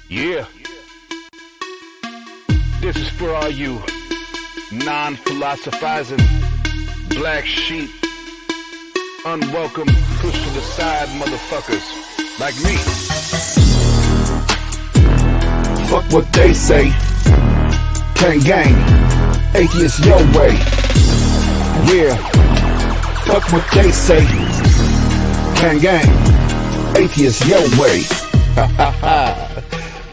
Yeah. This is for all you non-philosophizing black sheep, unwelcome, pushed to the side motherfuckers like me. Fuck what they say. Gang gang, atheist your way. Yeah. Fuck what they say. Gang gang, atheist your way. Ha ha ha.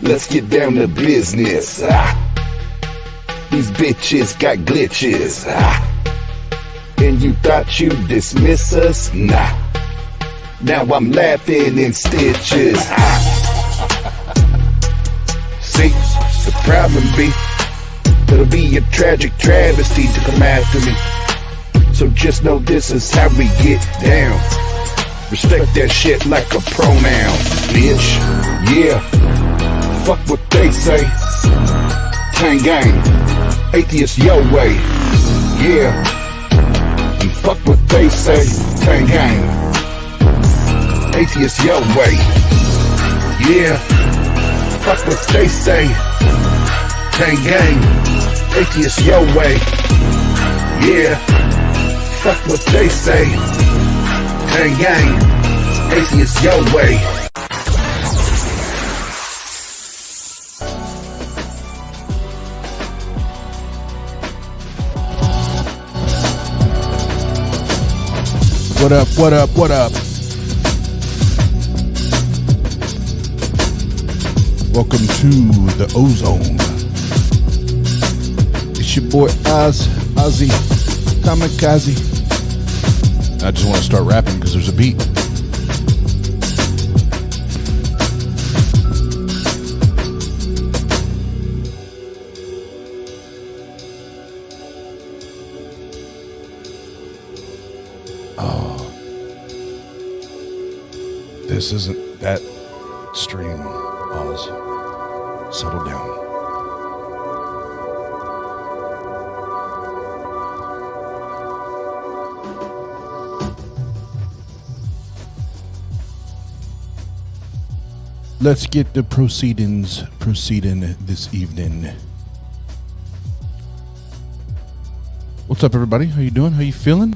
Let's get down to business. These bitches got glitches. And you thought you'd dismiss us? Nah. Now I'm laughing in stitches. See, the problem be, it'll be a tragic travesty to come after me. So just know this is how we get down. Respect that shit like a pronoun, bitch. Yeah. Fuck what they say. Gang gang, atheist your way. Yeah. And fuck what they say. Gang gang, atheist your way. Yeah. Fuck what they say. Gang gang, atheist your way. Yeah. Fuck what they say. Gang gang, atheist your way. What up, what up, what up? Welcome to the OZone. It's your boy Ozzy Kamikaze. I just want to start rapping because there's a beat. This isn't that stream, Oz. Settle down. Let's get the proceedings proceeding this evening. What's up, everybody? How you doing? How you feeling?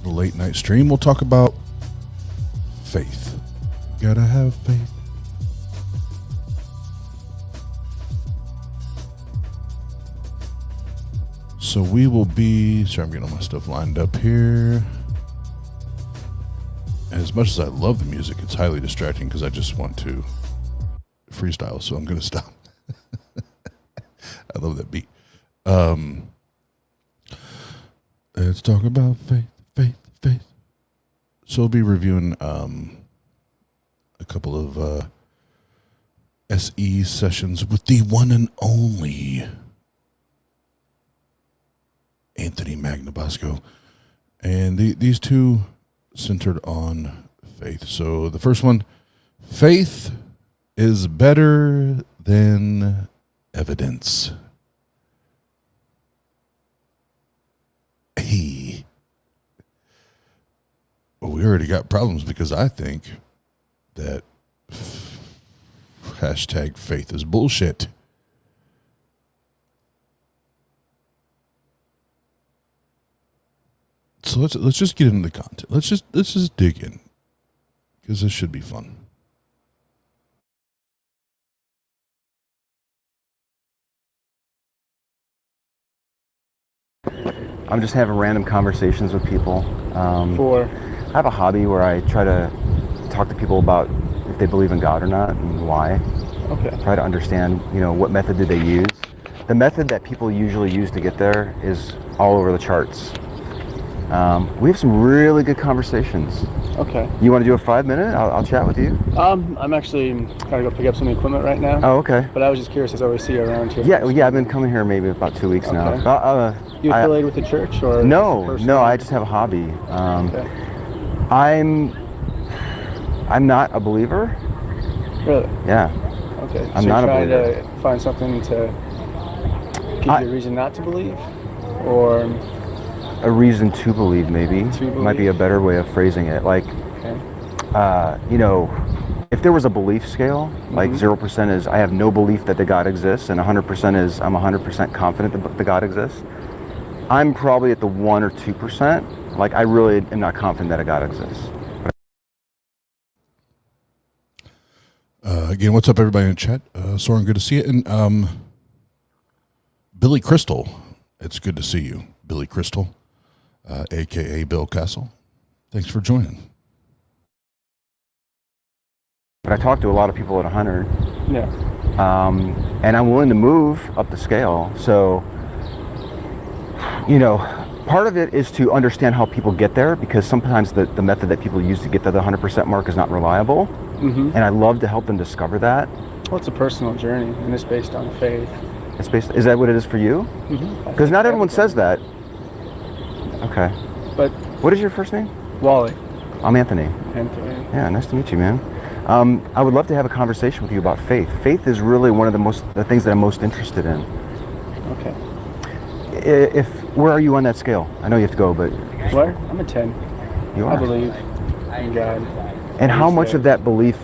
The late night stream. We'll talk about faith. Gotta have faith. So we will be. Sorry, I'm getting all my stuff lined up here. As much as I love the music, it's highly distracting because I just want to freestyle, so I'm going to stop. I love that beat. Let's talk about faith. So we'll be reviewing a couple of SE sessions with the one and only Anthony Magnabosco. And these two centered on faith. So the first one, faith is better than evidence. Hey. Well, we already got problems because I think that hashtag faith is bullshit. So let's just get into the content. Let's just dig in because this should be fun. I'm just having random conversations with people. I have a hobby where I try to talk to people about if they believe in God or not and why. Okay. Try to understand, what method did they use. The method that people usually use to get there is all over the charts. We have some really good conversations. Okay. You want to do a 5-minute? I'll chat with you. I'm actually gotta go pick up some equipment right now. Oh, okay. But I was just curious, as I always see you around here. Yeah, I've been coming here maybe about 2 weeks now. You affiliated with the church, or no, I just have a hobby. Okay. I'm not a believer. Really? Yeah. Okay. I'm so not you're a trying believer. to find something to give you a reason not to believe, or a reason to believe, maybe. Might be a better way of phrasing it. Like, if there was a belief scale, like 0% is I have no belief that the God exists, and 100% is I'm 100% confident that the God exists. I'm probably at the 1 or 2%. Like, I really am not confident that a God exists. Again, what's up, everybody in the chat? Soren, good to see you. And Billy Crystal, it's good to see you, Billy Crystal, a.k.a. Bill Castle. Thanks for joining. But I talk to a lot of people at 100. Yeah. And I'm willing to move up the scale. So, part of it is to understand how people get there, because sometimes the method that people use to get to the 100% mark is not reliable. And I love to help them discover that. Well, it's a personal journey, and it's based on faith. Is that what it is for you? Because not everyone says that. Okay. But what is your first name? Wally. I'm Anthony. Anthony. Yeah, nice to meet you, man. I would love to have a conversation with you about faith. Faith is really one of the things that I'm most interested in. Okay. Where are you on that scale? I know you have to go, but Where? I'm a 10. You are. I believe in God. And how much of that belief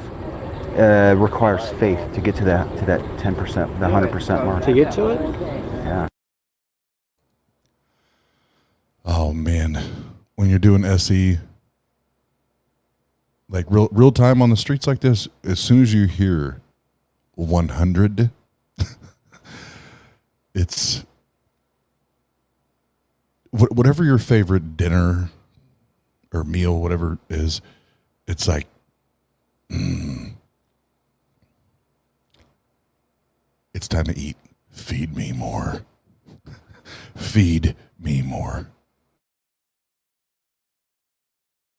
requires faith to get to that 10%, the 100% mark? To get to it? Yeah. Oh man, when you're doing SE, like real time on the streets like this, as soon as you hear 100, it's whatever your favorite dinner or meal, whatever it is, it's like, it's time to eat. Feed me more. Feed me more.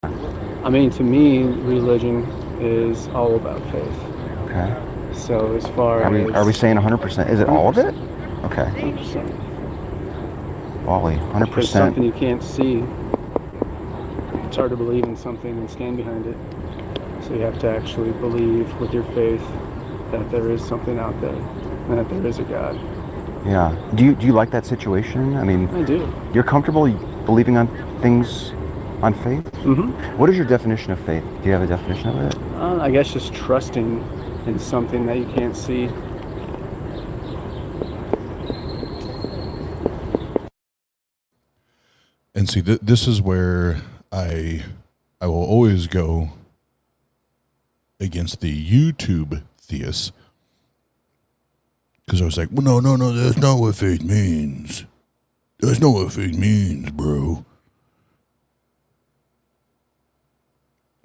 I mean, to me, religion is all about faith. Okay. So as far as... Are we saying 100%? Is it all of it? Okay. 100%. Wally, 100%. Because something you can't see, it's hard to believe in something and stand behind it. So you have to actually believe with your faith that there is something out there and that there is a God. Yeah. Do you like that situation? I mean, I do. You're comfortable believing on things on faith? What is your definition of faith? Do you have a definition of it? I guess just trusting in something that you can't see. And see, this is where I will always go against the YouTube theists, because I was like, well, no, that's not what faith means. That's not what faith means, bro.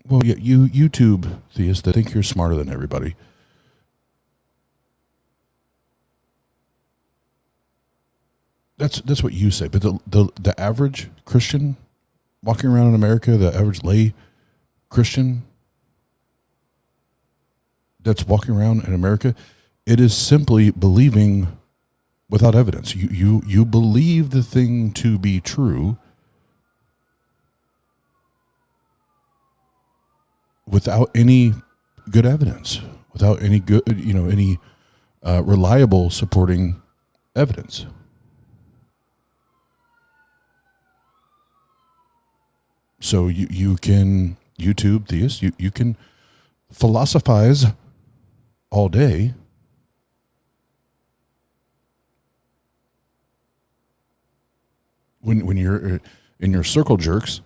Well, yeah, you YouTube theists that think you're smarter than everybody. That's what you say, but the average Christian walking around in America, the average lay Christian that's walking around in America, it is simply believing without evidence. You believe the thing to be true without any good evidence, without any good, any reliable supporting evidence. So you can YouTube theists, you can philosophize all day. When you're in your circle jerks,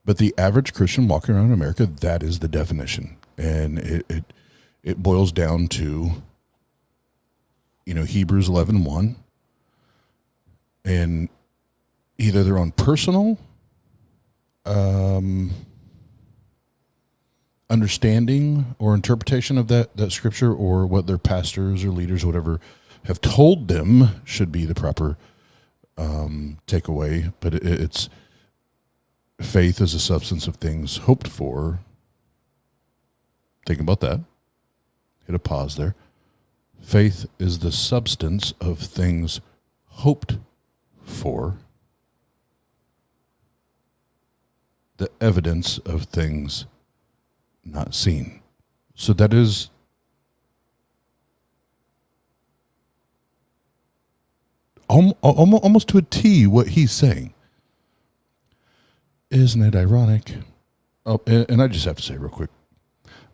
but the average Christian walking around in America, that is the definition, and it boils down to Hebrews 11:1, and either they're on personal understanding or interpretation of that scripture, or what their pastors or leaders or whatever have told them should be the proper takeaway. But it's faith is a substance of things hoped for. Think about that. Hit a pause there. Faith is the substance of things hoped for, the evidence of things not seen. So that is almost to a T what he's saying. Isn't it ironic? Oh, and I just have to say real quick,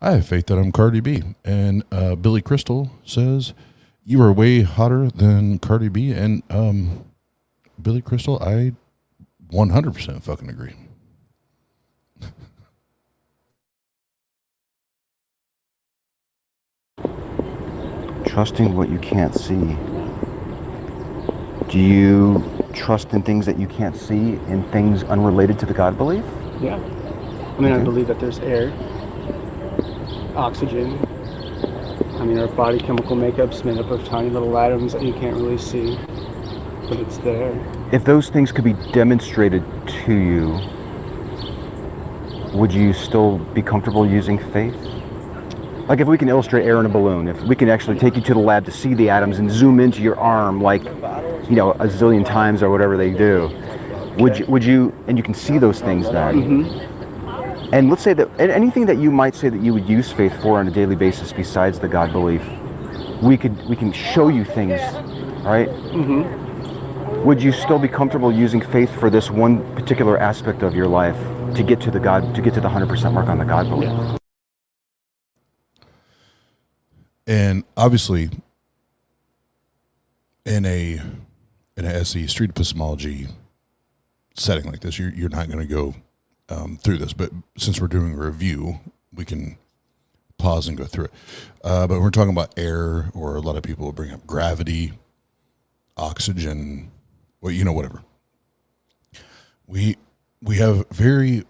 I have faith that I'm Cardi B. And Billy Crystal says, you are way hotter than Cardi B. And Billy Crystal, I 100% fucking agree. Trusting what you can't see. Do you trust in things that you can't see, in things unrelated to the God belief? Yeah. I mean, Okay. I believe that there's air, oxygen. I mean, our body chemical makeup's made up of tiny little atoms that you can't really see, but it's there. If those things could be demonstrated to you, would you still be comfortable using faith? Like if we can illustrate air in a balloon, if we can actually take you to the lab to see the atoms and zoom into your arm like, you know, a zillion times or whatever they do, would you, and you can see those things then. Mm-hmm. And let's say that anything that you might say that you would use faith for on a daily basis besides the God belief, we can show you things, right? Mm-hmm. Would you still be comfortable using faith for this one particular aspect of your life to get to the 100% mark on the God belief? Yeah. And obviously, in a SE street epistemology setting like this, you're not going to go through this. But since we're doing a review, we can pause and go through it. But we're talking about air, or a lot of people will bring up gravity, oxygen, well, you know, whatever. We have very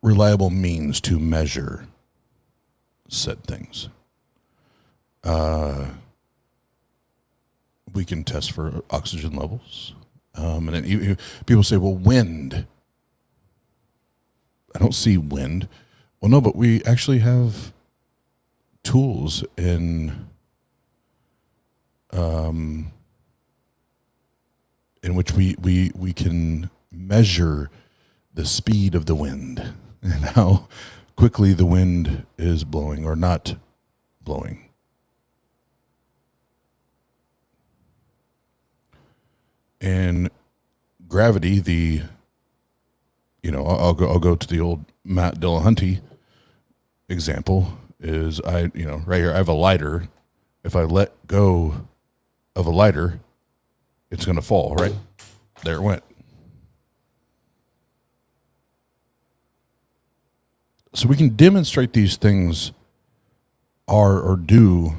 reliable means to measure said things. We can test for oxygen levels. And then people say, well, wind. I don't see wind. Well, no, but we actually have tools in which we can measure the speed of the wind and how quickly the wind is blowing or not blowing. And gravity, I'll go to the old Matt Dillahunty example. Is right here I have a lighter. If I let go of a lighter, it's going to fall, right? There it went. So we can demonstrate these things are or do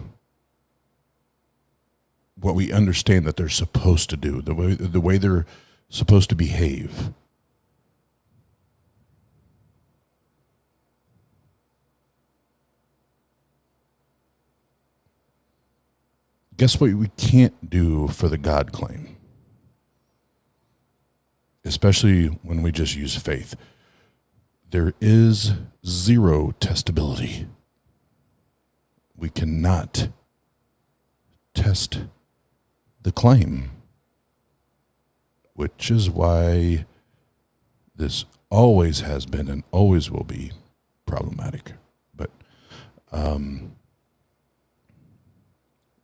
what we understand that they're supposed to do, the way they're supposed to behave. Guess what we can't do for the God claim? Especially when we just use faith. There is zero testability. We cannot test the claim, which is why this always has been and always will be problematic. But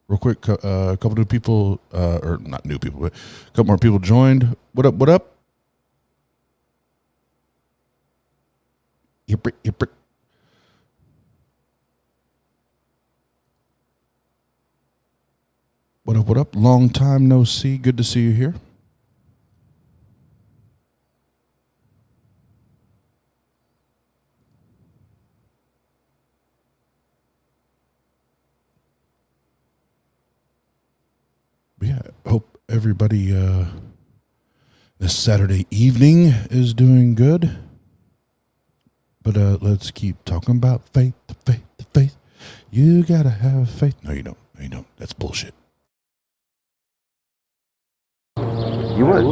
real quick, a couple new people, or not new people, but a couple more people joined. What up? What up? Yip. What up? What up? Long time no see. Good to see you here. everybody this Saturday evening is doing good. But let's keep talking about faith, the faith, the faith. You gotta have faith. No, you don't. No, you don't. That's bullshit. You would.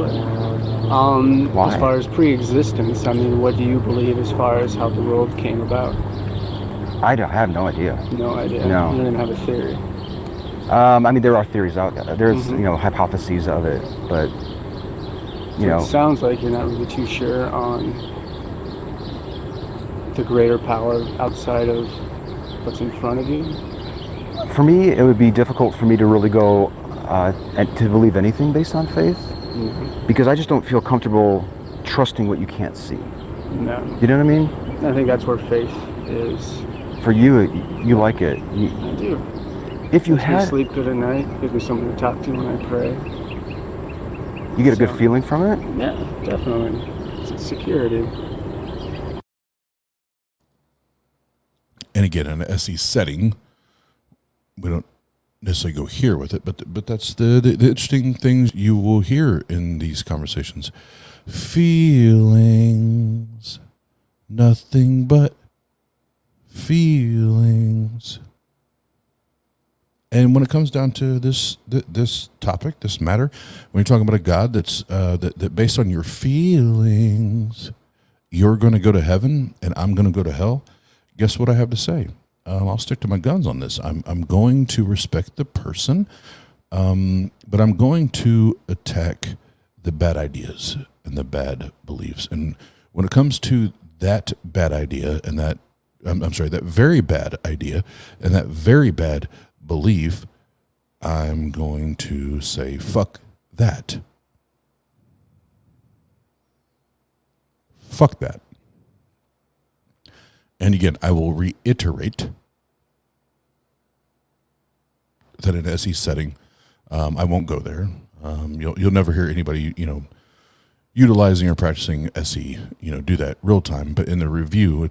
Why? As far as pre-existence, I mean, what do you believe as far as how the world came about? I have no idea. No idea. No. You don't even have a theory. I mean, there are theories out there. There's, hypotheses of it, but, It sounds like you're not really too sure on the greater power outside of what's in front of you. For me, it would be difficult for me to really go and to believe anything based on faith, because I just don't feel comfortable trusting what you can't see. No. You know what I mean? I think that's where faith is. For you, you like it. I do. If you Makes me had, sleep good at night, gives me something to talk to when I pray. you get a good feeling from it. Yeah, definitely. It's security. And again, in an SE setting, we don't necessarily go here with it, but that's the interesting things you will hear in these conversations. Feelings, nothing but feelings. And when it comes down to this topic, this matter, when you're talking about a God that's that based on your feelings, you're going to go to heaven and I'm going to go to hell. Guess what I have to say? I'll stick to my guns on this. I'm going to respect the person, but I'm going to attack the bad ideas and the bad beliefs. And when it comes to that bad idea and that, that very bad idea and that very bad belief, I'm going to say, fuck that. Fuck that. And again, I will reiterate that in an SE setting, I won't go there. You'll never hear anybody, utilizing or practicing SE, do that real time. But in the review,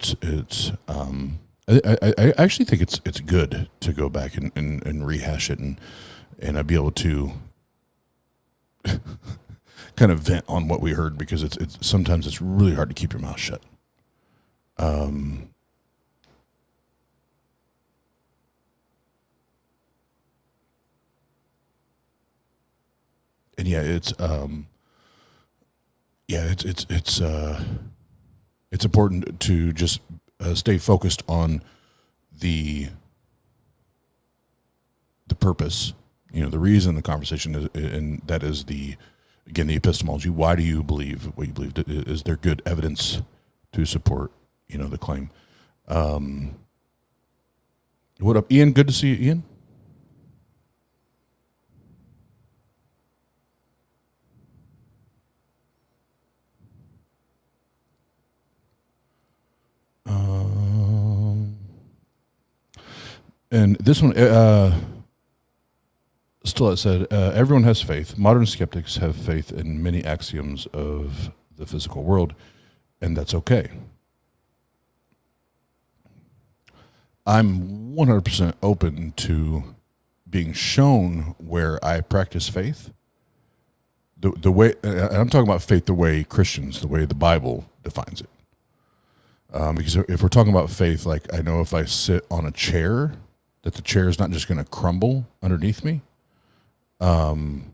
I actually think it's good to go back and rehash it and I'd be able to kind of vent on what we heard, because it's sometimes it's really hard to keep your mouth shut. And it's important to just stay focused on the purpose, the reason the conversation is, and that is the epistemology. Why do you believe what you believe? Is there good evidence to support, the claim? What up, Ian? Good to see you, Ian. And this one, still it said, everyone has faith. Modern skeptics have faith in many axioms of the physical world, and that's okay. I'm 100% open to being shown where I practice faith. The way, and I'm talking about faith the way Christians, the way the Bible defines it. Because if we're talking about faith, like I know if I sit on a chair, that the chair is not just going to crumble underneath me. Then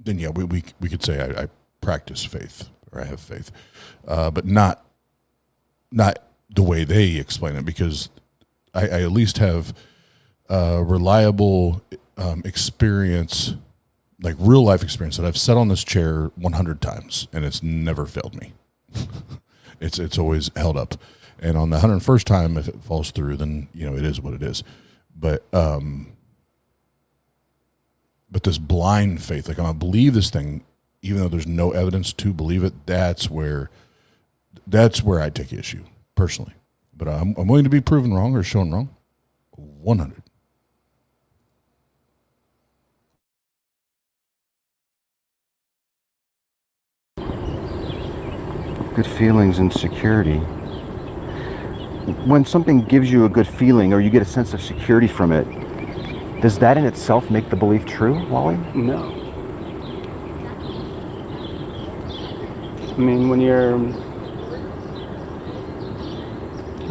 yeah, we could say I practice faith, or I have faith, but not the way they explain it, because I at least have reliable experience, like real life experience, that I've sat on this chair 100 times and it's never failed me. It's always held up. And on the 101st time, if it falls through, then it is what it is. But this blind faith, like I'm gonna believe this thing, even though there's no evidence to believe it. That's where I take issue personally. But I'm willing to be proven wrong or shown wrong. 100. Good feelings and security. When something gives you a good feeling or you get a sense of security from it, Does that in itself make the belief true, Wally? No. I mean, when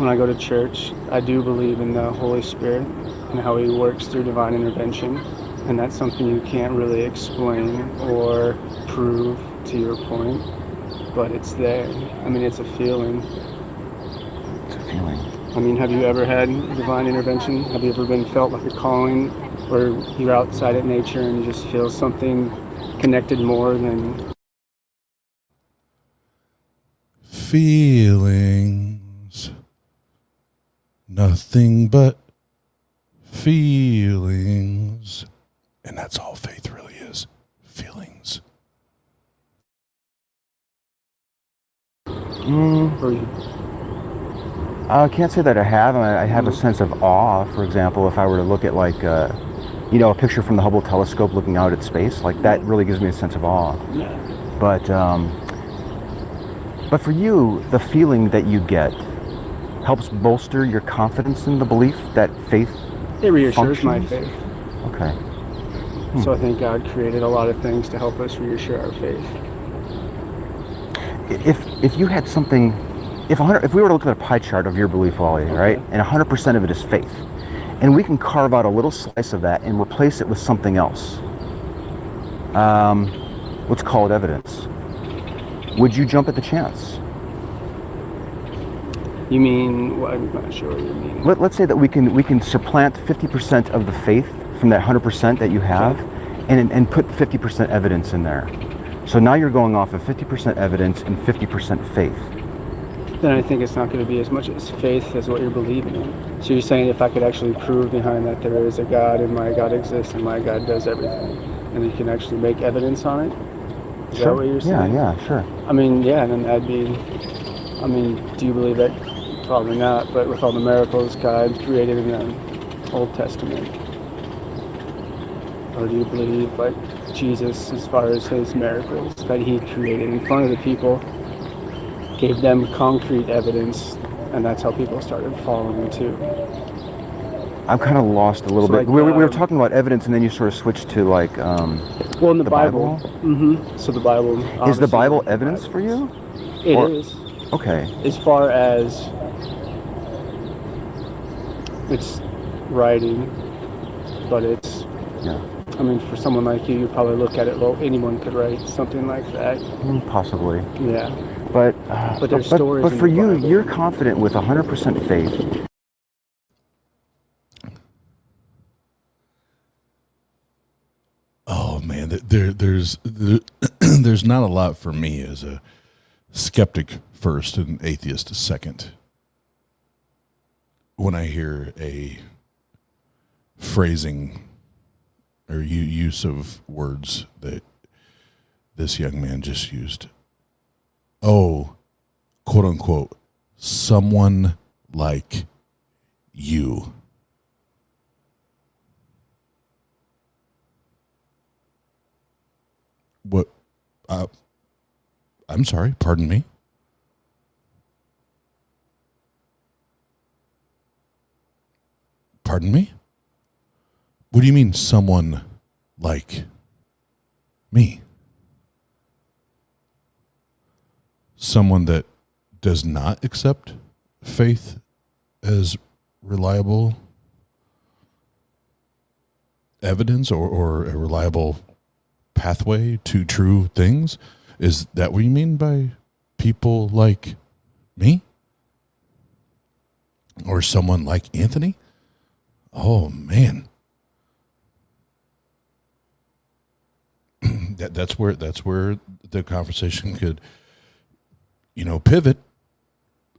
I go to church, I do believe in the Holy Spirit and how he works through divine intervention. And that's something you can't really explain or prove, to your point, but it's there. I mean, it's a feeling. It's a feeling. I mean, have you ever had divine intervention? Have you ever been felt like a calling where you're outside at nature and you just feel something connected more than... Feelings. Nothing but feelings. And that's all faith really is. Feelings. I can't say that I have. I have a sense of awe, for example, if I were to look at like, a picture from the Hubble telescope looking out at space, like that really gives me a sense of awe. Yeah. But for you, the feeling that you get helps bolster your confidence in the belief that faith It reassures functions? my faith. Okay. So I think God created a lot of things to help us reassure our faith. If you had something, if we were to look at a pie chart of your belief, Wally, right, and 100% of it is faith, and we can carve out a little slice of that and replace it with something else, let's call it evidence. Would you jump at the chance? You mean, well, I'm not sure what you mean. Let's say that we can supplant 50% of the faith from that 100% that you have, and put 50% evidence in there. So now you're going off of 50% evidence and 50% faith. Then I think it's not going to be as much as faith as what you're believing in. So you're saying if I could actually prove behind that there is a God and my God exists and my God does everything, and you can actually make evidence on it? Is that what you're saying? Yeah, sure. I mean, yeah, then that'd be, I mean, do you believe that? Probably not, but with all the miracles God created in the Old Testament. Or do you believe, like, Jesus, as far as his miracles that he created in front of the people, gave them concrete evidence, and that's how people started following too? I'm kind of lost a little bit. Like, we were talking about evidence, and then you sort of switched to like. Well, in the Bible. So the Bible. Is the Bible evidence for you? It is. Okay. As far as it's writing, but it's. Yeah. I mean, for someone like you, you probably look at it, well, anyone could write something like that. Possibly. Yeah. But there's stories. But in for the you, Bible. you're confident with 100% faith. Oh man, there's not a lot for me as a skeptic first and atheist second. When I hear a phrasing or use of words that this young man just used, oh, quote unquote, someone like you. What? I'm sorry, pardon me. Pardon me? What do you mean someone like me? Someone that does not accept faith as reliable evidence or a reliable pathway to true things? Is that what you mean by people like me? Or someone like Anthony? Oh man. That's where the conversation could, pivot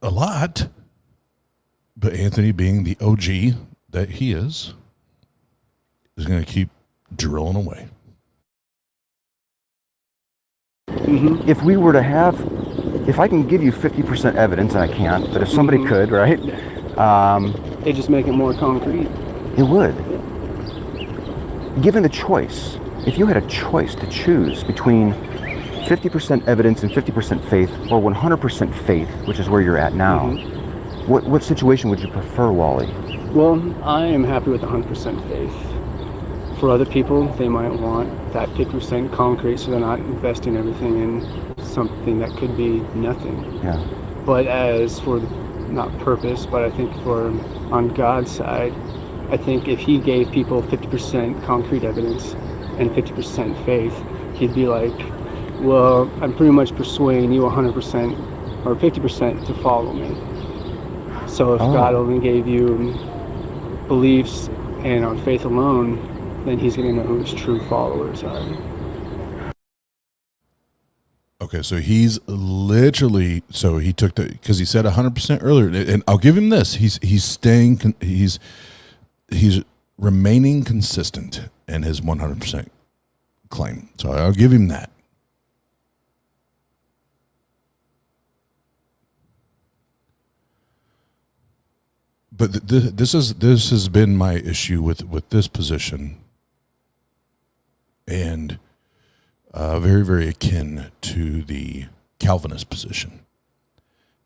a lot. But Anthony, being the OG that he is going to keep drilling away. Mm-hmm. If we were to have, if I can give you 50% evidence, and I can't, but if somebody could, right? They just make it more concrete. It would. Given the choice, if you had a choice to choose between 50% evidence and 50% faith, or 100% faith, which is where you're at now, what situation would you prefer, Wally? Well, I am happy with 100% faith. for other people, they might want that 50% concrete, so they're not investing everything in something that could be nothing. Yeah. But as for, not purpose, but I think for on God's side, I think if he gave people 50% concrete evidence and 50% faith, he'd be like, well, I'm pretty much persuading you 100% or 50% to follow me. So if God only gave you beliefs and on faith alone, then he's going to know who his true followers are. Okay, so he's literally, so he took the, because he said 100% earlier, and I'll give him this, he's remaining consistent in his 100% claim. So I'll give him that. But this has been my issue with this position, and very, very akin to the Calvinist position.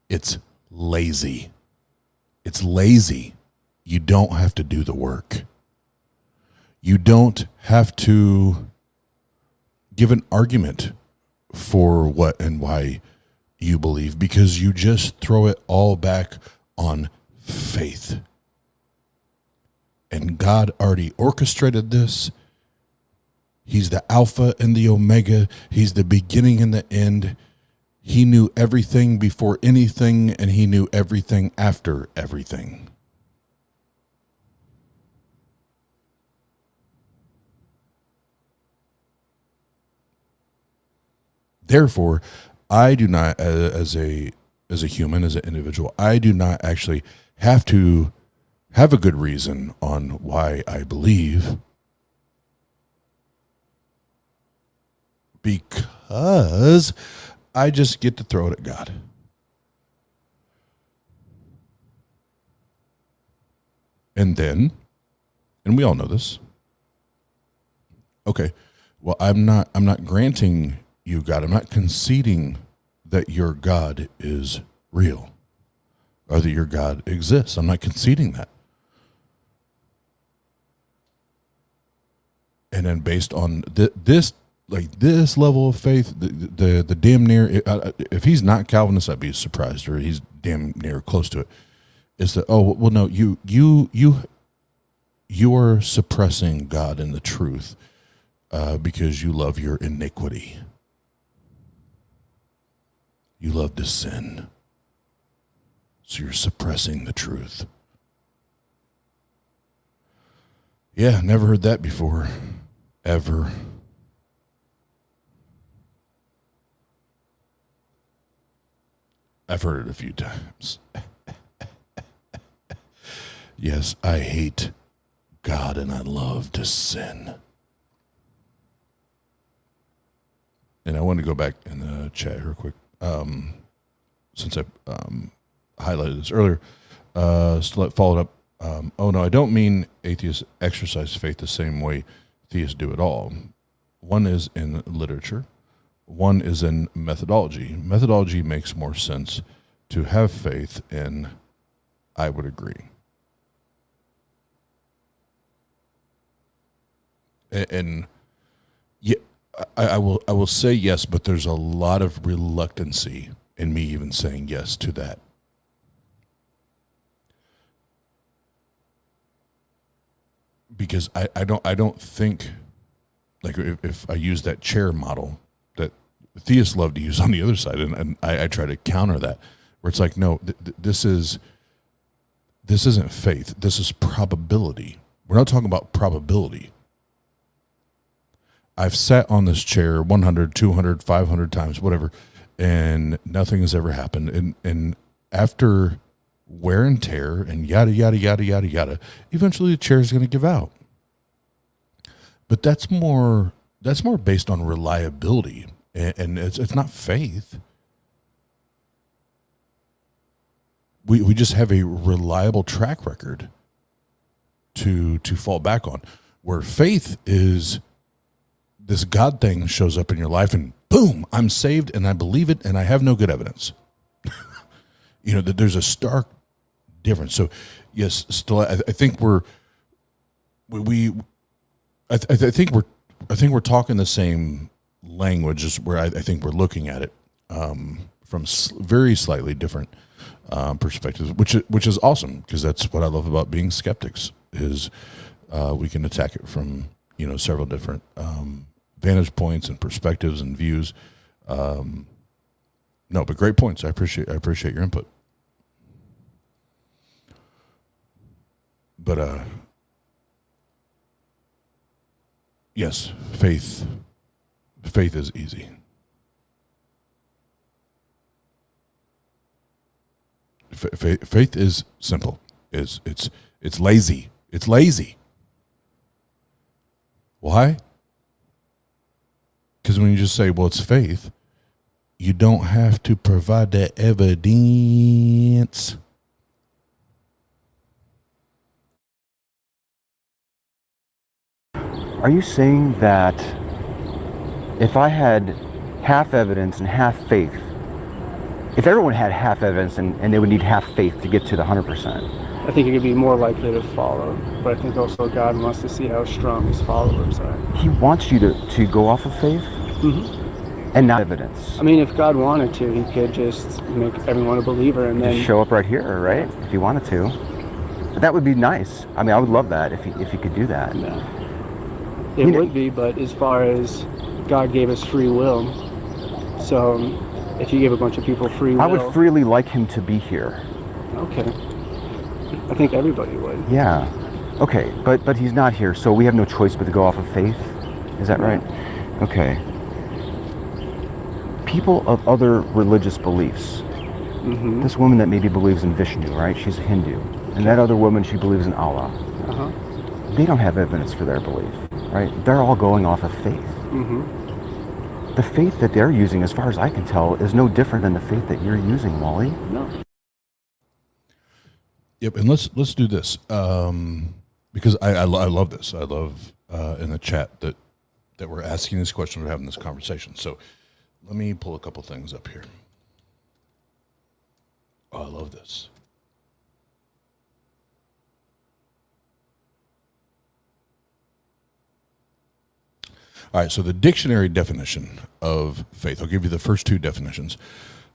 It's lazy. It's lazy. You don't have to do the work. You don't have to give an argument for what and why you believe, because you just throw it all back on faith. And God already orchestrated this. He's the Alpha and the Omega. He's the beginning and the end. He knew everything before anything, and he knew everything after everything. Therefore, I do not, as a human, as an individual, I do not actually have to have a good reason on why I believe, because I just get to throw it at God. And then, and we all know this. Okay, well, I'm not granting you God. I'm not conceding that your God is real or that your God exists. I'm not conceding that. And then based on this level of faith, the damn near, if he's not Calvinist, I'd be surprised, or he's damn near close to it, is that, oh, well, no, you are suppressing God and the truth because you love your iniquity. You love to sin. So you're suppressing the truth. Yeah, never heard that before. Ever. I've heard it a few times. Yes, I hate God and I love to sin. And I want to go back in the chat real quick. Since I highlighted this earlier, so followed up. Oh no, I don't mean atheists exercise faith the same way theists do at all. One is in literature, one is in methodology. Methodology makes more sense to have faith in, I would agree. And yeah, I will say yes, but there's a lot of reluctancy in me even saying yes to that. Because I don't think, like, if I use that chair model that theists love to use on the other side, and I try to counter that, where it's like, no, this isn't faith. This is probability. We're not talking about probability. I've sat on this chair 100, 200, 500 times, whatever, and nothing has ever happened. And after wear and tear and yada, yada, yada, yada, yada, eventually the chair is going to give out. But that's more based on reliability, and it's not faith. We just have a reliable track record to fall back on, where faith is this God thing shows up in your life and boom, I'm saved and I believe it and I have no good evidence. You know, that there's a stark difference. So yes, still, I think we I think we're talking the same language, just where I think we're looking at it from very slightly different perspectives, which is awesome, because that's what I love about being skeptics, is we can attack it from several different vantage points and perspectives and views. No, but great points. I appreciate your input. But yes, faith is easy. Faith is simple. It's lazy. It's lazy. Why? Because when you just say, well, it's faith, you don't have to provide that evidence. Are you saying that if I had half evidence and half faith, if everyone had half evidence and they would need half faith to get to the 100%? I think it could be more likely to follow, but I think also God wants to see how strong his followers are. He wants you to go off of faith and not evidence. I mean, if God wanted to, he could just make everyone a believer and then Just show up right here, right? If he wanted to. That would be nice. I mean, I would love that if he could do that. Yeah. It would be, but as far as God gave us free will, so if you gave a bunch of people free will... I would freely like him to be here. Okay. I think everybody would. Yeah. Okay, but he's not here, so we have no choice but to go off of faith? Is that right? Okay. People of other religious beliefs. This woman that maybe believes in Vishnu, right? She's a Hindu. And that other woman, she believes in Allah. They don't have evidence for their belief, right? They're all going off of faith. The faith that they're using, as far as I can tell, is no different than the faith that you're using, Wally. No. Yep, and let's do this because I love this. I love in the chat that we're asking this question, we're having this conversation. So let me pull a couple things up here. Oh, I love this. All right, so the dictionary definition of faith. I'll give you the first two definitions.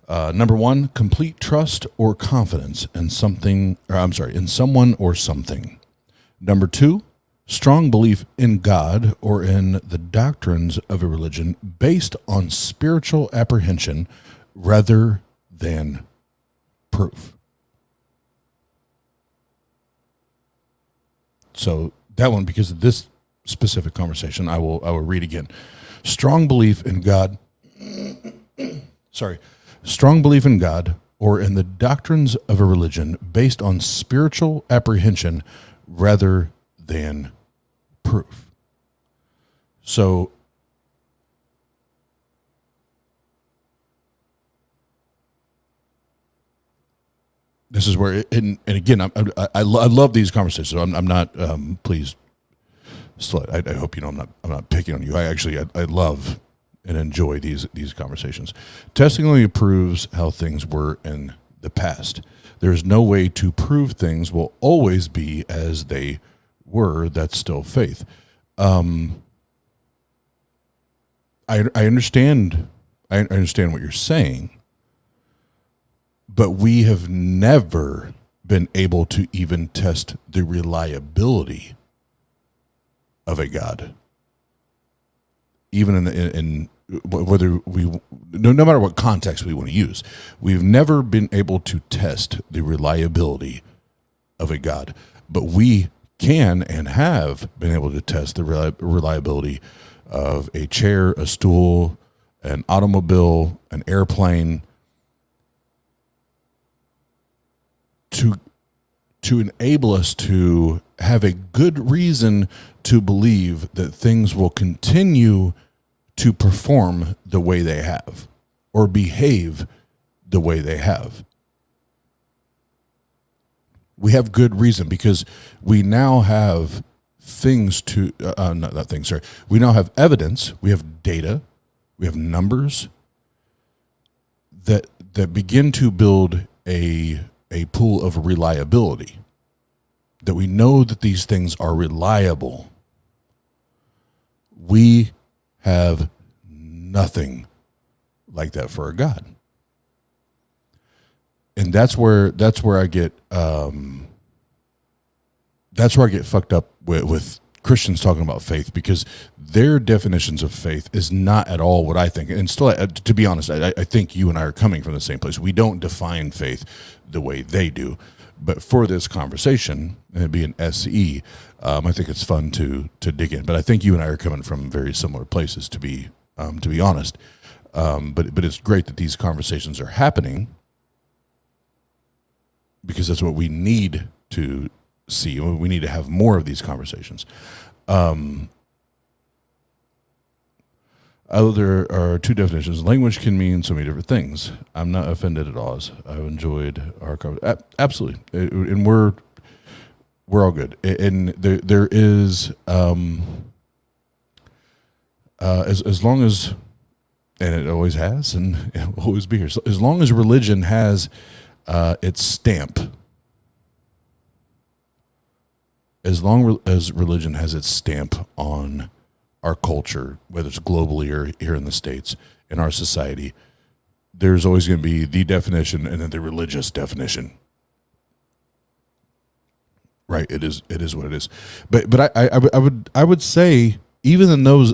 Number one, complete trust or confidence in something, in someone or something. Number two, strong belief in God or in the doctrines of a religion based on spiritual apprehension rather than proof. So that one, because of this specific conversation, I will read again. Strong belief in God. Strong belief in God or in the doctrines of a religion based on spiritual apprehension rather than proof. So this is where, and again, I love these conversations. I'm not, please, I hope you know I'm not picking on you. I love and enjoy these conversations. Testing only proves how things were in the past. There's no way to prove things will always be as they were. That's still faith. I understand. I understand what you're saying, but we have never been able to even test the reliability of a God. Even in whether no matter what context we want to use, we've never been able to test the reliability of a God. But we can and have been able to test the reliability of a chair, a stool, an automobile, an airplane, to enable us to have a good reason to believe that things will continue to perform the way they have or behave the way they have. We have good reason because we now have things to, we now have evidence, we have data, we have numbers that begin to build a pool of reliability, that we know that these things are reliable. We have nothing like that for a God. And that's where I get fucked up with Christians talking about faith, because their definitions of faith is not at all what I think. And still, to be honest, I think you and I are coming from the same place. We don't define faith the way they do. But for this conversation, and it be an SE, I think it's fun to dig in. But I think you and I are coming from very similar places, to be honest. But it's great that these conversations are happening, because that's what we need to see. We need to have more of these conversations. There are two definitions. Language can mean so many different things. I'm not offended at all. I've enjoyed our conversation. Absolutely. And we're all good. And there is, as long as, and it always has, and it will always be here. So as long as religion has its stamp, as long as religion has its stamp on our culture, whether it's globally or here in the States, in our society, there's always going to be the definition and then the religious definition. Right? It is what it is. But I would say, even in those,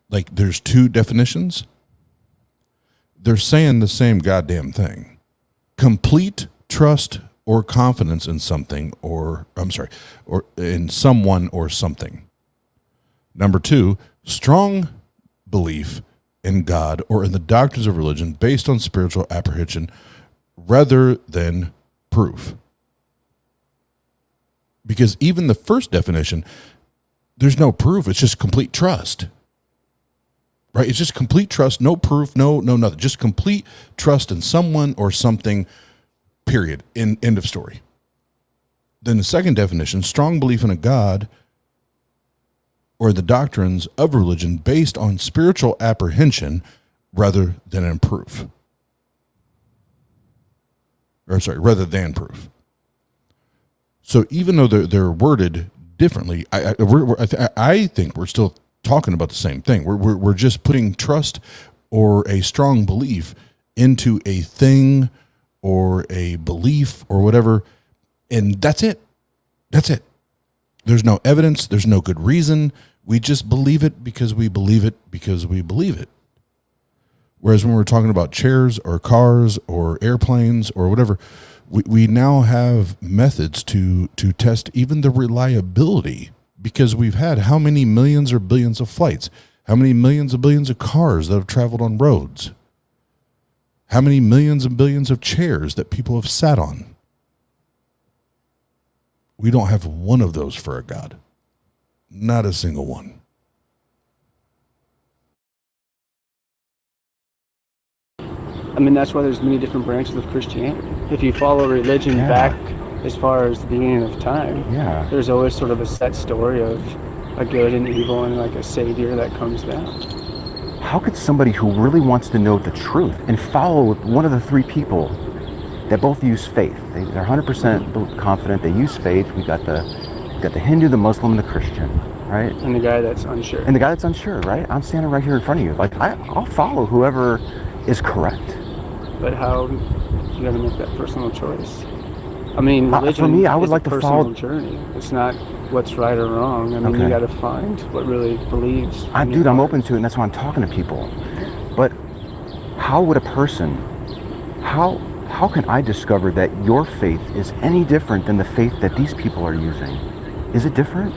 like, there's two definitions, they're saying the same goddamn thing. Complete trust or confidence in something, or in someone or something. Number two, strong belief in God or in the doctrines of religion based on spiritual apprehension rather than proof. Because even the first definition, there's no proof. It's just complete trust. Right? It's just complete trust, no proof, no nothing. Just complete trust in someone or something, period. End of story. Then the second definition, strong belief in a God or the doctrines of religion based on spiritual apprehension rather than in proof. Rather than proof. So even though they're worded differently, I think we're still talking about the same thing. We're just putting trust or a strong belief into a thing or a belief or whatever, and that's it. That's it. There's no evidence. There's no good reason. We just believe it because we believe it because we believe it. Whereas when we're talking about chairs or cars or airplanes or whatever, we now have methods to test even the reliability, because we've had how many millions or billions of flights, how many millions and billions of cars that have traveled on roads, how many millions and billions of chairs that people have sat on. We don't have one of those for a God. Not a single one. I mean, that's why there's many different branches of Christianity. If you follow religion back as far as the beginning of time, there's always sort of a set story of a good and evil and like a savior that comes down. How could somebody who really wants to know the truth and follow one of the three people that both use faith, they're 100% confident, they use faith, we got the Hindu, the Muslim, and the Christian, right? And the guy that's unsure. And the guy that's unsure, right? I'm standing right here in front of you. Like, I'll follow whoever is correct. But how you got to make that personal choice? I mean, religion for me, I would is like a to personal follow. journey. It's not what's right or wrong. I mean, you got to find what really believes. Dude, I'm open to it, and that's why I'm talking to people. But how would a person, how can I discover that your faith is any different than the faith that these people are using? Is it different?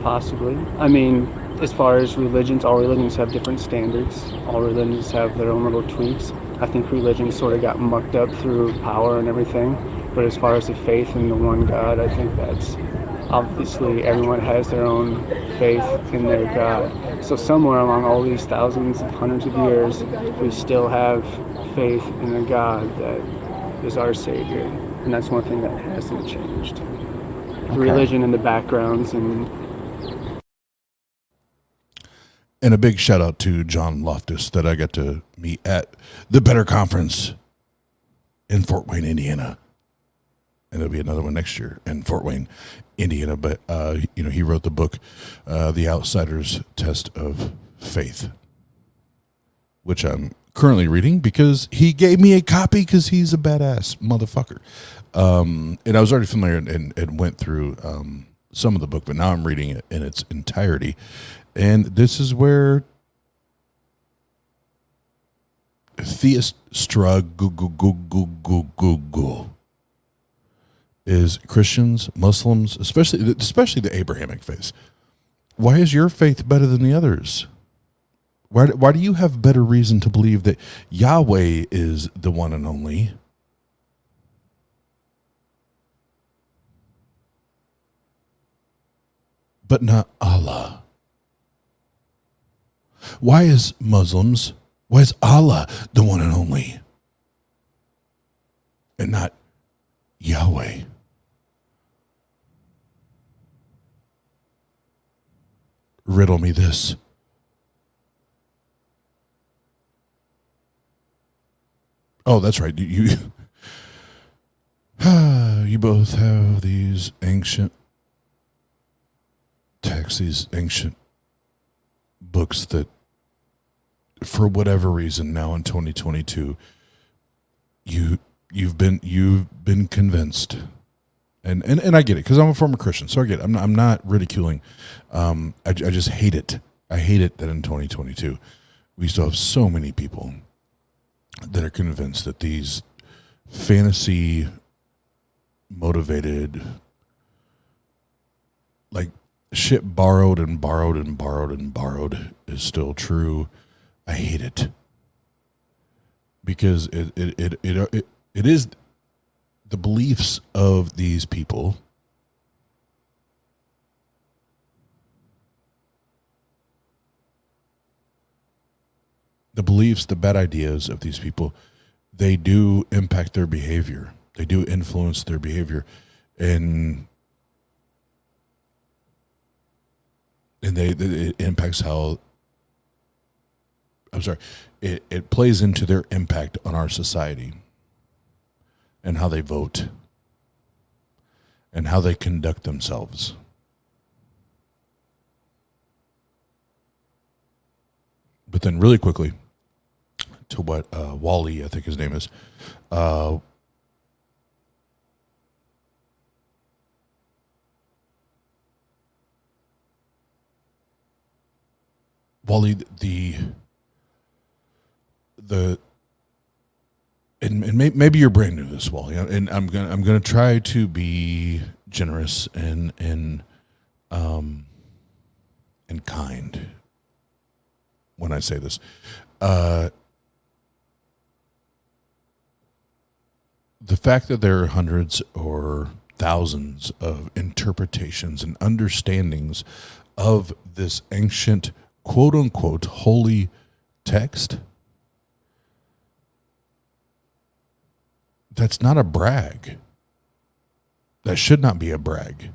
Possibly. I mean, as far as religions, all religions have different standards. All religions have their own little tweaks. I think religion sort of got mucked up through power and everything. But as far as the faith in the one God, I think that's obviously everyone has their own faith in their God. So somewhere along all these thousands of hundreds of years, we still have faith in a God that is our Savior. And that's one thing that hasn't changed. The religion and the backgrounds And a big shout out to John Loftus that I got to meet at the Better Conference in Fort Wayne, Indiana. and there'll be another one next year in Fort Wayne, Indiana. But he wrote the book, The Outsider's Test of Faith, which I'm currently reading because he gave me a copy because he's a badass motherfucker. And I was already familiar and went through some of the book, but now I'm reading it in its entirety. And this is where theist struggle is Christians, Muslims, especially the Abrahamic faiths. Why is your faith better than the others? Why do you have better reason to believe that Yahweh is the one and only? But not Allah. Why is Allah the one and only? And not Yahweh? Riddle me this. Oh, that's right. You both have these ancient texts, these ancient books that, for whatever reason, now in 2022, you've been convinced, and I get it because I'm a former Christian, so I get it. I'm not ridiculing. I just hate it. I hate it that in 2022 we still have so many people that are convinced that these fantasy motivated, like, shit borrowed and borrowed and borrowed and borrowed is still true. I hate it because it is the beliefs of these people the bad ideas of these people, they do impact their behavior. They do influence their behavior, and it impacts how. I'm sorry. It plays into their impact on our society, and how they vote, and how they conduct themselves. But then, really quickly, to what Wally, I think his name is, Wally, and maybe you're brand new to this, Wally, and I'm gonna try to be generous and kind when I say this. The fact that there are hundreds or thousands of interpretations and understandings of this ancient, quote unquote, holy text, that's not a brag. That should not be a brag.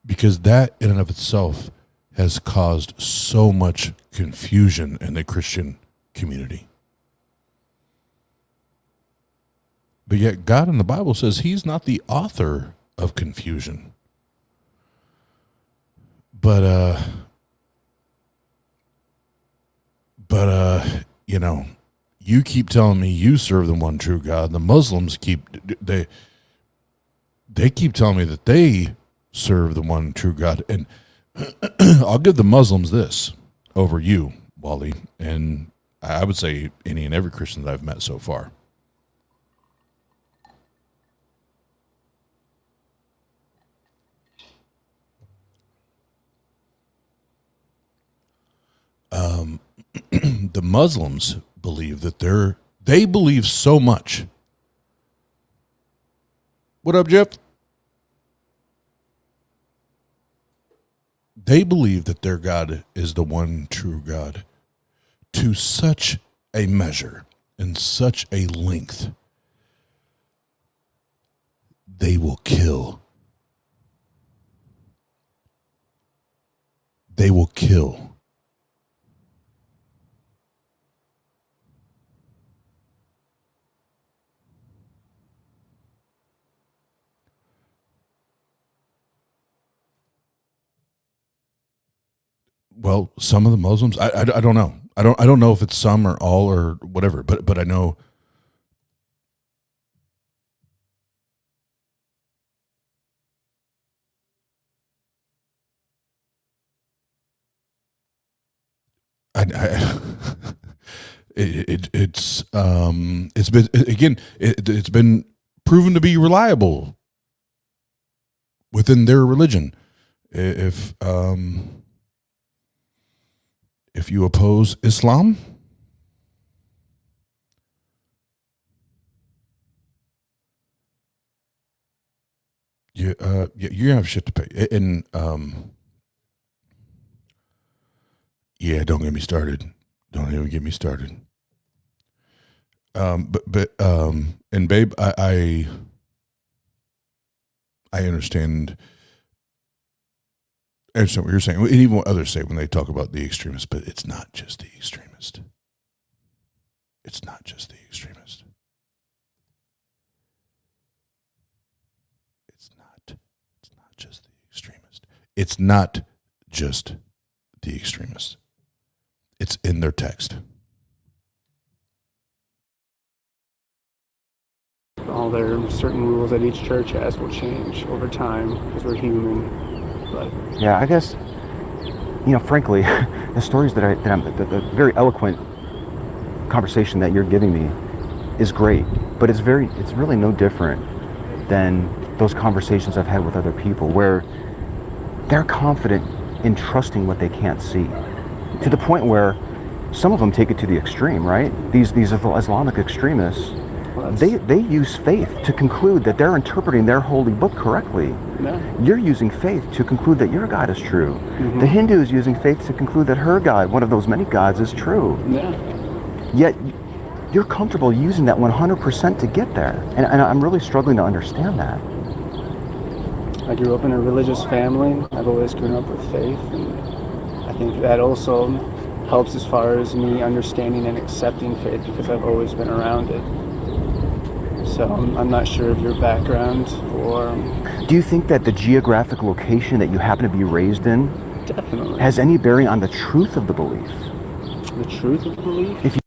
Because that in and of itself has caused so much confusion in the Christian community. But yet God in the Bible says he's not the author of confusion. But you keep telling me you serve the one true God. The Muslims they keep telling me that they serve the one true God. And I'll give the Muslims this over you, Wally, and I would say any and every Christian that I've met so far. The Muslims believe that they believe so much. What up, Jeff? They believe that their God is the one true God to such a measure and such a length. They will kill. They will kill. Well, some of the Muslims, I don't know. I don't know if it's some or all or whatever, but I know. It's been again it's been proven to be reliable within their religion. If you oppose Islam, you have shit to pay. And yeah, don't get me started. Don't even get me started. And babe, I understand. I understand what you're saying, and even what others say when they talk about the extremist. But it's not just the extremist. It's not just the extremist. It's not just the extremist. It's not just the extremist. It's in their text. All there are certain rules that each church has will change over time because we're human. But Yeah, I guess, frankly, the stories the very eloquent conversation that you're giving me is great, but it's really no different than those conversations I've had with other people where they're confident in trusting what they can't see, to the point where some of them take it to the extreme, right? These Islamic extremists, they use faith to conclude that they're interpreting their holy book correctly. no. You're using faith to conclude that your God is true. The Hindu is using faith to conclude that her God, one of those many gods, is true. Yeah. Yet you're comfortable using that 100% to get there. And I'm really struggling to understand that. I grew up in a religious family. I've always grown up with faith, and I think that also helps as far as me understanding and accepting faith because I've always been around it. So I'm not sure of your background or... Do you think that the geographic location that you happen to be raised in Definitely. has any bearing on the truth of the belief? The truth of the belief? If you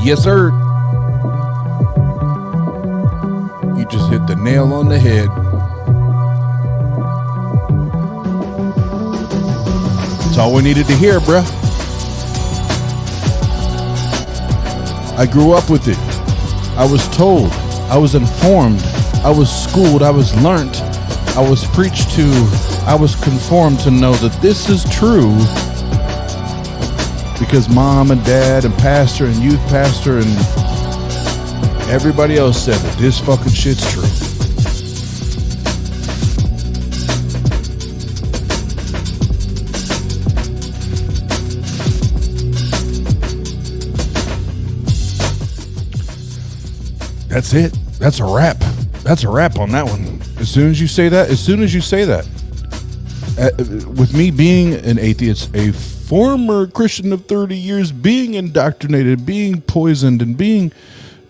Yes, sir. You just hit the nail on the head. That's all we needed to hear, bruh. I grew up with it. I was told. I was informed. I was schooled. I was learnt. I was preached to. I was conformed to know that this is true. Because mom and dad and pastor and youth pastor and everybody else said that this fucking shit's true. That's it. That's a wrap. That's a wrap on that one. As soon as you say that, with me being an atheist, a former Christian of 30 years, being indoctrinated, being poisoned, and being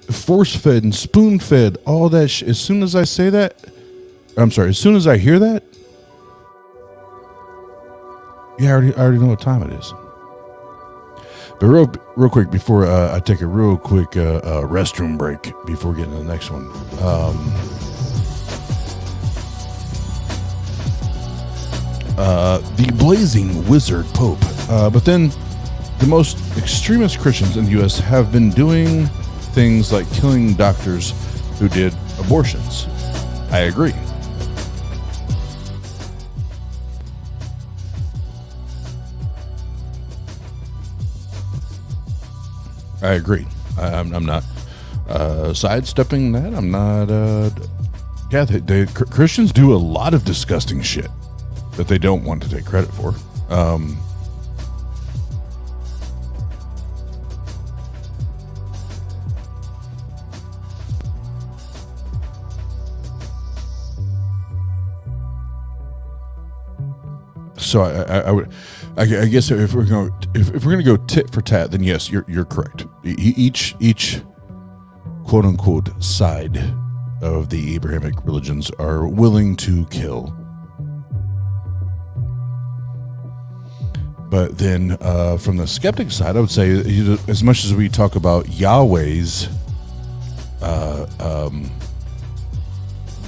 force-fed and spoon-fed, all that shit. As soon as I say that, as soon as I hear that, yeah, I already know what time it is. But real quick, before I take a real quick restroom break before getting to the next one. The blazing wizard Pope. But then the most extremist Christians in the U.S. have been doing things like killing doctors who did abortions. I agree. I agree. I'm not sidestepping that. I'm not. Christians do a lot of disgusting shit that they don't want to take credit for. So I would, I guess if we're going to go tit for tat, then yes, you're correct. Each quote unquote side of the Abrahamic religions are willing to kill. But then from the skeptic side, I would say, as much as we talk about Yahweh's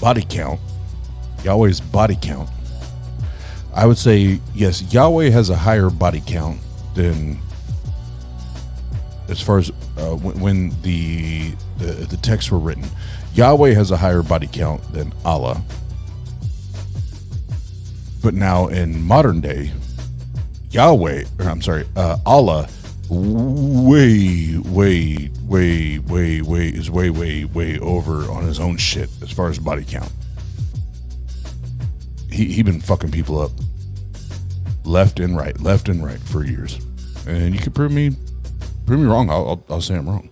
body count, I would say, yes, Yahweh has a higher body count than, as far as when the texts were written. Yahweh has a higher body count than Allah. But now in modern day, Allah, way over on his own shit as far as body count. He been fucking people up left and right for years, and you can prove me wrong. I'll say I'm wrong.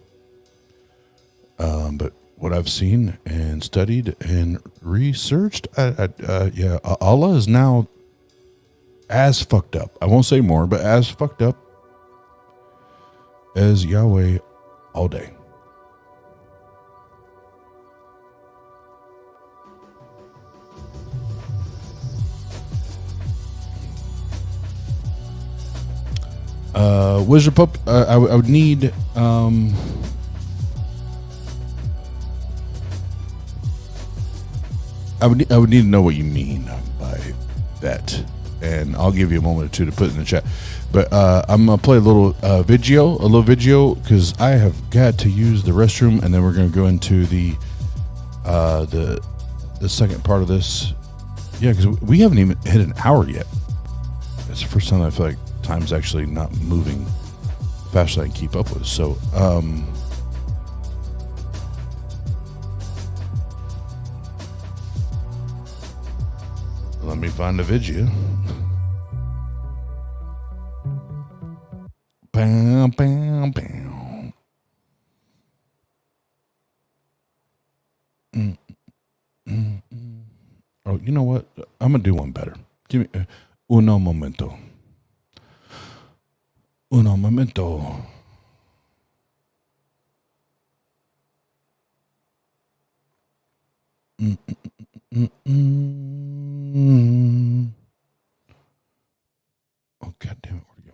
But what I've seen and studied and researched, Allah is now as fucked up. I won't say more, but as fucked up as Yahweh all day. Wizard Pup, I would need I would need to know what you mean by that, and I'll give you a moment or two to put it in the chat. But I'm gonna play a little video, because I have got to use the restroom, and then we're gonna go into the second part of this. Yeah, because we haven't even hit an hour yet. It's the first time I feel like time's actually not moving faster than I can keep up with. So let me find the video. Bam, bam, bam. Oh, you know what? I'm gonna do one better. Give me uno momento. Uno momento. Oh, God damn it. Where'd it go?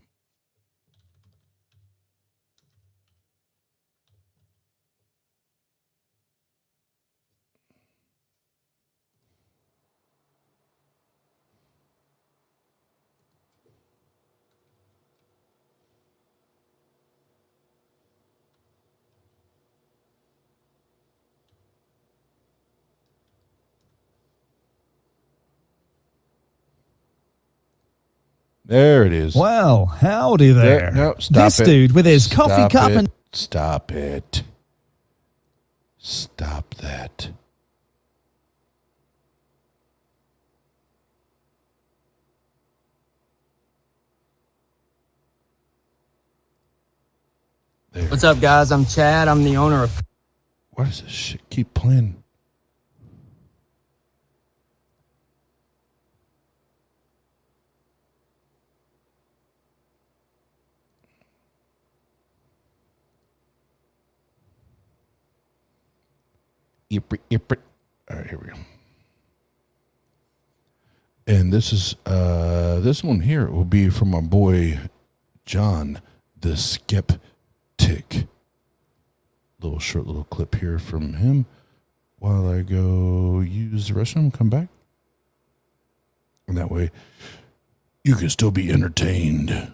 There it is. Well, howdy there. No, stop this it. dude with his coffee Stop cup it. and... Stop it. Stop that. There. What's up, guys? I'm Chad. I'm the owner of... Why does this shit keep playing? All right, here we go. And this is this one here will be from my boy John the Skeptic. Short little clip here from him while I go use the restroom, come back. And that way you can still be entertained.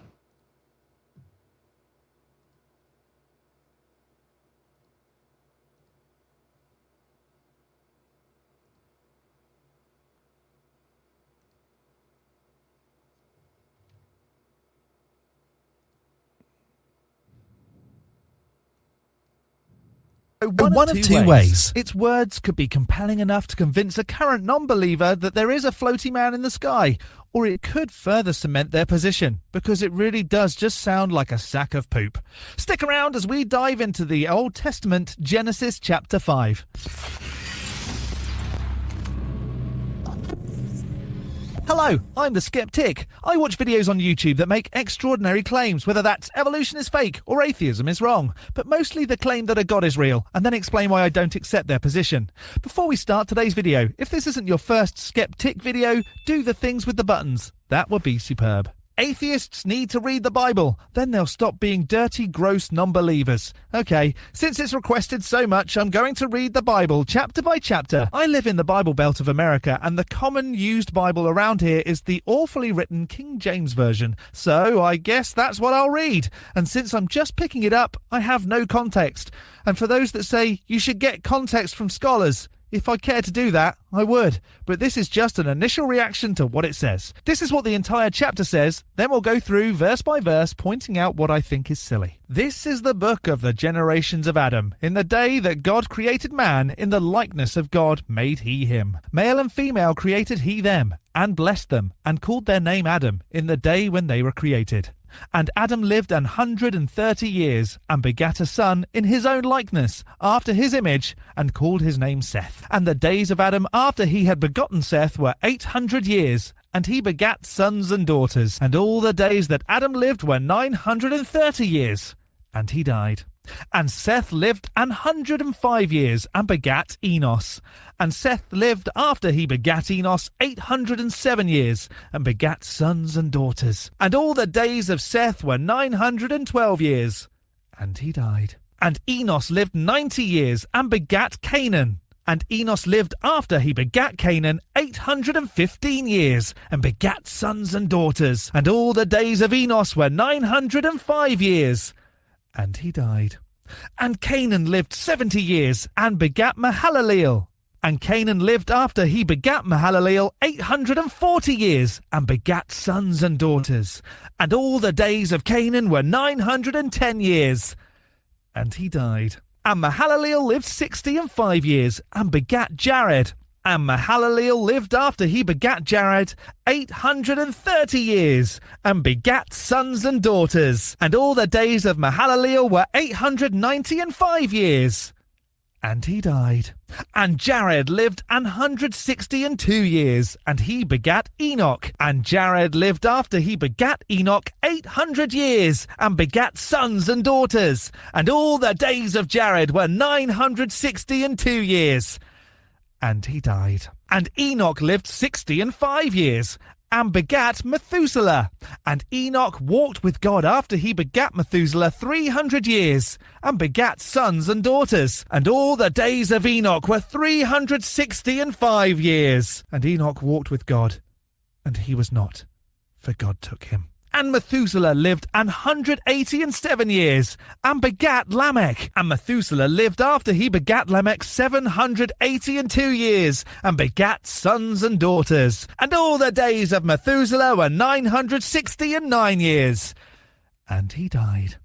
One of two ways. Its words could be compelling enough to convince a current non-believer that there is a floaty man in the sky, or it could further cement their position, because it really does just sound like a sack of poop. Stick around as we dive into the Old Testament, Genesis chapter 5. Hello, I'm the Skeptic. I watch videos on YouTube that make extraordinary claims, whether that's evolution is fake or atheism is wrong, but mostly the claim that a god is real, and then explain why I don't accept their position. Before we start today's video, if this isn't your first Skeptic video, do the things with the buttons. That would be superb. Atheists need to read the Bible, then they'll stop being dirty, gross non-believers. Okay, since it's requested so much, I'm going to read the Bible chapter by chapter. I live in the Bible Belt of America, and the common used Bible around here is the awfully written King James Version, so I guess that's what I'll read. And since I'm just picking it up, I have no context. And for those that say you should get context from scholars, if I care to do that, I would. But this is just an initial reaction to what it says. This is what the entire chapter says, then we'll go through verse by verse, pointing out what I think is silly. This is the book of the generations of Adam. In the day that God created man, in the likeness of God made he him. Male and female created he them, and blessed them, and called their name Adam, in the day when they were created. And Adam lived 130 years, and begat a son in his own likeness, after his image, and called his name Seth. And the days of Adam after he had begotten Seth were 800 years, and he begat sons and daughters. And all the days that Adam lived were 930 years, and he died. And Seth lived 105 years, and begat Enos. And Seth lived after he begat Enos 807 years, and begat sons and daughters. And all the days of Seth were 912 years, and he died. And Enos lived 90 years, and begat Canaan. And Enos lived after he begat Canaan 815 years, and begat sons and daughters. And all the days of Enos were 905 years, and he died. And Canaan lived 70 years, and begat Mahalaleel. And Canaan lived after he begat Mahalaleel 840 years, and begat sons and daughters. And all the days of Canaan were 910 years, and he died. And Mahalaleel lived 65 years, and begat Jared. And Mahalaleel lived after he begat Jared 830 years, and begat sons and daughters. And all the days of Mahalaleel were 895 years, and he died. And Jared lived 162 years, and he begat Enoch. And Jared lived after he begat Enoch 800 years, and begat sons and daughters. And all the days of Jared were 962 years, and he died. And Enoch lived 65 years, and begat Methuselah. And Enoch walked with God after he begat Methuselah 300 years, and begat sons and daughters. And all the days of Enoch were 365 years. And Enoch walked with God, and he was not, for God took him. And Methuselah lived 187 years, and begat Lamech. And Methuselah lived after he begat Lamech 782 years, and begat sons and daughters. And all the days of Methuselah were 969 years, and he died.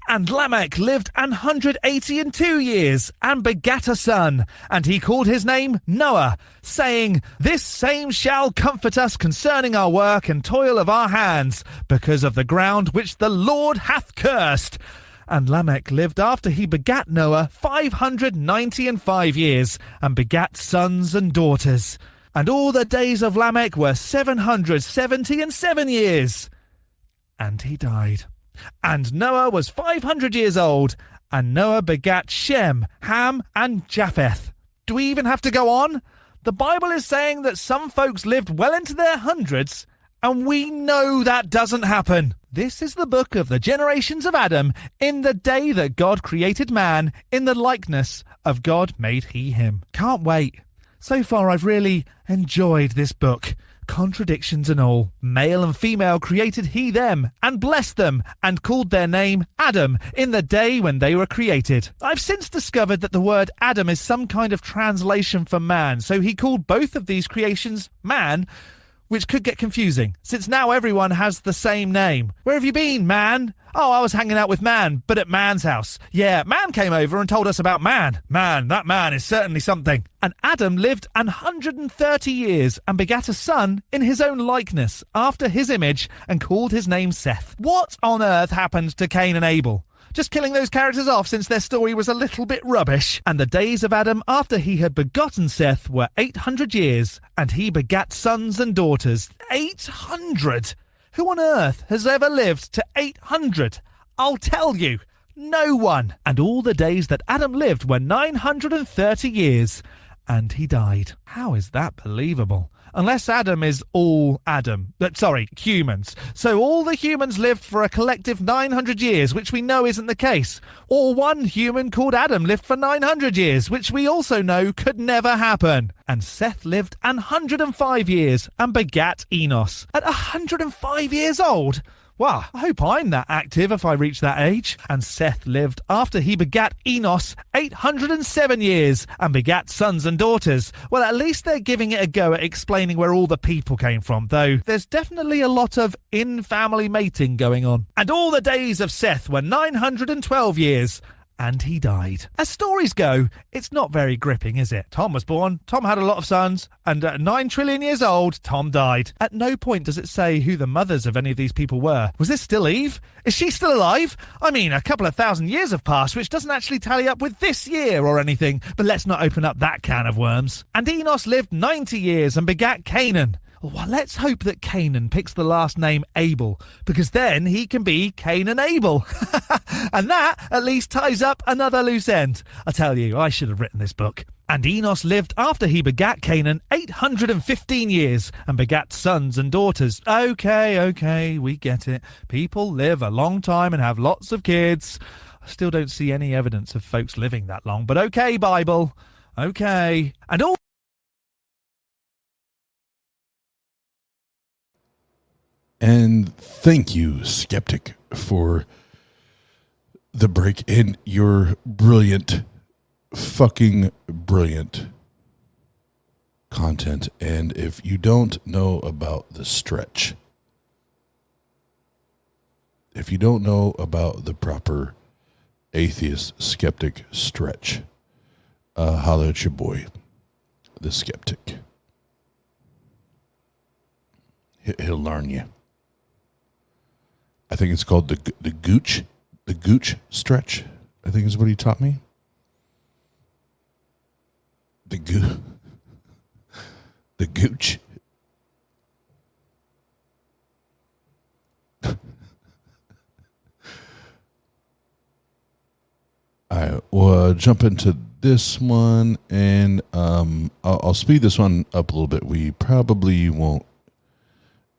And Lamech lived 182 years, and begat a son, and he called his name Noah, saying, This same shall comfort us concerning our work and toil of our hands, because of the ground which the Lord hath cursed. And Lamech lived after he begat Noah 595 years, and begat sons and daughters. And all the days of Lamech were 777 years, and he died. And Noah was 500 years old, and Noah begat Shem, Ham, and Japheth. Do we even have to go on? The Bible is saying that some folks lived well into their hundreds, and we know that doesn't happen. This is the book of the generations of Adam, in the day that God created man, in the likeness of God made he him. Can't wait. So far I've really enjoyed this book. Contradictions and all. Male and female created he them, and blessed them, and called their name Adam, in the day when they were created. I've since discovered that the word Adam is some kind of translation for man, so he called both of these creations man, which could get confusing, since now everyone has the same name. Where have you been, man? Oh, I was hanging out with Man, but at Man's house. Yeah, Man came over and told us about Man. Man, that man is certainly something. And Adam lived 130 years, and begat a son in his own likeness, after his image, and called his name Seth. What on earth happened to Cain and Abel? just killing those characters off since their story was a little bit rubbish. And the days of Adam after he had begotten Seth were 800 years, and he begat sons and daughters. 800? Who on earth has ever lived to 800? I'll tell you. No one. And all the days that Adam lived were 930 years. And he died. How is that believable? Unless Adam is all Adam. Humans. So all the humans lived for a collective 900 years, which we know isn't the case. Or one human called Adam lived for 900 years, which we also know could never happen. And Seth lived 105 years and begat Enos. At 105 years old? Wow, I hope I'm that active if I reach that age. And Seth lived after he begat Enos 807 years and begat sons and daughters. Well, at least they're giving it a go at explaining where all the people came from, though there's definitely a lot of in-family mating going on. And all the days of Seth were 912 years. And he died. As stories go, it's not very gripping, is it? Tom was born, Tom had a lot of sons, and at 9 trillion years old, Tom died. At no point does it say who the mothers of any of these people were. Was this still Eve? Is she still alive? I mean, a couple of thousand years have passed, which doesn't actually tally up with this year or anything, but let's not open up that can of worms. And Enos lived 90 years and begat Canaan. Well, let's hope that Canaan picks the last name Abel, because then he can be Cain and Abel. And that at least ties up another loose end. I tell you, I should have written this book. And Enos lived after he begat Canaan 815 years and begat sons and daughters. Okay, we get it. People live a long time and have lots of kids. I still don't see any evidence of folks living that long, but okay, Bible. Okay. And all... And thank you, Skeptic, for the break in your brilliant, fucking brilliant content. And if you don't know about the stretch, if you don't know about the proper atheist skeptic stretch, holla at your boy, the Skeptic. He'll learn you. I think it's called the gooch stretch, I think is what he taught me. The gooch. Alright, we'll jump into this one, and I'll speed this one up a little bit. We probably won't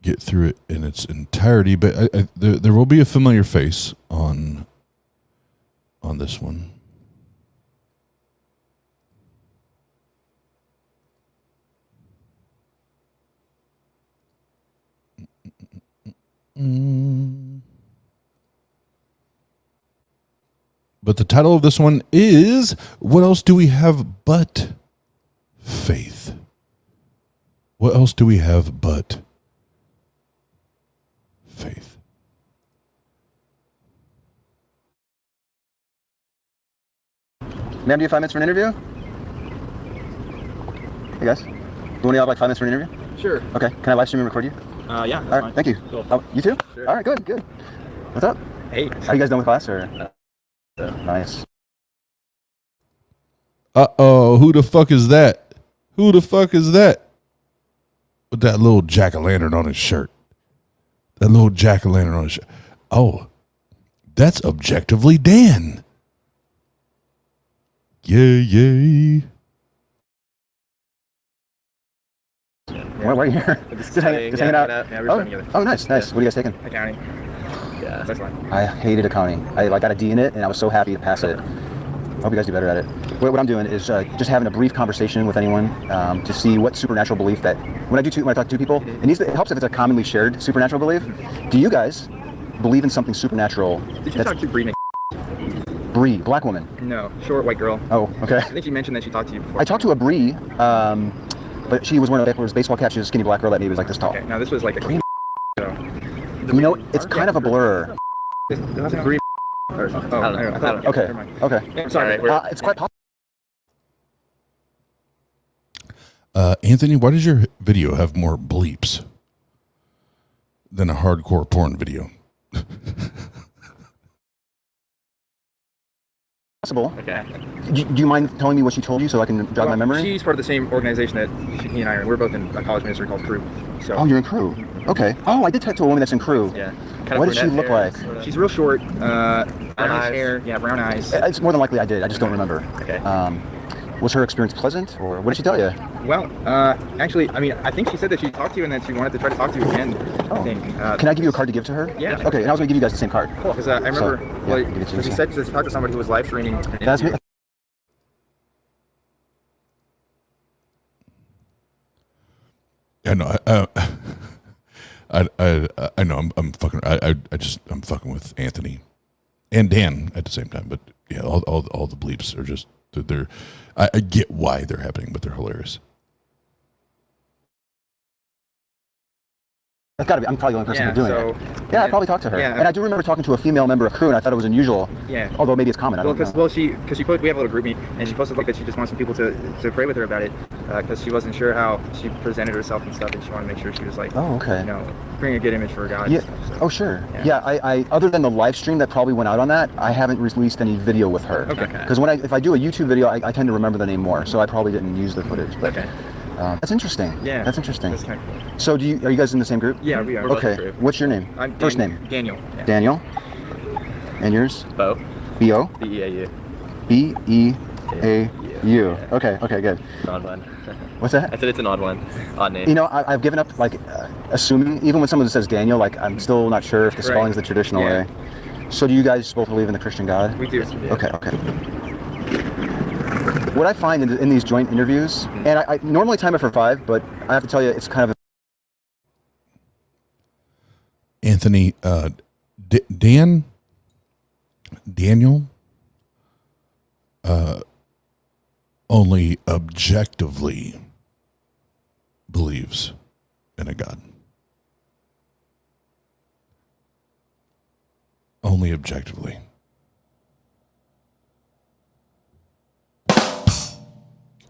get through it in its entirety, but there will be a familiar face on this one. But the title of this one is, What Else Do We Have But Faith? What else do we have but faith? Ma'am, do you have 5 minutes for an interview? Hey guys, you want to have like 5 minutes for an interview? Sure. Okay, can I live stream and record you? Yeah. All right, thank you. Cool. Oh, you too? Sure. All right, good. What's up? Hey. Are you guys done with class or? Nice. Uh-oh, who the fuck is that? Who the fuck is that? With that little jack-o'-lantern on his shirt. That little jack-o'-lantern on his shirt. Oh, that's objectively Dan. Yay. Why are you here? Just hanging out. Yeah, we're studying together. Oh, nice. What are you guys taking? Accounting. Yeah, that's fine. I hated accounting. I got a D in it, and I was so happy to pass it. I hope you guys do better at it. What I'm doing is just having a brief conversation with anyone to see what supernatural belief that when I talk to two people, it helps if it's a commonly shared supernatural belief. Do you guys believe in something supernatural? Did you talk to Bree? Bree, black woman. No, short white girl. Oh, okay. I think you mentioned that she talked to you before. I talked to a Bree, but she was wearing a backwards baseball cap. She was a skinny black girl that maybe was like this tall. Okay, now this was like a Bree. It's kind of a blur. Bree. Okay. Yeah, I'm sorry. It's quite possible. Anthony, why does your video have more bleeps than a hardcore porn video? possible. Okay. Do you mind telling me what she told you so I can jog my memory? She's part of the same organization that he and I are in. We're both in a college ministry called Crew. So. Oh, you're in Crew. Okay. Oh, I did talk to a woman that's in Crew. Yeah. What does she look like? She's real short. Brown hair. Yeah, brown eyes. It's more than likely I did. I just don't remember. Okay. Was her experience pleasant, or what did she tell you? Well, actually, I mean, I think she said that she talked to you and that she wanted to try to talk to you again. I think. Can I give you a card to give to her? Yeah. Okay, and I was going to give you guys the same card. Cool. Because I remember, give it to she you. said to talk to somebody who was live streaming. That's me. I know. I know. I'm fucking. I'm fucking with Anthony and Dan at the same time. But yeah, all the bleeps are just they're. I get why they're happening, but they're hilarious. That's gotta be. I'm probably the only person doing it. Yeah, I probably talked to her. Yeah. And I do remember talking to a female member of Crew, and I thought it was unusual. Yeah. Although maybe it's common. I don't know. Because we have a little group meet, and she posted like that she just wants some people to pray with her about it, because she wasn't sure how she presented herself and stuff, and she wanted to make sure she was like, bring a good image for God. Yeah. And stuff, so. Oh, sure. Yeah. I other than the live stream that probably went out on that, I haven't released any video with her. Okay. Because if I do a YouTube video, I tend to remember the name more, so I probably didn't use the footage. But, okay. That's interesting. Yeah. That's interesting. That's kind of cool. So are you guys in the same group? Yeah, we are. Okay. What's your name? First name? Daniel. Yeah. Daniel. And yours? Bo. B-O? B-E-A-U. B-E-A-U. Okay, good. Odd one. What's that? I said it's an odd one. Odd name. You know, I've given up, assuming, even when someone says Daniel, I'm still not sure if the spelling's the traditional way. So do you guys both believe in the Christian God? We do. Okay. What I find in these joint interviews, and I normally time it for 5, but I have to tell you, it's kind of Anthony, Daniel, only objectively believes in a God. Only objectively.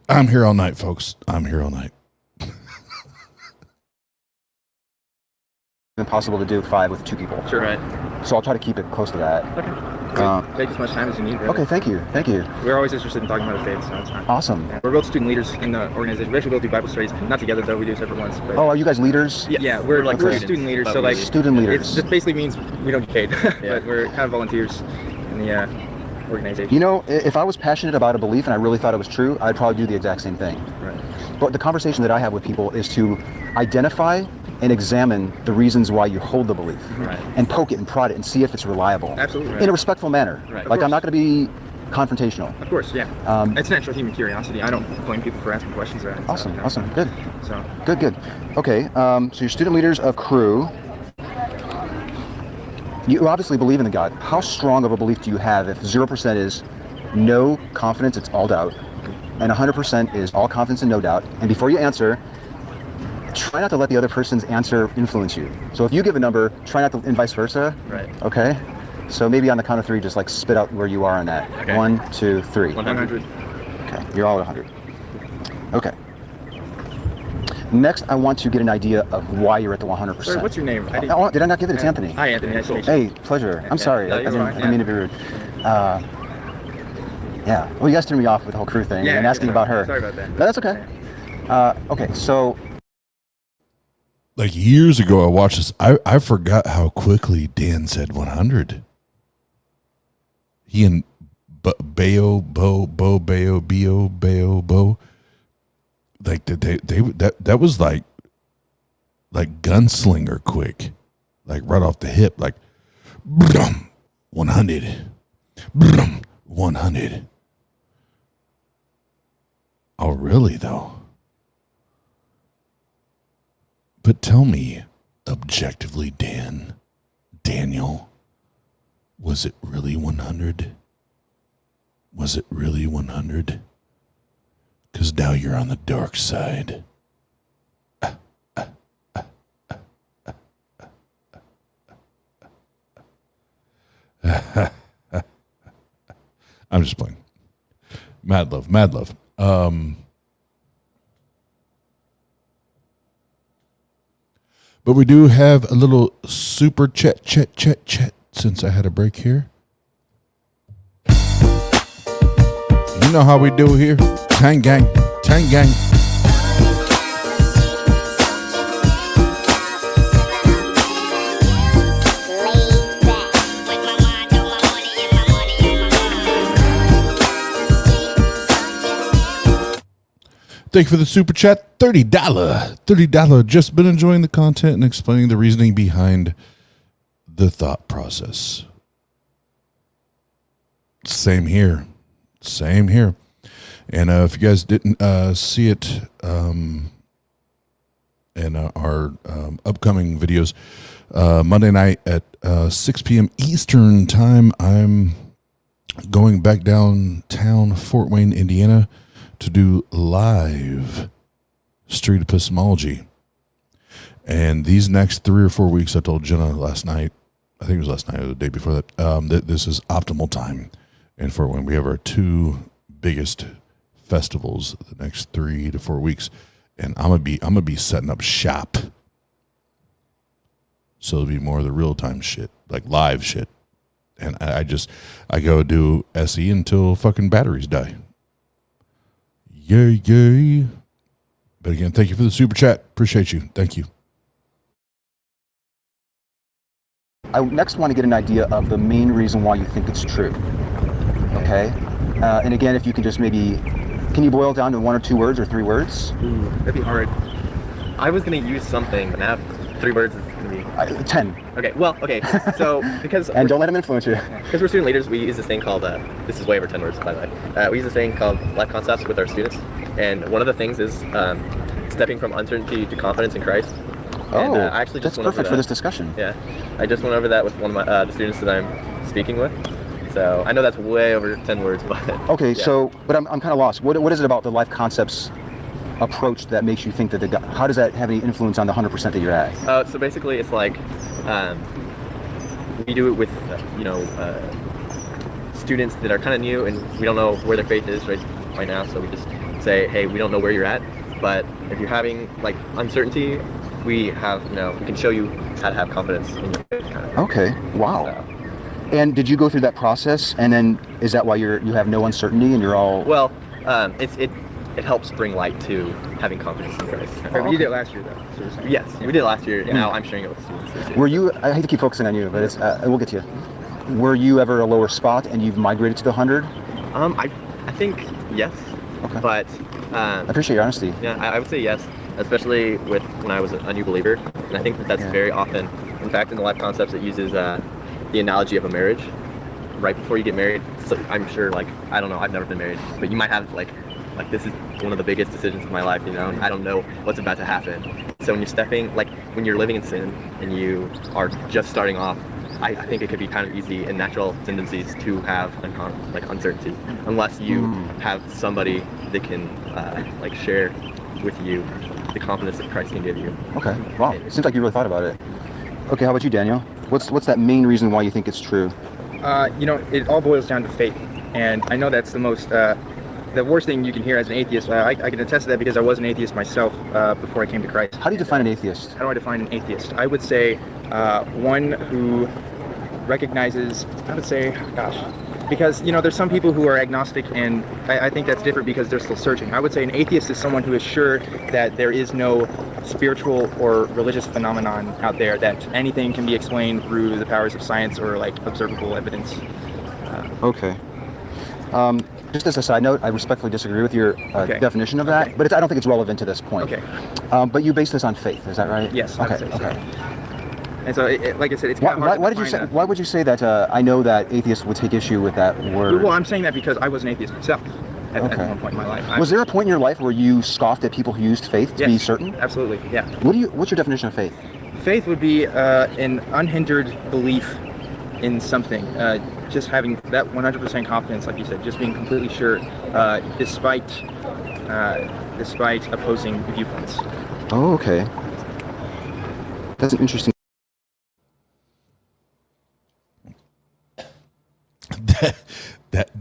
I'm here all night, folks. I'm here all night. impossible to do 5 with 2 people. Sure. Right. So I'll try to keep it close to that. Okay. Take as much time as you need. Really. Okay, thank you. We're always interested in talking about the faith, so it's fine. Awesome. Yeah. We're both student leaders in the organization. We actually both do Bible studies, not together though. We do separate ones. But are you guys leaders? Yeah, we're student leaders. So student leaders. It just basically means we don't get paid, but we're kind of volunteers in the organization. You know, if I was passionate about a belief and I really thought it was true, I'd probably do the exact same thing. Right. But the conversation that I have with people is to identify and examine the reasons why you hold the belief, and poke it and prod it and see if it's reliable. Absolutely. In a respectful manner. Right. I'm not going to be confrontational. Of course, yeah. It's natural human curiosity. I don't blame people for asking questions or anything. Awesome, so, awesome, good. So Good. Okay, so you're student leaders of Crew. You obviously believe in the God. How strong of a belief do you have if 0% is no confidence, it's all doubt, and 100% is all confidence and no doubt? And before you answer, try not to let the other person's answer influence you. So if you give a number, try not to, and vice versa. Right. Okay? So maybe on the count of 3, just spit out where you are on that. Okay. 1, 2, 3. 100. Okay, you're all at 100. Okay. Next, I want to get an idea of why you're at the 100%. Sorry, what's your name? Did I not give it? It's Anthony. Hi, Anthony. Nice to meet you. Hey, pleasure. I'm sorry. I didn't mean to be rude. Yeah. Well, you guys threw me off with the whole Crew thing and asking about her. Sorry about that. No, that's okay. Okay, so Years ago, I watched this. I forgot how quickly Dan said 100. He and Bayo, that was like gunslinger quick, right off the hip, 100, 100. Oh, really though? But tell me, objectively, Daniel, was it really 100? Was it really 100? Because now you're on the dark side. I'm just playing. Mad love. But we do have a little super chat since I had a break here. You know how we do here. Tang gang. Tang gang. Thank you for the super chat. $30. $30. Just been enjoying the content and explaining the reasoning behind the thought process. Same here. Same here. And if you guys didn't see it in our upcoming videos, Monday night at 6 p.m. Eastern time, I'm going back downtown Fort Wayne, Indiana, to do live street epistemology. And these next 3 or 4 weeks, I told Jenna last night, I think it was last night or the day before that, that this is optimal time in Fort Wayne. We have our 2 biggest festivals the next 3 to 4 weeks, and I'm gonna be setting up shop. So it'll be more of the real time shit, like live shit. And I go do SE until fucking batteries die. Yay, yay. But again, thank you for the super chat. Appreciate you. Thank you. I next want to get an idea of the main reason why you think it's true. Okay? And again, if you can just maybe, can you boil down to 1 or 2 words or 3 words? That'd be hard. I was going to use something, and now 3 words is going to be... 10. Okay, well, okay. So, because... And don't let them influence you. Because we're student leaders, we use this thing called... this is way over 10 words, by the way. We use this thing called life concepts with our students. And one of the things is stepping from uncertainty to confidence in Christ. Oh, and, I actually just that's perfect for this discussion. Yeah. I just went over that with one of my the students that I'm speaking with. So I know that's way over 10 words, but... Okay, yeah. so, but I'm kind of lost. What is it about the life concepts approach that makes you think that how does that have any influence on the 100% that you're at? So basically it's like, we do it with, students that are kind of new and we don't know where their faith is right now. So we just say, hey, we don't know where you're at, but if you're having like uncertainty, we have, we can show you how to have confidence in your faith. Kind of. Okay, wow. So. And did you go through that process, and then is that why you have no uncertainty and you're all... Well, it helps bring light to having confidence in Christ. Oh, okay. You did it last year, though. So yes, we did it last year. Yeah. Now I'm sharing it with students this year. Were you? I hate to keep focusing on you, but it's we'll get to you. Were you ever a lower spot, and you've migrated to the 100? I think yes. Okay. But I appreciate your honesty. Yeah, I would say yes, especially with when I was a new believer, and I think that's very often. In fact, in the life concepts, it uses the analogy of a marriage. Right before you get married, so I'm sure, like, I don't know, I've never been married, but you might have like this is one of the biggest decisions of my life, and I don't know what's about to happen. So when you're stepping, like when you're living in sin and you are just starting off, I think it could be kind of easy and natural tendencies to have uncertainty, unless you have somebody that can share with you the confidence that Christ can give you. Okay, wow, it seems like you really thought about it. Okay, how about you, Daniel? What's that main reason why you think it's true? It all boils down to faith, and I know that's the most, the worst thing you can hear as an atheist. I can attest to that because I was an atheist myself before I came to Christ. How do you define an atheist? How do I define an atheist? I would say one who recognizes, because there's some people who are agnostic, and I think that's different because they're still searching. I would say an atheist is someone who is sure that there is no spiritual or religious phenomenon out there, that anything can be explained through the powers of science or observable evidence. Okay. Just as a side note, I respectfully disagree with your definition of that, but I don't think it's relevant to this point. Okay. But you base this on faith, is that right? Yes. Okay. Okay. And so, like I said, it's kind of hard to define that. Why would you say that? I know that atheists would take issue with that word. Well, I'm saying that because I was an atheist myself at one point in my life. Was there a point in your life where you scoffed at people who used faith to be certain? Absolutely. Yeah. What's your definition of faith? Faith would be an unhindered belief in something, just having that 100% confidence, like you said, just being completely sure, despite opposing viewpoints. Oh, okay. That's an interesting.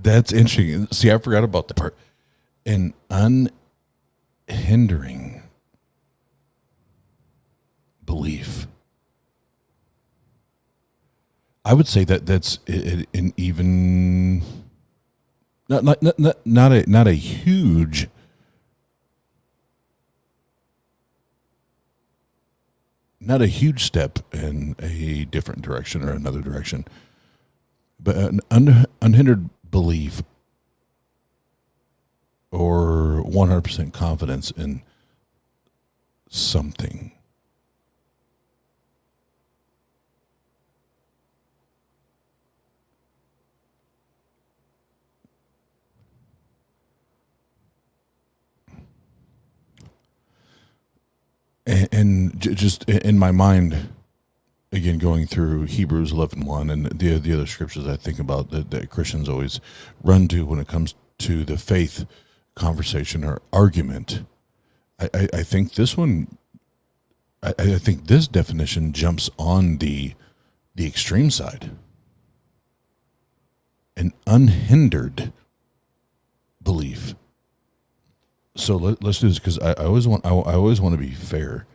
That's interesting. See, I forgot about the part. An unhindering belief. I would say that's an even not a huge. Not a huge step in a different direction or another direction, but an unhindered belief or 100% confidence in something. And just in my mind, again, going through Hebrews 11:1 and the other scriptures I think about that Christians always run to when it comes to the faith conversation or argument, I think this one, I think this definition jumps on the extreme side. An unhindered belief. So let's do this because I always want to be fair.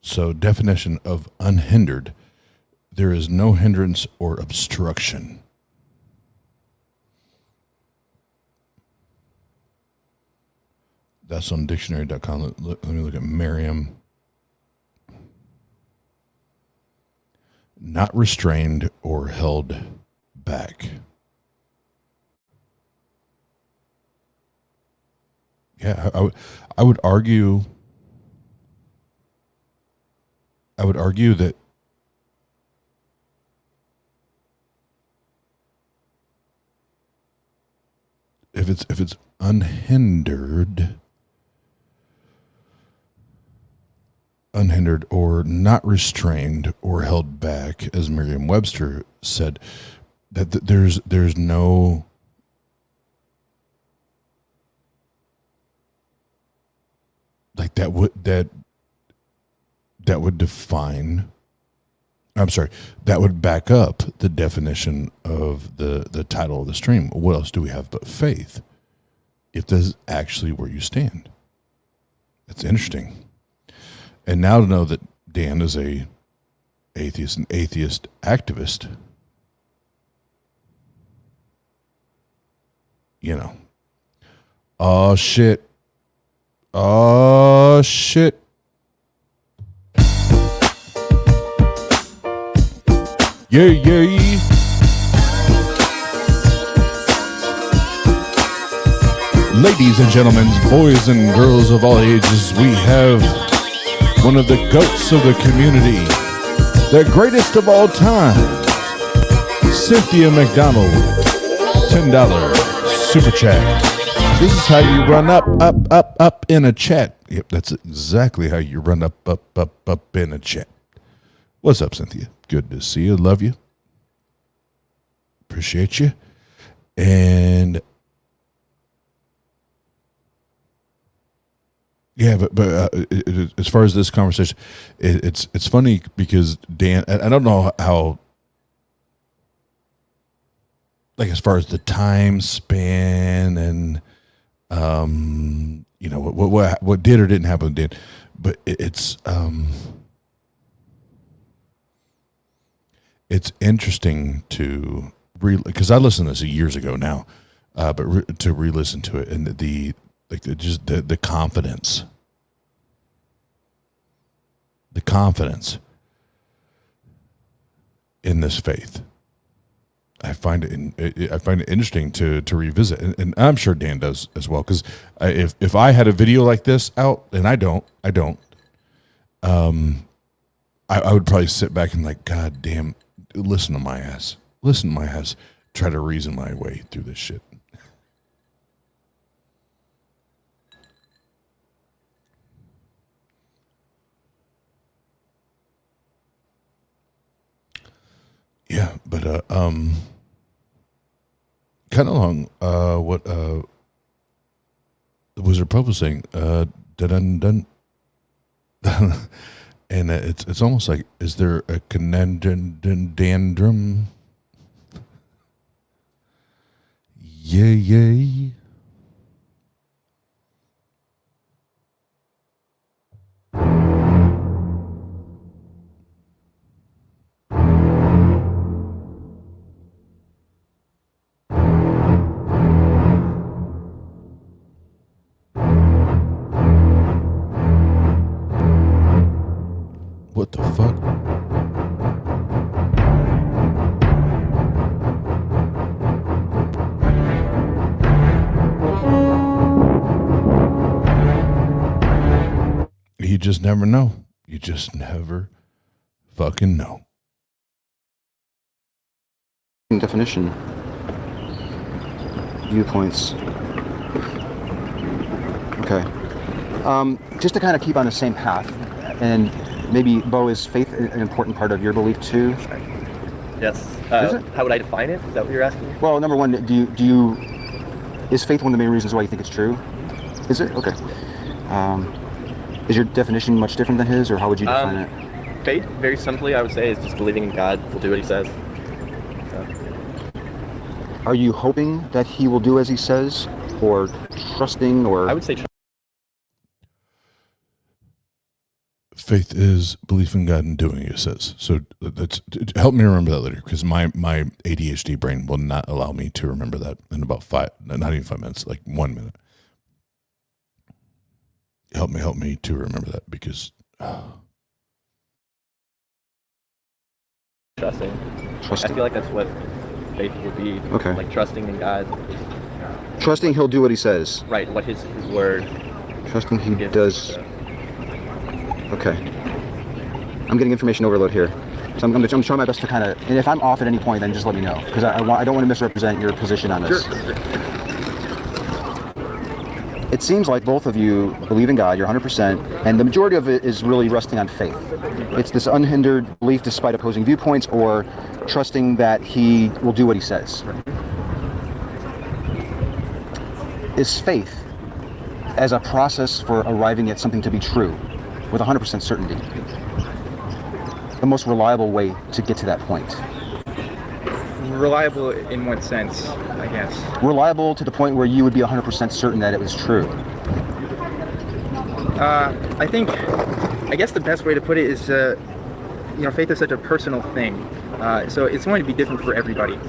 So definition of unhindered: there is no hindrance or obstruction. That's on dictionary.com. Let me look at Merriam. Not restrained or held back. Yeah, I would argue. I would argue that if it's unhindered or not restrained or held back, as Merriam-Webster said, that there's no like that would define. I'm sorry, that would back up the definition of the title of the stream. What else do we have but faith? If this is actually where you stand. That's interesting. And now to know that Dan is an atheist activist, you know. Oh shit. Yeah. Ladies and gentlemen, boys and girls of all ages, we have one of the goats of the community, the greatest of all time, Cynthia McDonald, $10 super chat. This is how you run up in a chat. Yep, that's exactly how you run up in a chat. What's up, Cynthia? Good to see you. Love you. Appreciate you. And yeah, but as far as this conversation, it's funny because Dan, I don't know how, like as far as the time span and you know what did or didn't happen with Dan, but it's interesting to because I listened to this years ago now, but to re-listen to it and the confidence, in this faith. I find it interesting to revisit, and I'm sure Dan does as well. Because if I had a video like this out, and I don't, I would probably sit back and like, God damn, listen to my ass, try to reason my way through this shit. Yeah, but kind of long. What the Wizard Pope was saying, dun, and it's almost like, is there a conundrum? Yay, yay. What the fuck? You just never know. You just never fucking know. Definition. Viewpoints. Okay. Just to kind of keep on the same path, and maybe, Bo, is faith an important part of your belief too? Yes. Is it? How would I define it? Is that what you're asking? Well, number one, is faith one of the main reasons why you think it's true? Is it? Okay. Is your definition much different than his, or how would you define it? Faith, very simply, I would say, is just believing in God will do what he says. So. Are you hoping that he will do as he says, or trusting, or? I would say Faith is belief in God and doing what he says. So that's help me remember that later, because my ADHD brain will not allow me to remember that in about not even 5 minutes, like 1 minute. Help me to remember that, because trusting. I feel like that's what faith would be. Okay. Like trusting in God. Trusting he'll do what he says. Right. What his word. Trusting he does. Okay. I'm getting information overload here. So I'm trying my best to kind of, and if I'm off at any point, then just let me know, because I don't want to misrepresent your position on this. Sure. It seems like both of you believe in God, you're 100%, and the majority of it is really resting on faith. It's this unhindered belief despite opposing viewpoints, or trusting that he will do what he says. Is faith as a process for arriving at something to be true with 100% certainty the most reliable way to get to that point? Reliable in what sense, I guess? Reliable to the point where you would be 100% certain that it was true. I guess the best way to put it is, faith is such a personal thing. So it's going to be different for everybody.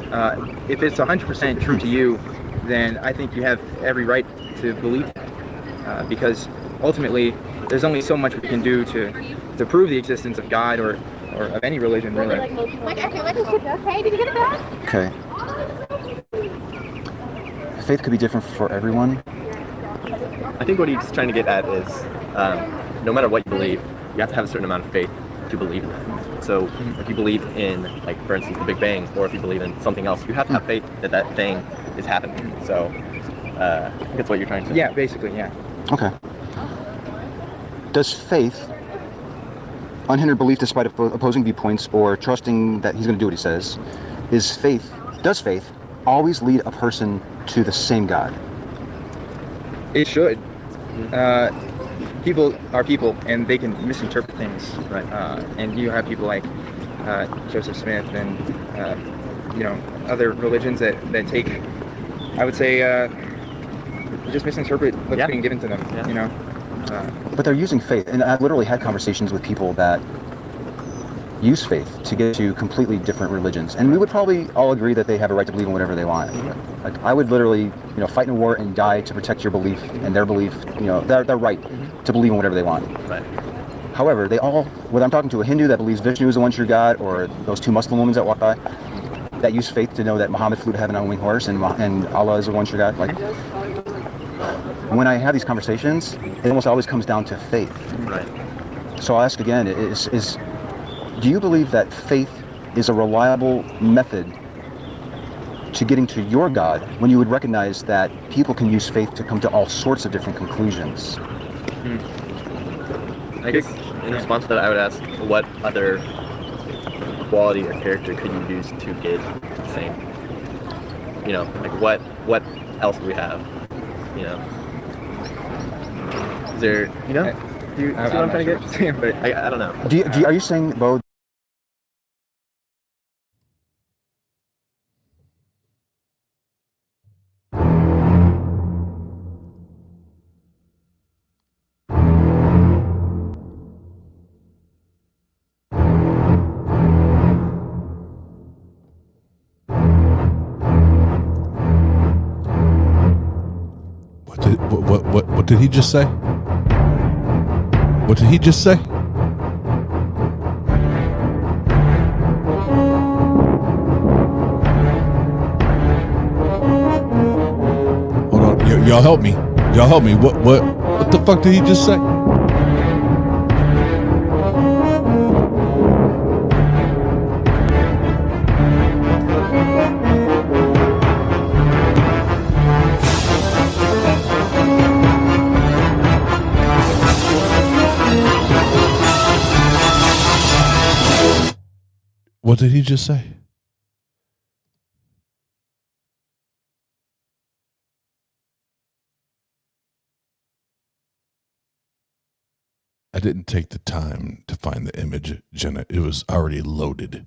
If it's 100% true to you, then I think you have every right to believe that. Because ultimately, there's only so much we can do to prove the existence of God or of any religion, really. Okay. Faith could be different for everyone. I think what he's trying to get at is, no matter what you believe, you have to have a certain amount of faith to believe in that. So if you believe in, like, for instance, the Big Bang, or if you believe in something else, you have to have faith that that thing is happening. So I think that's what you're trying to say. Yeah, basically, yeah. Okay. Does faith, unhindered belief despite opposing viewpoints, or trusting that he's going to do what he says, does faith always lead a person to the same God? It should. People are people, and they can misinterpret things. Right. And you have people like Joseph Smith and other religions that take, I would say, just misinterpret what's being given to them. Yeah. But they're using faith, and I've literally had conversations with people that use faith to get to completely different religions, and we would probably all agree that they have a right to believe in whatever they want. Like, I would literally, fight in a war and die to protect your belief and their belief. Their right to believe in whatever they want. Right. However, they all, whether I'm talking to a Hindu that believes Vishnu is the one true God, or those two Muslim women that walk by that use faith to know that Muhammad flew to heaven on a winged horse and Allah is the one true God. Like, when I have these conversations, it almost always comes down to faith. Right. So I'll ask again, do you believe that faith is a reliable method to getting to your God, when you would recognize that people can use faith to come to all sorts of different conclusions? I guess in response to that, I would ask, what other quality or character could you use to get the same? Like what else do we have? Is there, do you see what I'm trying to get? But I don't know. Are you saying, Bo, did he just say? What did he just say? Hold on, y'all help me. Y'all help me. What the fuck did he just say? What did he just say? I didn't take the time to find the image, Jenna. It was already loaded.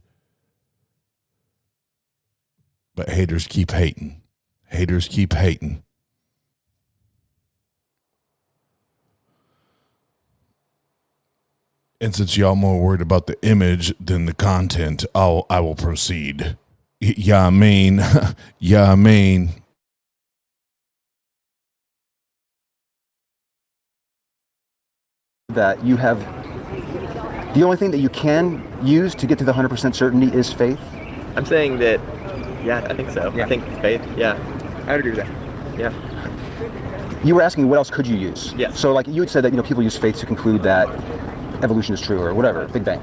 But haters keep hating. Haters keep hating. And since y'all more worried about the image than the content, I will proceed. Yeah, I mean, yeah, I mean. That you have, the only thing that you can use to get to the 100% certainty is faith? I'm saying that, yeah, I think so. Yeah. I think faith, yeah. I would agree with that. Yeah. You were asking what else could you use? Yes. So like you had said that, people use faith to conclude that evolution is true or whatever, Big Bang.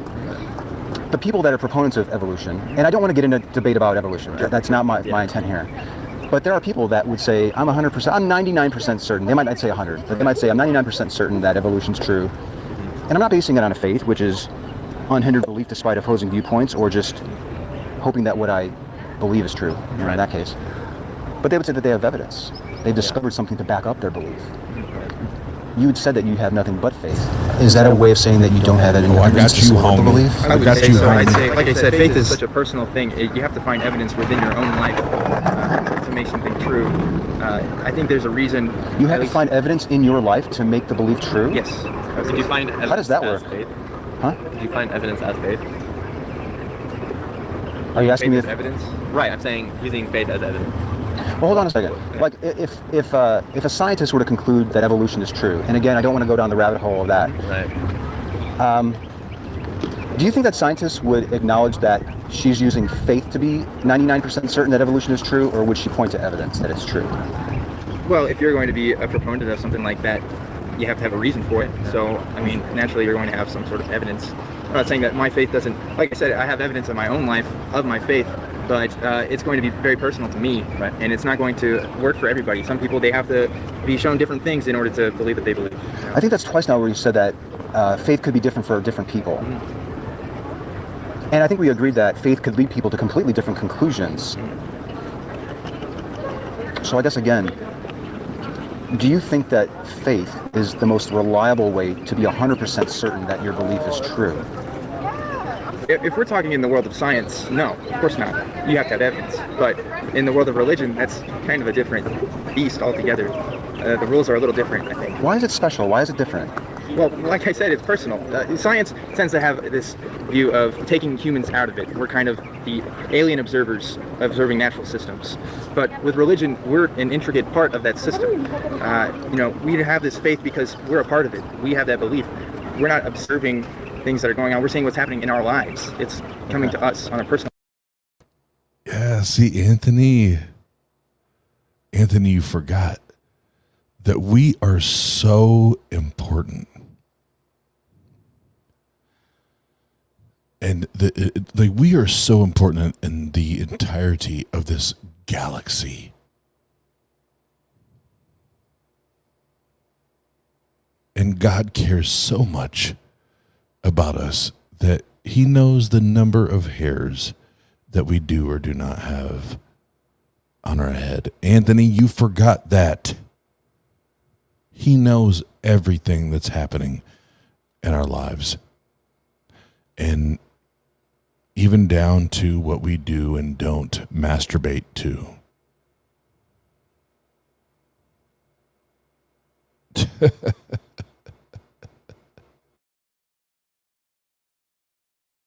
The people that are proponents of evolution, and I don't want to get into debate about evolution, that's not my intent here. But there are people that would say, I'm 99% certain. They might not say 100, but they might say, I'm 99% certain that evolution's true. And I'm not basing it on a faith, which is unhindered belief despite opposing viewpoints, or just hoping that what I believe is true, in that case. But they would say that they have evidence. They've discovered something to back up their belief. You had said that you have nothing but faith. Is that a way of saying that you don't have any evidence to support the belief? I would say so. I'd say, like I said, faith is such a personal thing. You have to find evidence within your own life to make something true. I think there's a reason. You have to find evidence in your life to make the belief true? Yes. Did you find evidence How does that work? as faith? Huh? Did you find evidence as faith? Are you asking me Faith if... is evidence? Right, I'm saying using faith as evidence. Well, hold on a second. Like, if a scientist were to conclude that evolution is true, and again, I don't want to go down the rabbit hole of that. Right. Do you think that scientists would acknowledge that she's using faith to be 99% certain that evolution is true, or would she point to evidence that it's true? Well, if you're going to be a proponent of something like that, you have to have a reason for it. So, I mean, naturally, you're going to have some sort of evidence. I'm not saying that my faith doesn't, like I said, I have evidence in my own life of my faith, but it's going to be very personal to me, right, and it's not going to work for everybody. Some people, they have to be shown different things in order to believe that they believe. You know? I think that's twice now where you said that faith could be different for different people. Mm-hmm. And I think we agreed that faith could lead people to completely different conclusions. So I guess again, do you think that faith is the most reliable way to be 100% certain that your belief is true? If we're talking in the world of science, no, of course not. You have to have evidence. But in the world of religion, that's kind of a different beast altogether. The rules are a little different, I think. Why is it special? Why is it different? Well, like I said, it's personal. Science tends to have this view of taking humans out of it. We're kind of the alien observers observing natural systems. But with religion, we're an intricate part of that system. We have this faith because we're a part of it. We have that belief. We're not observing things that are going on. We're seeing what's happening in our lives. It's coming to us on a personal. Yeah, see, Anthony, you forgot that we are so important. And we are so important in the entirety of this galaxy. And God cares so much about us that he knows the number of hairs that we do or do not have on our head. Anthony, you forgot that. He knows everything that's happening in our lives. And even down to what we do and don't masturbate to.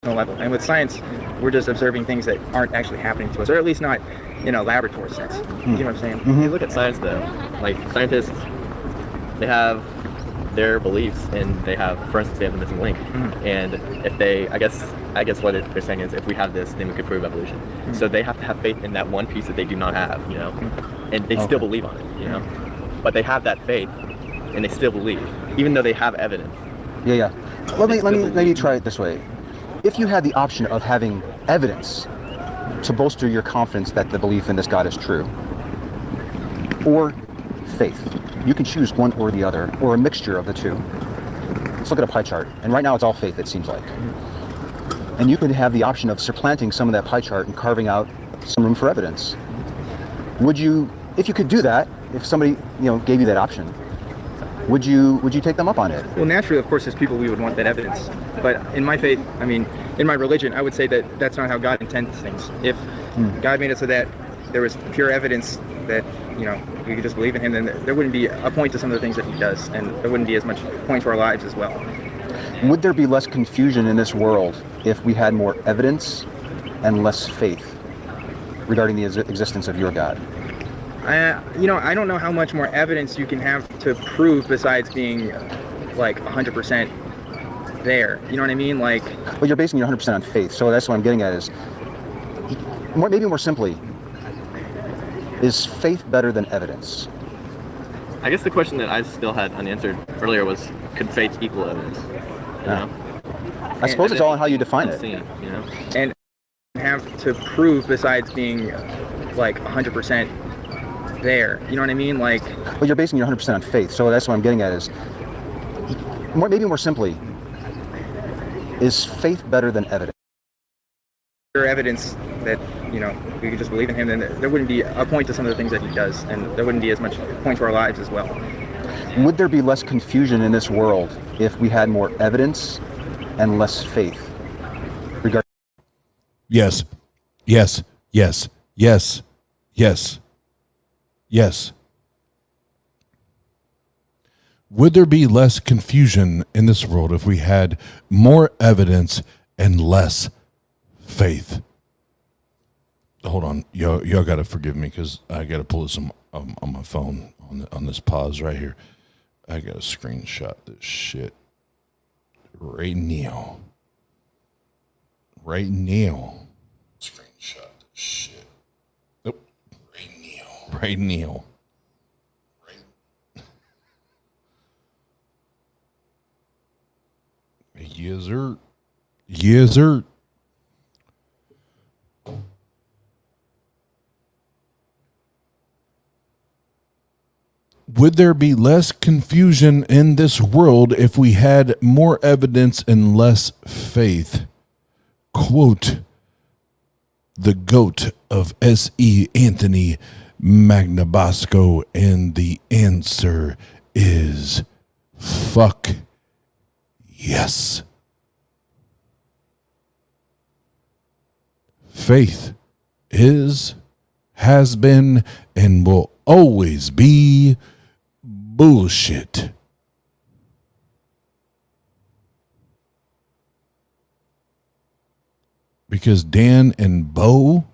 Level. And with science, we're just observing things that aren't actually happening to us, or at least not in a laboratory sense. You know what I'm saying? If you look at science, though, like scientists, They have their beliefs, and they have, for instance, they have the missing link. And if they, I guess what they're saying is, if we have this, then we could prove evolution. So they have to have faith in that one piece that they do not have, you know, and they still believe on it, you know. But they have that faith, and they still believe, even though they have evidence. Yeah. Let me try it this way. If you had the option of having evidence to bolster your confidence that the belief in this God is true, or faith, you can choose one or the other, or a mixture of the two. Let's look at a pie chart. And right now it's all faith, it seems like. And you could have the option of supplanting some of that pie chart and carving out some room for evidence. Would you, if you could do that, if somebody, gave you that option, would you take them up on it? Well, naturally, of course, as people, we would want that evidence. But in my faith, in my religion, I would say that that's not how God intends things. If God made it so that there was pure evidence that, we could just believe in him, then there wouldn't be a point to some of the things that he does, and there wouldn't be as much point to our lives as well. Would there be less confusion in this world if we had more evidence and less faith regarding the existence of your God? I don't know how much more evidence you can have to prove besides being like 100% there. You know what I mean? Like, well, you're basing your 100% on faith. So that's what I'm getting at is, maybe more simply, is faith better than evidence? I guess the question that I still had unanswered earlier was, could faith equal evidence? You know? I suppose it's all on how you define it. And have to prove besides being like 100% there. You know what I mean? Like, well, you're basing your 100% on faith. So that's what I'm getting at is, maybe more simply, is faith better than evidence? Evidence that, we could just believe in him, then there wouldn't be a point to some of the things that he does, and there wouldn't be as much point to our lives as well. Would there be less confusion in this world if we had more evidence and less faith regarding? Yes. Would there be less confusion in this world if we had more evidence and less faith? Hold on, y'all got to forgive me because I got to pull this on my phone on this pause right here. I got to screenshot this shit right now. Screenshot this shit. Nope. Right now. Yes, sir. Would there be less confusion in this world if we had more evidence and less faith? Quote the GOAT of S.E. Anthony Magnabosco, and the answer is fuck yes. Faith is, has been, and will always be bullshit. Because Dan and Bo,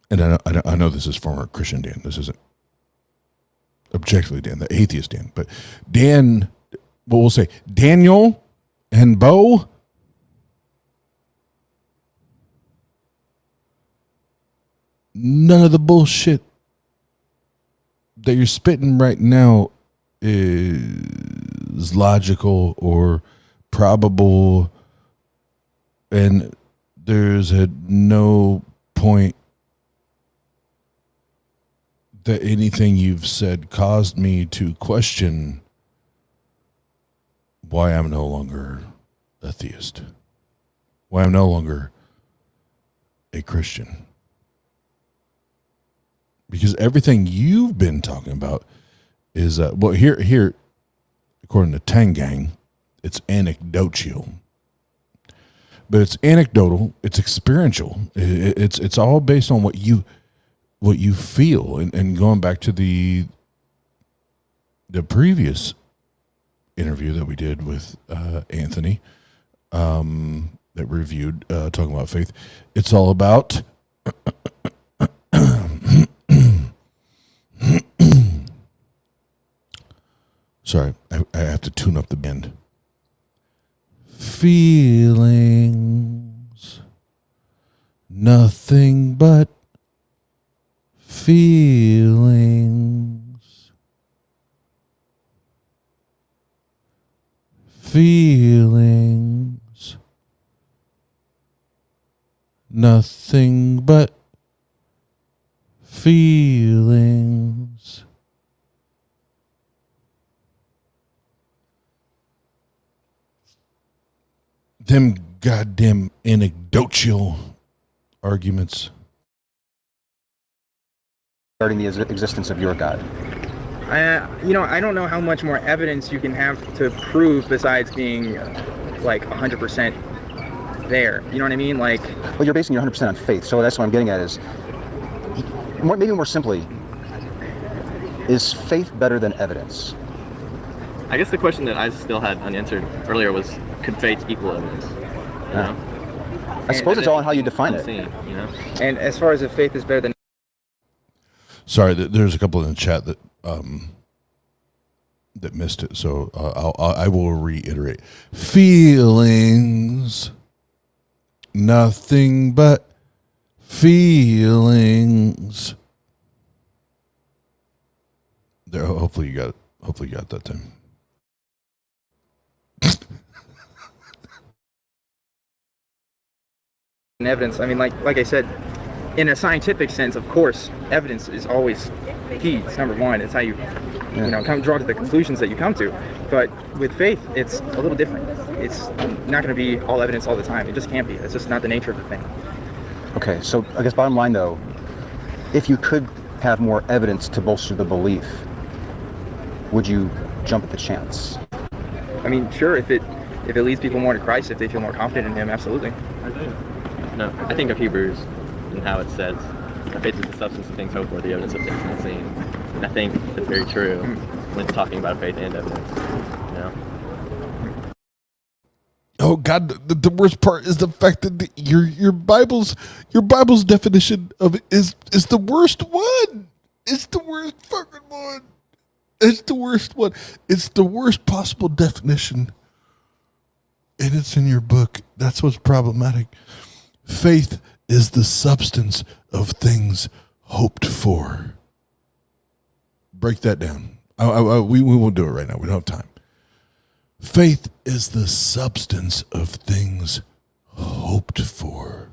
and I know this is former Christian Dan, this isn't objectively Dan, the atheist Dan, but Dan, what we'll say, Daniel and Bo, none of the bullshit that you're spitting right now is logical or probable, and there's no point that anything you've said caused me to question why I'm no longer a theist, why I'm no longer a Christian. Because everything you've been talking about is, here, according to Tangang, it's anecdotal. But it's anecdotal, it's experiential. It's all based on what you feel. And going back to the previous interview that we did with Anthony, that reviewed talking about faith, it's all about Sorry, I have to tune up the bend. Feelings, nothing but feelings. Feelings, nothing but feelings. Them goddamn anecdotal arguments. Regarding the existence of your God. I don't know how much more evidence you can have to prove besides being like 100% there. You know what I mean? Like, well, you're basing your 100% on faith. So that's what I'm getting at is, maybe more simply, is faith better than evidence? I guess the question that I still had unanswered earlier was, could faith equal evidence? You know? I suppose it's all in how you define it. Unseen, you know? And as far as if faith is better than... Sorry, there's a couple in the chat that that missed it, so I will reiterate. Feelings, nothing but feelings. There, hopefully you got it. Hopefully you got that time. evidence. I mean, like I said, in a scientific sense, of course, evidence is always key. It's number one. It's how you draw to the conclusions that you come to. But with faith, it's a little different. It's not going to be all evidence all the time. It just can't be. It's just not the nature of the thing. Okay, so I guess bottom line though, if you could have more evidence to bolster the belief, would you jump at the chance? I mean, sure, if it leads people more to Christ, if they feel more confident in Him, absolutely. No, I think of Hebrews and how it says, faith is the substance of things hoped for, the evidence of things not seen. And I think that's very true when it's talking about faith and evidence. You know? Oh God, the worst part is the fact that your Bible's definition of it is the worst one. It's the worst fucking one. It's the worst one. It's the worst possible definition. And it's in your book. That's what's problematic. Faith is the substance of things hoped for. Break that down. We won't do it right now. We don't have time. Faith is the substance of things hoped for.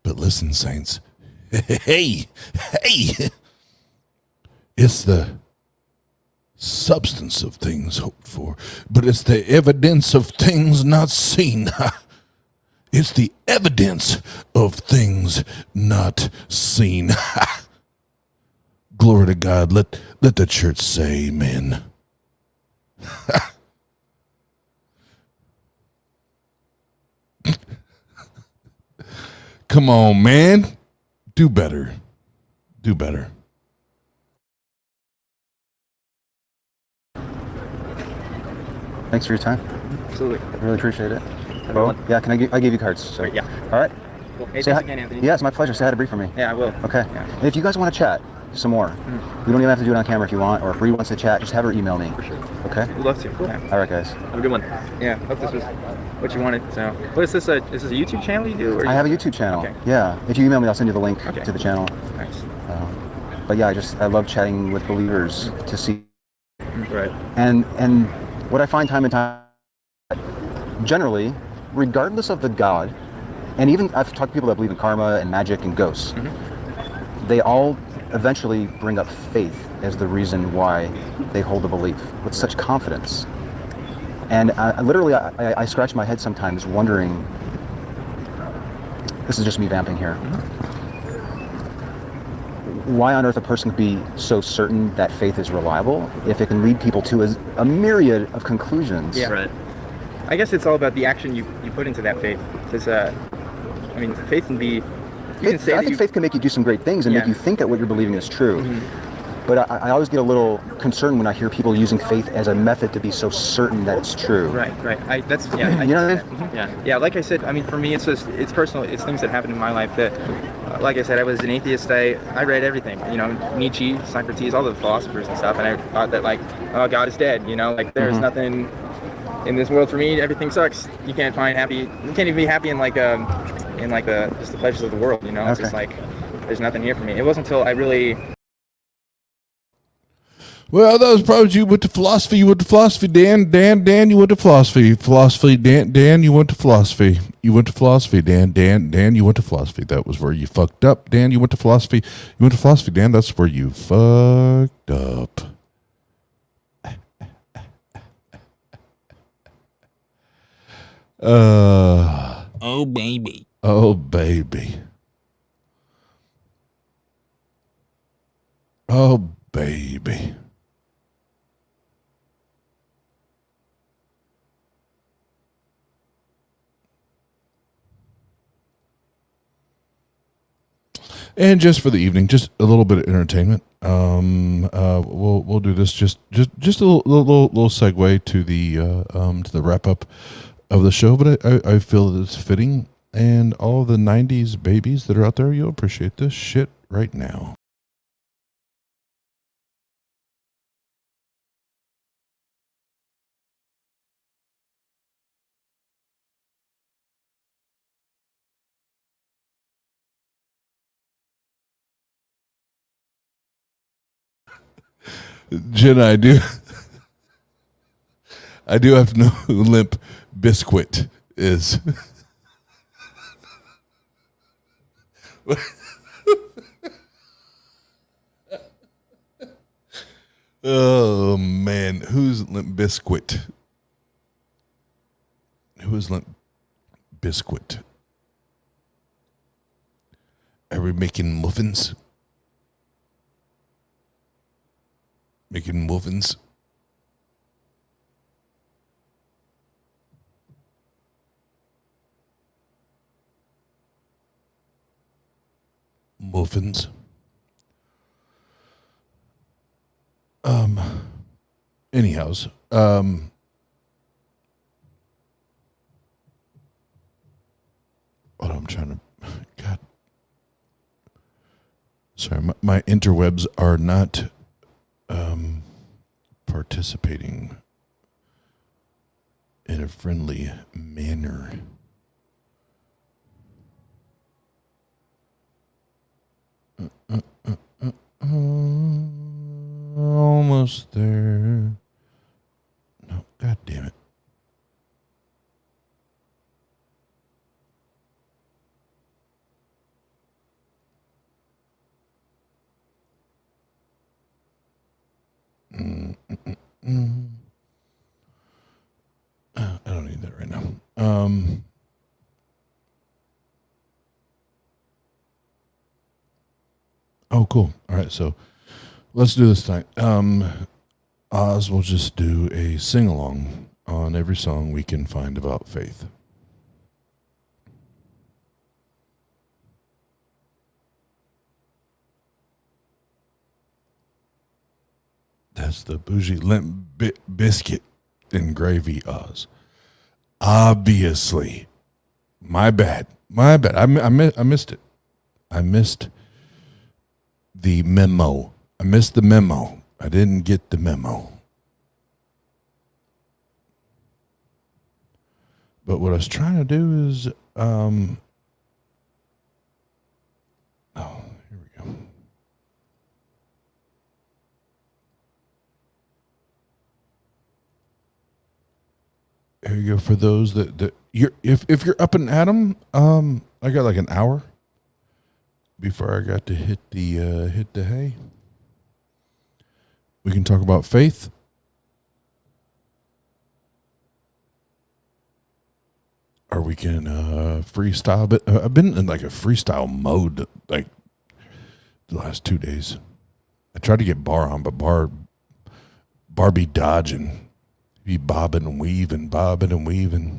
But listen, saints. Hey. It's the substance of things hoped for, but it's the evidence of things not seen. It's the evidence of things not seen. Glory to God. Let the church say amen. Come on, man. Do better. Do better. Thanks for your time. Absolutely. I really appreciate it. Well, yeah, can I give you cards? So. Great, yeah. All right. Well, hey, Say thanks hi. again, Anthony. Yeah, it's my pleasure. Say hi to Bree for me. Yeah, I will. Okay. Yeah. And if you guys want to chat some more, we don't even have to do it on camera if you want, or if Bree wants to chat, just have her email me. For sure. Okay? We'd love to. Cool. Yeah. All right, guys. Have a good one. Yeah, hope this was what you wanted. So, what is this? Is this a YouTube channel you do? Or I have a YouTube channel. Okay. Yeah. If you email me, I'll send you the link Okay. to the channel. Nice. But yeah, I love chatting with believers to see. Right. And what I find time and time, generally, regardless of the God, and even I've talked to people that believe in karma and magic and ghosts, they all eventually bring up faith as the reason why they hold the belief with such confidence. And I scratch my head sometimes wondering, this is just me vamping here, why on earth a person could be so certain that faith is reliable if it can lead people to a myriad of conclusions. Yeah. Right. I guess it's all about the action you put into that faith. Because, I mean, faith can be... I think faith can make you do some great things and make you think that what you're believing is true. But I always get a little concerned when I hear people using faith as a method to be so certain that it's true. Right. You know what I mean? Yeah. Yeah, like I said, I mean, for me, it's personal. It's things that happen in my life that like I said, I was an atheist. I read everything, you know, Nietzsche, Socrates, all the philosophers and stuff, and I thought that, like, oh, God is dead, you know, like there's nothing in this world for me. Everything sucks. You can't find happy. You can't even be happy in like just the pleasures of the world, you know. It's just like there's nothing here for me. It wasn't until I really. Well, that was probably you went to philosophy. You went to philosophy, Dan. Dan, you went to philosophy. Philosophy, Dan, you went to philosophy. You went to philosophy, Dan, you went to philosophy. That was where you fucked up, Dan. You went to philosophy. You went to philosophy, Dan. That's where you fucked up. Oh, baby. Oh, baby. Oh, baby. And just for the evening, just a little bit of entertainment. We'll do this just a little segue to the wrap up of the show. But I feel that it's fitting, and all the '90s babies that are out there, you'll appreciate this shit right now. Jenna, I do have to know who Limp Biscuit is. Oh man, who's Limp Biscuit? Who is Limp Biscuit? Are we making muffins? Making muffins? Muffins? Anyhows, what I'm trying to, God, sorry, my interwebs are not participating in a friendly manner. Almost there. No, God damn it. I don't need that right now. Oh, cool. All right, so let's do this tonight. Oz will just do a sing along on every song we can find about faith. That's the bougie Limp Biscuit and gravy Oz. Obviously. My bad. I missed it. I missed the memo. I didn't get the memo. But what I was trying to do is, oh, here we go. Here you go. For those that if you're up and at 'em, I got like an hour before I got to hit the hay. We can talk about faith. Or we can freestyle. But I've been in like a freestyle mode like the last 2 days. I tried to get Bar on, but Bar be dodging. Be bobbing and weaving. Bobbing and weaving.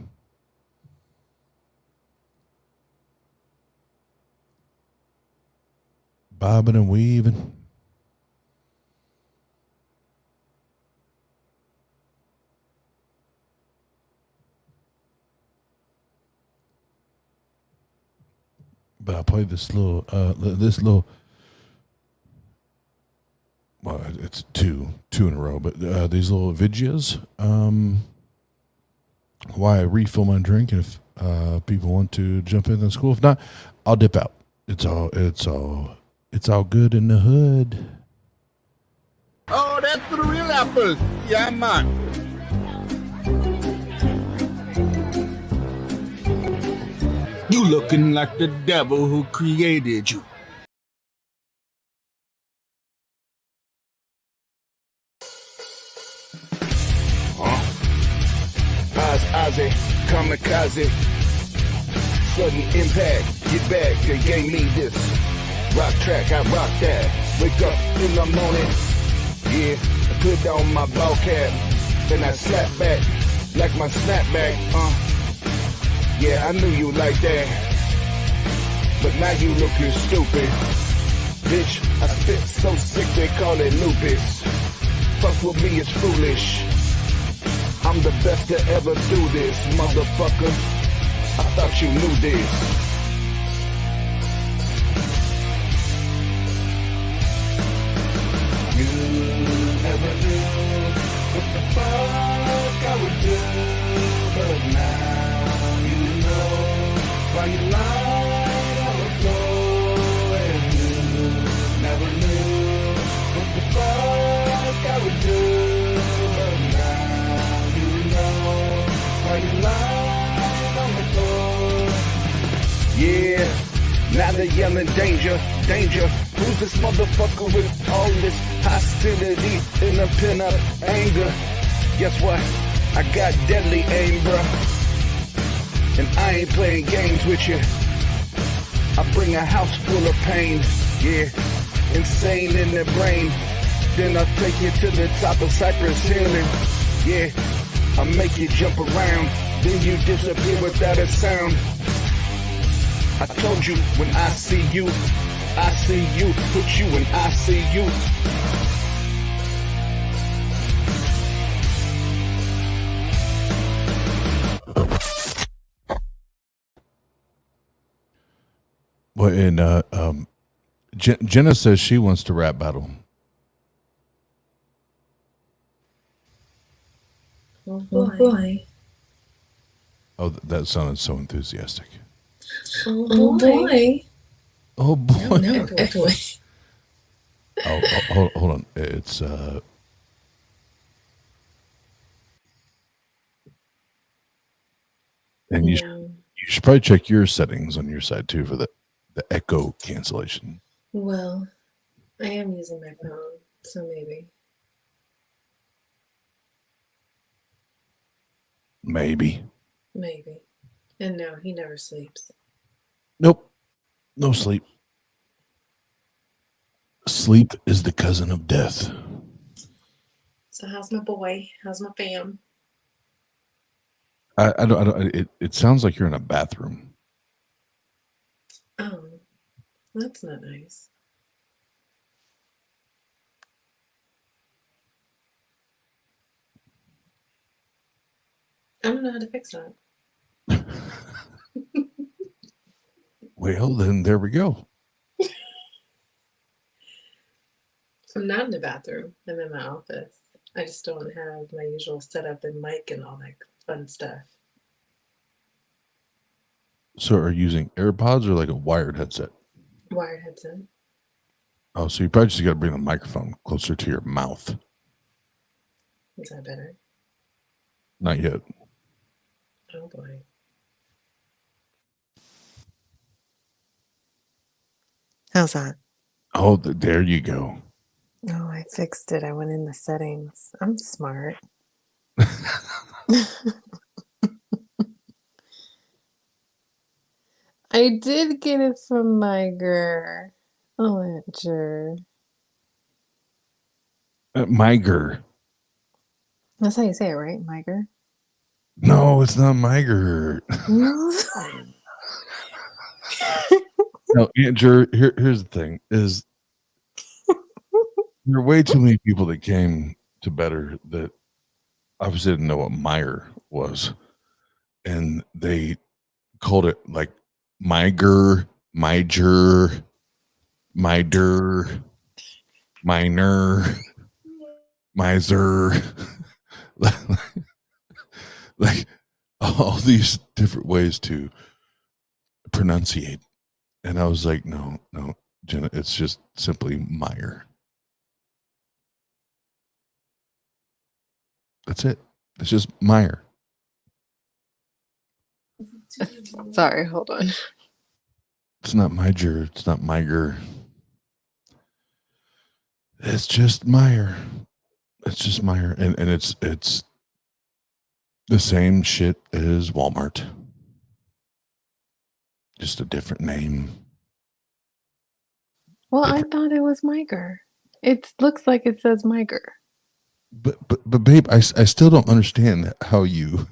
but I played this little. Well, it's two in a row, but these little videos. Why I refill my drink, and if people want to jump in, that's cool. If not, I'll dip out. It's all good in the hood. Oh, that's for the real apples. Yeah, man. You looking like the devil who created you. Ozzy, kamikaze, sudden impact, get back, they gave me this rock track, I rock that, wake up in the morning, yeah, I put on my ball cap, then I slap back, like my snapback, yeah, I knew you like that, but now you looking stupid, bitch, I spit so sick they call it lupus, fuck with me is foolish, I'm the best to ever do this, motherfucker. I thought you knew this. You never knew what the fuck I would do, but now you know why you lied on the floor, and you never knew what the fuck I would do. Yeah, now they're yelling danger, danger. Who's this motherfucker with all this hostility and a pin-up anger? Guess what? I got deadly aim, bruh. And I ain't playing games with you. I bring a house full of pain, yeah. Insane in the brain. Then I'll take you to the top of Cypress Hill, yeah. I make you jump around, then you disappear without a sound. I told you when I see you, put you in ICU. Well, and Jenna says she wants to rap battle. Oh boy. Oh, that sounded so enthusiastic. Oh boy. Oh boy. No, oh boy. Hold on. It's and you should probably check your settings on your side too for the echo cancellation. Well, I am using my phone, so maybe. Maybe. And no, he never sleeps. Nope. No sleep. Sleep is the cousin of death. So how's my boy? How's my fam? I don't. It sounds like you're in a bathroom. Oh, that's not nice. I don't know how to fix that. Well, then there we go. I'm not in the bathroom. I'm in my office. I just don't have my usual setup and mic and all that fun stuff. So are you using AirPods or like a wired headset? Wired headset. Oh, so you probably just got to bring the microphone closer to your mouth. Is that better? Not yet. Oh boy. How's that? Oh, there you go. Oh, I fixed it. I went in the settings. I'm smart. I did get it from Miger. Oh, Andrew. Miger. That's how you say it, right? Miger? No, it's not Miger. No, Andrew, here's the thing is there are way too many people that came to Better that obviously didn't know what Meyer was. And they called it like Miger Miger, minor, miser, like all these different ways to pronunciate. And I was like, no, Jenna, it's just simply Meyer. That's it. It's just Meyer. Sorry, hold on. It's not Miger. It's not Miger. It's just Meyer. It's just Meyer. And it's the same shit as Walmart. Just a different name. Well, I thought it was Miger. It looks like it says Miger. But babe, I still don't understand how you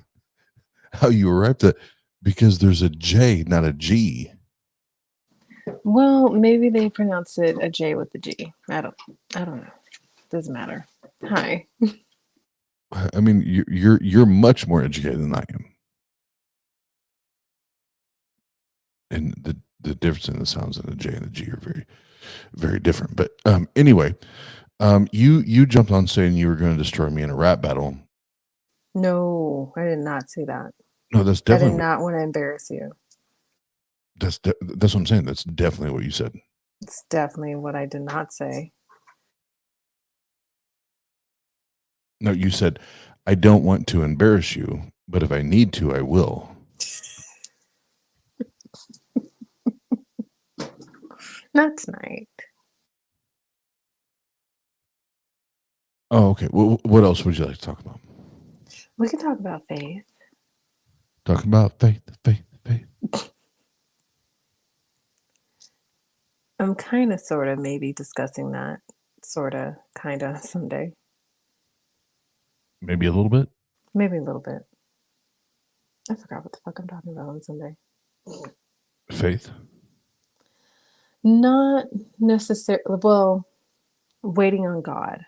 arrived at, because there's a J, not a G. Well, maybe they pronounce it a J with the G. I don't know. Doesn't matter. Hi. I mean, you're much more educated than I am, and the difference in the sounds of the J and the G are very, very different. But anyway, you jumped on saying you were going to destroy me in a rap battle. No, I did not say that. No, that's I did definitely not want to embarrass you. that's what I'm saying. That's definitely what you said. It's definitely what I did not say. No, you said, I don't want to embarrass you, but if I need to, I will. Not tonight. Oh, okay. Well, what else would you like to talk about? We can talk about faith. Talking about faith. I'm kind of, sort of, maybe discussing that, sort of, kind of, someday. Maybe a little bit. Maybe a little bit. I forgot what the fuck I'm talking about on Sunday. Faith. Not necessarily. Well, waiting on God,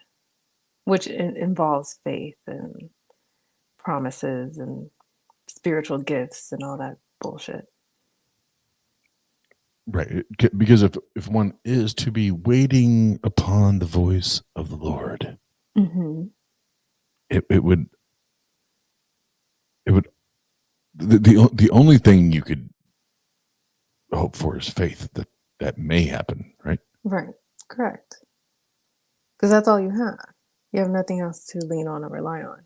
which involves faith and promises and spiritual gifts and all that bullshit. Right. Because if one is to be waiting upon the voice of the Lord, Mm-hmm. it would the only thing you could hope for is faith that may happen, right? Right. Correct. Because that's all you have. You have nothing else to lean on or rely on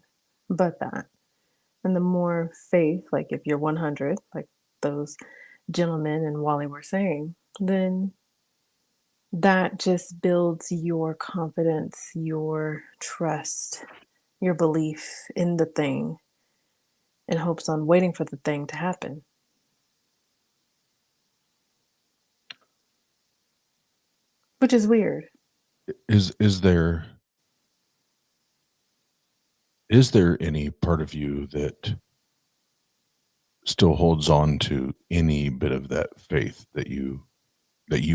but that. And the more faith, like if you're 100, like those gentlemen and Wally were saying, then that just builds your confidence, your trust, your belief in the thing, in hopes on waiting for the thing to happen. Which is weird. Is there any part of you that still holds on to any bit of that faith that you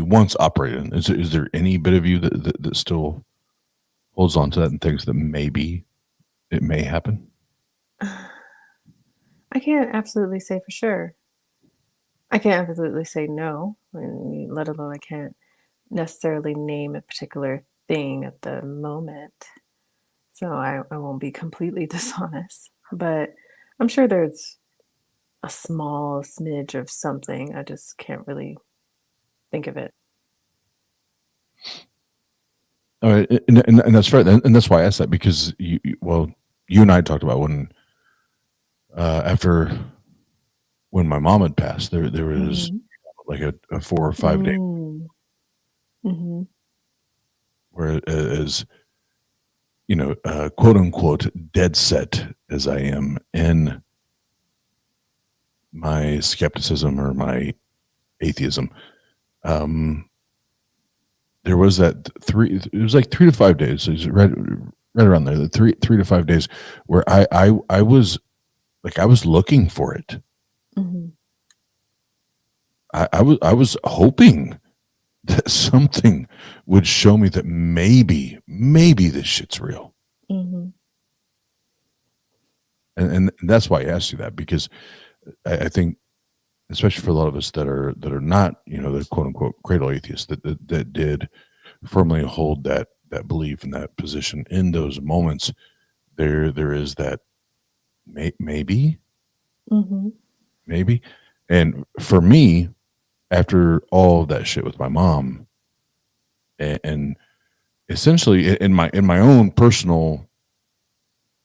once operated in? Is there any bit of you that still holds on to that and thinks that maybe it may happen? I can't absolutely say for sure. I can't absolutely say no, let alone I can't necessarily name a particular thing at the moment. So I won't be completely dishonest. But I'm sure there's a small smidge of something. I just can't really think of it. All right, and that's right, and that's why I asked that, because you and I talked about when after when my mom had passed, there was like a 4 or 5 day where, as quote unquote, dead set as I am in my skepticism or my atheism, there was that it was like 3 to 5 days. It was right around there, the 3 to 5 days where I was looking for it. Mm-hmm. I was hoping that something would show me that maybe this shit's real. Mm-hmm. And that's why I asked you that, because I think especially for a lot of us that are not, the quote unquote cradle atheists that did firmly hold that belief in that position in those moments. There is that maybe, Mm-hmm. maybe, and for me, after all of that shit with my mom, and essentially in my own personal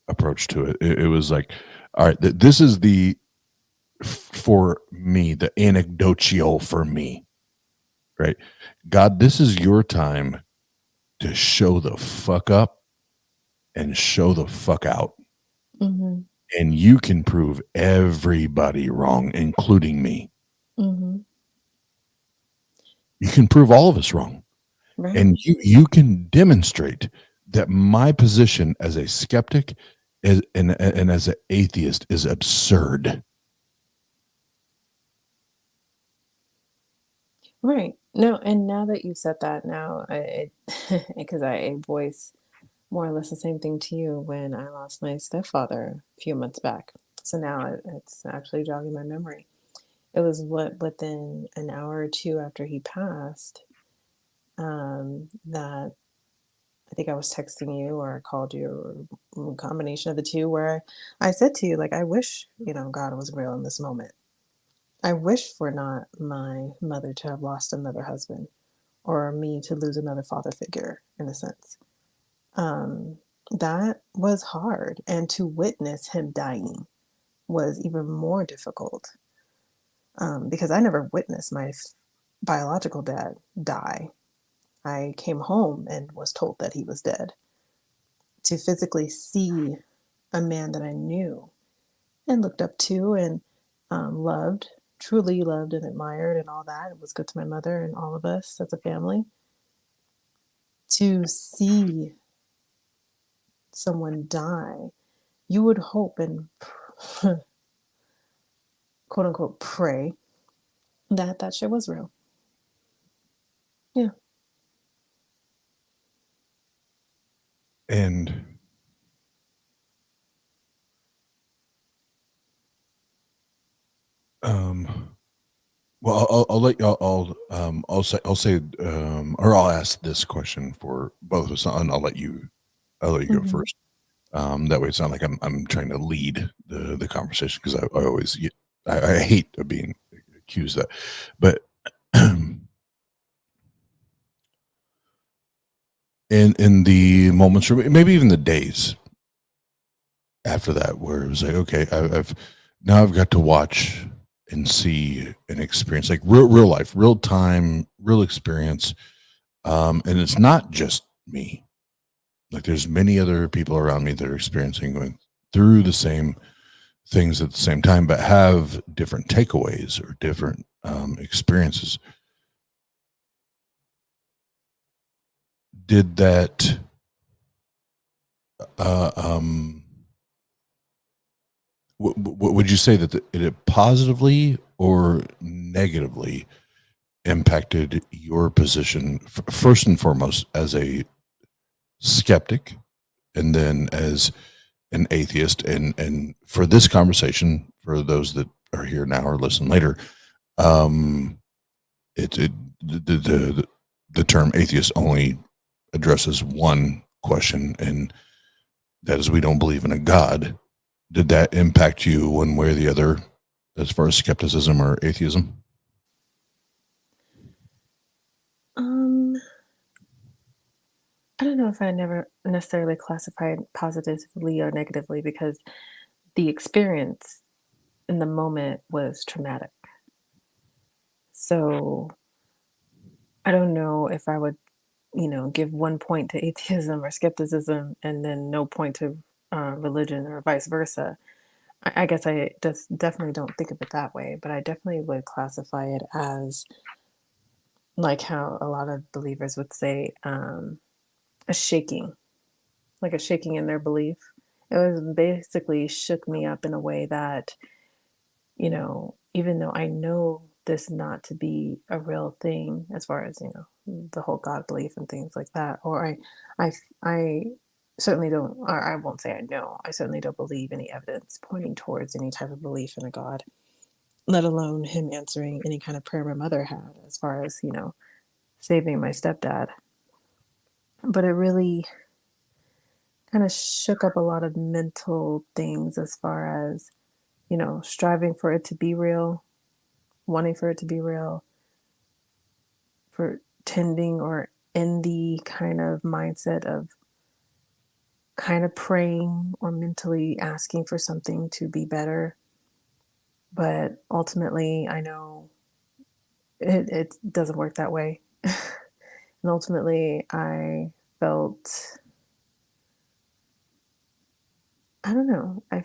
approach to it, it was like, all right, this is for me, the anecdotal for me, right? God, this is your time to show the fuck up and show the fuck out. Mm-hmm. And you can prove everybody wrong, including me. Mm-hmm. You can prove all of us wrong. Right. And you can demonstrate that my position as a skeptic and as an atheist is absurd. Right. No, and now that you said that, now because I voice more or less the same thing to you when I lost my stepfather a few months back. So now it's actually jogging my memory. It was within an hour or two after he passed, that I think I was texting you or I called you, or a combination of the two, where I said to you, like, I wish, God was real in this moment. I wish for not my mother to have lost another husband or me to lose another father figure, in a sense. That was hard. And to witness him dying was even more difficult, because I never witnessed my biological dad die. I came home and was told that he was dead. To physically see a man that I knew and looked up to and loved, truly loved and admired and all that. It was good to my mother and all of us as a family. To see someone die, you would hope and quote unquote pray that that shit was real. Yeah. And well, I'll let you. Or I'll ask this question for both of us, and I'll let you. Go Mm-hmm. first. That way, it's not like I'm trying to lead the conversation, because I always I hate being accused of that. But in the moments, or maybe even the days after that, where it was like, okay, I've got to watch and see and experience, like real life, real time, real experience. And it's not just me. Like, there's many other people around me that are experiencing, going through the same things at the same time, but have different takeaways or different experiences. Did that would you say that it positively or negatively impacted your position, first and foremost as a skeptic, and then as an atheist? And for this conversation, for those that are here now or listen later, um it the term atheist only addresses one question, and that is, we don't believe in a god. Did that impact you one way or the other, as far as skepticism or atheism? Um, I don't know if I never necessarily classified positively or negatively, because the experience in the moment was traumatic. So I don't know if I would, give one point to atheism or skepticism and then no point to religion, or vice versa. I guess I just definitely don't think of it that way, but I definitely would classify it as, like how a lot of believers would say, a shaking, like a shaking in their belief. It was basically shook me up in a way that, even though I know this not to be a real thing, as far as, the whole God belief and things like that, or I certainly don't, or I won't say I know, I certainly don't believe any evidence pointing towards any type of belief in a God. let alone him answering any kind of prayer my mother had as far as, saving my stepdad. But it really kind of shook up a lot of mental things as far as, striving for it to be real, wanting for it to be real, for tending or in the kind of mindset of kind of praying or mentally asking for something to be better. But ultimately, I know it doesn't work that way. And ultimately, I felt, I don't know, I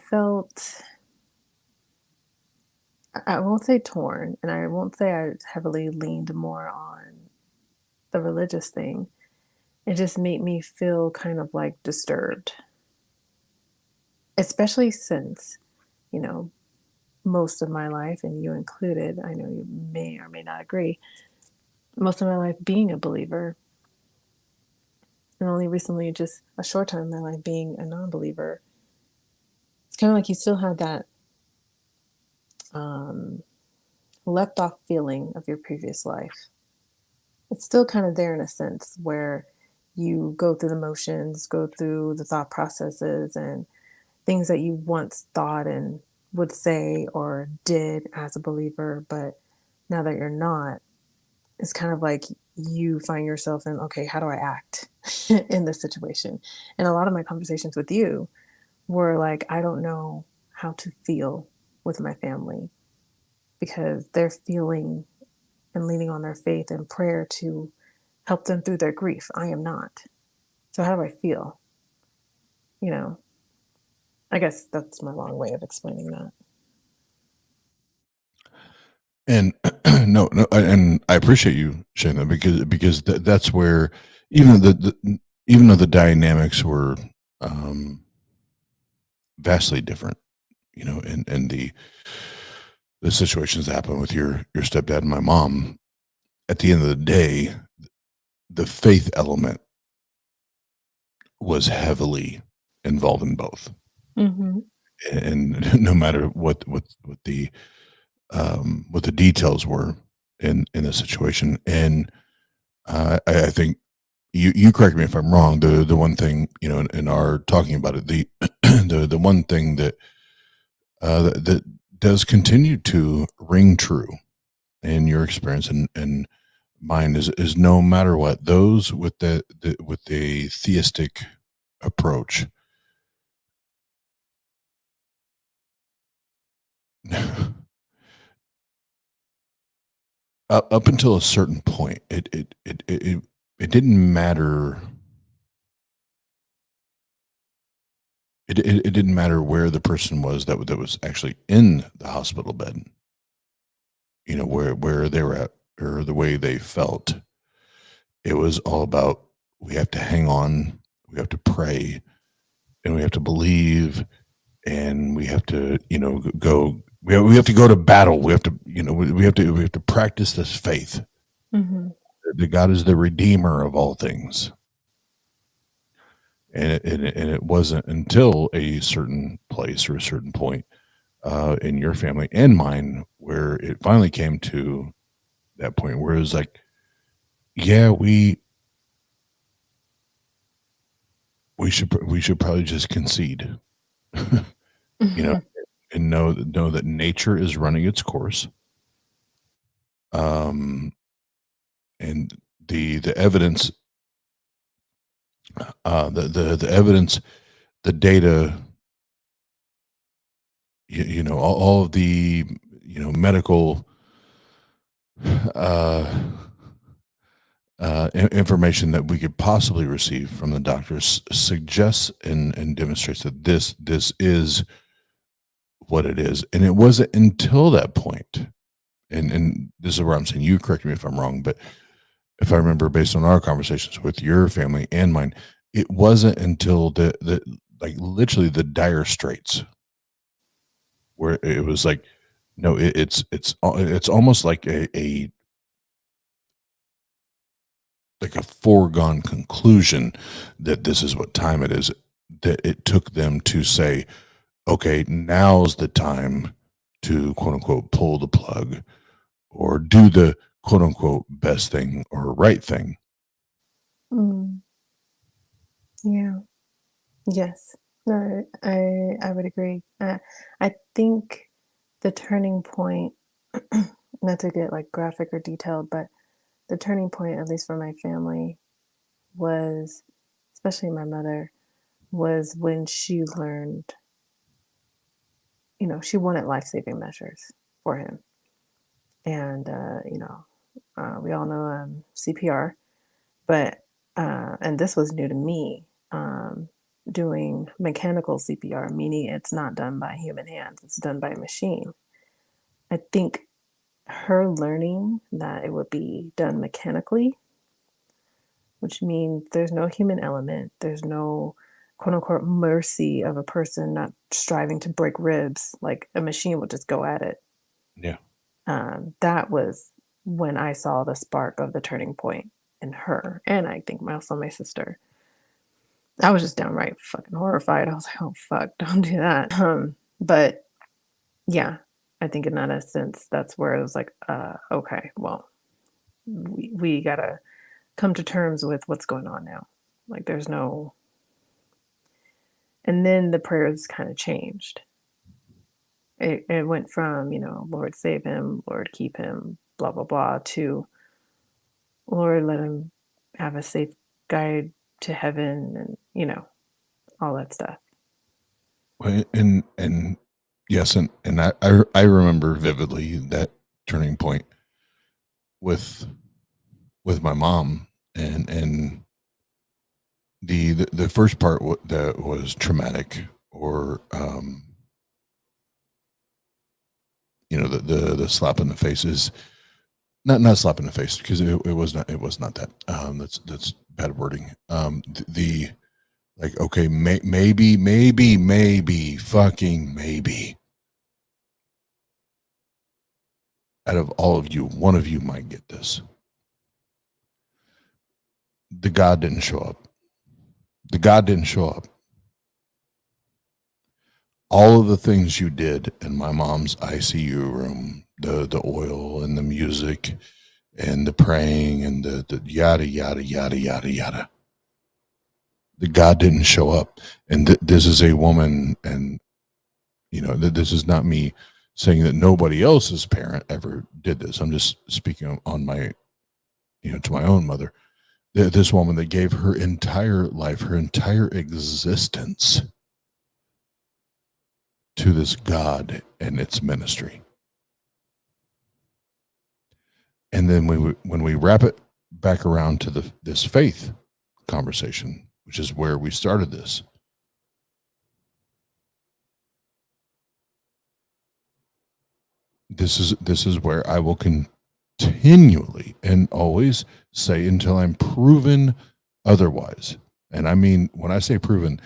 won't say torn, and I won't say I heavily leaned more on the religious thing. It just made me feel kind of like disturbed, especially since, you know, most of my life, and you included, I know you may or may not agree, most of my life being a believer, and only recently, just a short time in my life being a non believer. It's kind of like you still have that left off feeling of your previous life. It's still kind of there in a sense where you go through the motions, go through the thought processes and things that you once thought and would say or did as a believer, but now that you're not, it's kind of like you find yourself in, okay, how do I act in this situation? And a lot of my conversations with you were like, I don't know how to feel with my family because they're feeling and leaning on their faith and prayer to help them through their grief. I am not. So how do I feel? You know, I guess that's my long way of explaining that. And no, and I appreciate you sharing that because that's where even even though the dynamics were vastly different, and the situations that happened with your stepdad and my mom, at the end of the day, the faith element was heavily involved in both. Mm-hmm. And no matter what the what the details were in the situation, and I think you correct me if I'm wrong. The one thing, in our talking about it, the one thing that does continue to ring true in your experience and mine is no matter what, those with with the theistic approach up until a certain point, it didn't matter. It didn't matter where the person was that was actually in the hospital bed, where they were at or the way they felt. It was all about, we have to hang on, we have to pray, and we have to believe, and we have to, go. We have to go to battle. We have to, we have to practice this faith. Mm-hmm. That God is the redeemer of all things. And it wasn't until a certain place or a certain point in your family and mine where it finally came to that point where it was like, yeah, we should probably just concede, and know that nature is running its course. And the evidence, the evidence, the data, all of the medical uh, information that we could possibly receive from the doctors suggests and demonstrates that this is what it is. And it wasn't until that point, and this is where I'm saying, you correct me if I'm wrong, but if I remember, based on our conversations with your family and mine, it wasn't until the like literally the dire straits where it was like, no, it's almost like a like a foregone conclusion that this is what time it is, that it took them to say, okay, now's the time to quote unquote pull the plug or do the quote unquote best thing or right thing. Mm. Yeah. Yes. No, I would agree. I think the turning point, not to get like graphic or detailed, but the turning point, at least for my family, was, especially my mother, was when she learned, she wanted life-saving measures for him. And, we all know CPR, but, and this was new to me, doing mechanical CPR, meaning it's not done by human hands, it's done by a machine. I think her learning that it would be done mechanically, which means there's no human element, there's no quote unquote mercy of a person not striving to break ribs, like a machine would just go at it. Yeah. That was when I saw the spark of the turning point in her, and I think also my sister. I was just downright fucking horrified. I was like, "Oh fuck, don't do that." But yeah, I think in that essence, that's where it was like, okay, well, we gotta come to terms with what's going on now. Like, there's no, and then the prayers kind of changed. It went from, Lord save him, Lord keep him, blah blah blah, to Lord let him have a safe guide to heaven, and all that stuff. And yes, and I remember vividly that turning point with my mom, and the first part that was traumatic, or the slap in the face is not slap in the face, because it was not that, that's bad wording. The like, okay, maybe fucking maybe out of all of you, one of you might get this. The God didn't show up. The God didn't show up. All of the things you did in my mom's ICU room, the oil and the music and the praying and the yada yada yada yada yada. The God didn't show up. And this is a woman, and this is not me saying that nobody else's parent ever did this. I'm just speaking on my, to my own mother. This woman that gave her entire life, her entire existence to this God and its ministry. And then when we wrap it back around to this faith conversation, which is where we started this, this is where I will continually and always say until I'm proven otherwise. And I mean, when I say proven,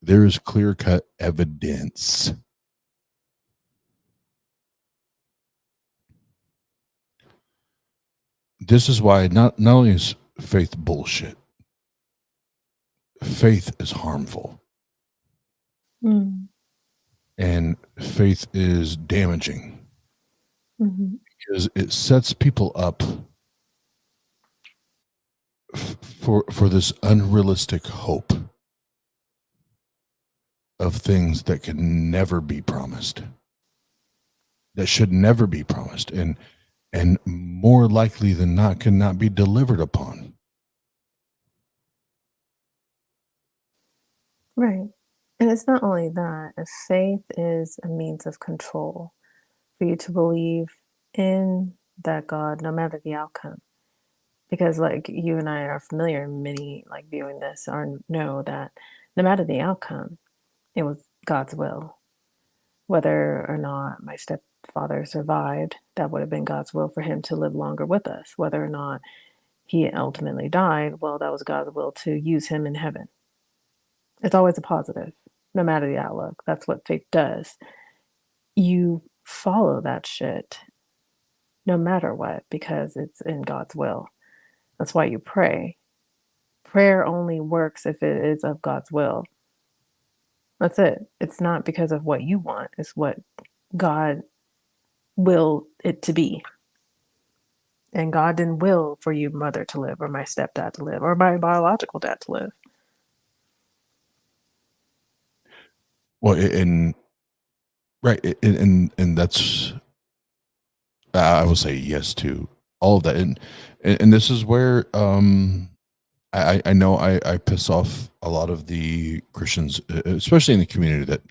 there is clear-cut evidence. This is why not only is faith bullshit, faith is harmful. Mm. And faith is damaging. Mm-hmm. Because it sets people up for this unrealistic hope of things that can never be promised, that should never be promised, and more likely than not cannot be delivered upon. Right. And it's not only that, if faith is a means of control for you to believe in that God, no matter the outcome. Because like you and I are familiar, many like viewing this or know that no matter the outcome, it was God's will. Whether or not my stepfather survived, that would have been God's will for him to live longer with us. Whether or not he ultimately died, well, that was God's will to use him in heaven. It's always a positive, no matter the outlook. That's what faith does. You follow that shit no matter what, because it's in God's will. That's why you pray. Prayer only works if it is of God's will. That's it. It's not because of what you want, it's what God will it to be. And God didn't will for you mother to live, or my stepdad to live, or my biological dad to live. Well, and right, and that's I will say yes to all of that, and this is where I know I piss off a lot of the Christians, especially in the community that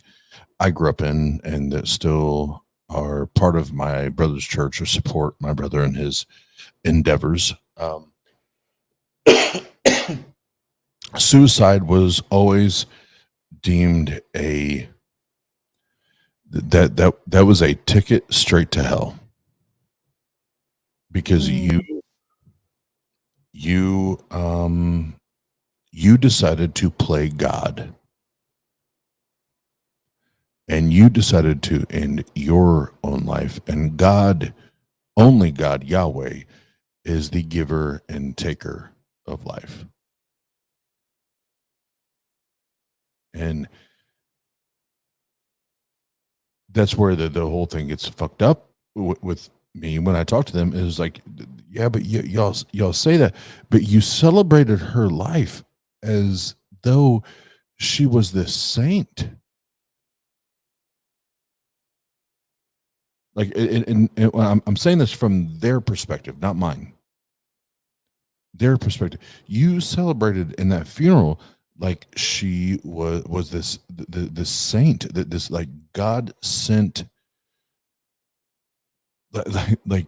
I grew up in, and that still are part of my brother's church or support my brother in his endeavors. Suicide was always deemed that was a ticket straight to hell, because you decided to play God, and you decided to end your own life, and only God, Yahweh, is the giver and taker of life. And that's where the whole thing gets fucked up with me when I talk to them, is like, yeah, but y'all say that, but you celebrated her life as though she was this saint. Like, and I'm saying this from their perspective, not mine. Their perspective. You celebrated in that funeral like she was this saint, that this like God sent, like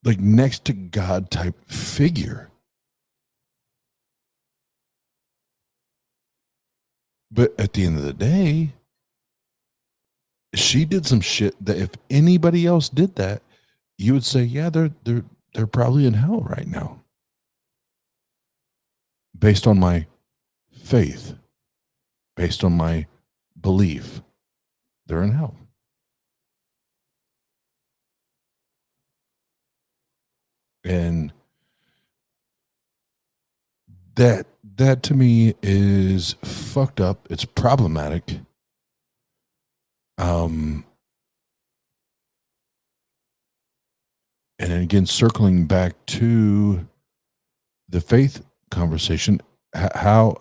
like next to God type figure. But at the end of the day, she did some shit that if anybody else did that, you would say, yeah, they're probably in hell right now. Based on my faith, based on my belief, they're in hell. And that to me is fucked up. It's problematic. And again, circling back to the faith conversation, how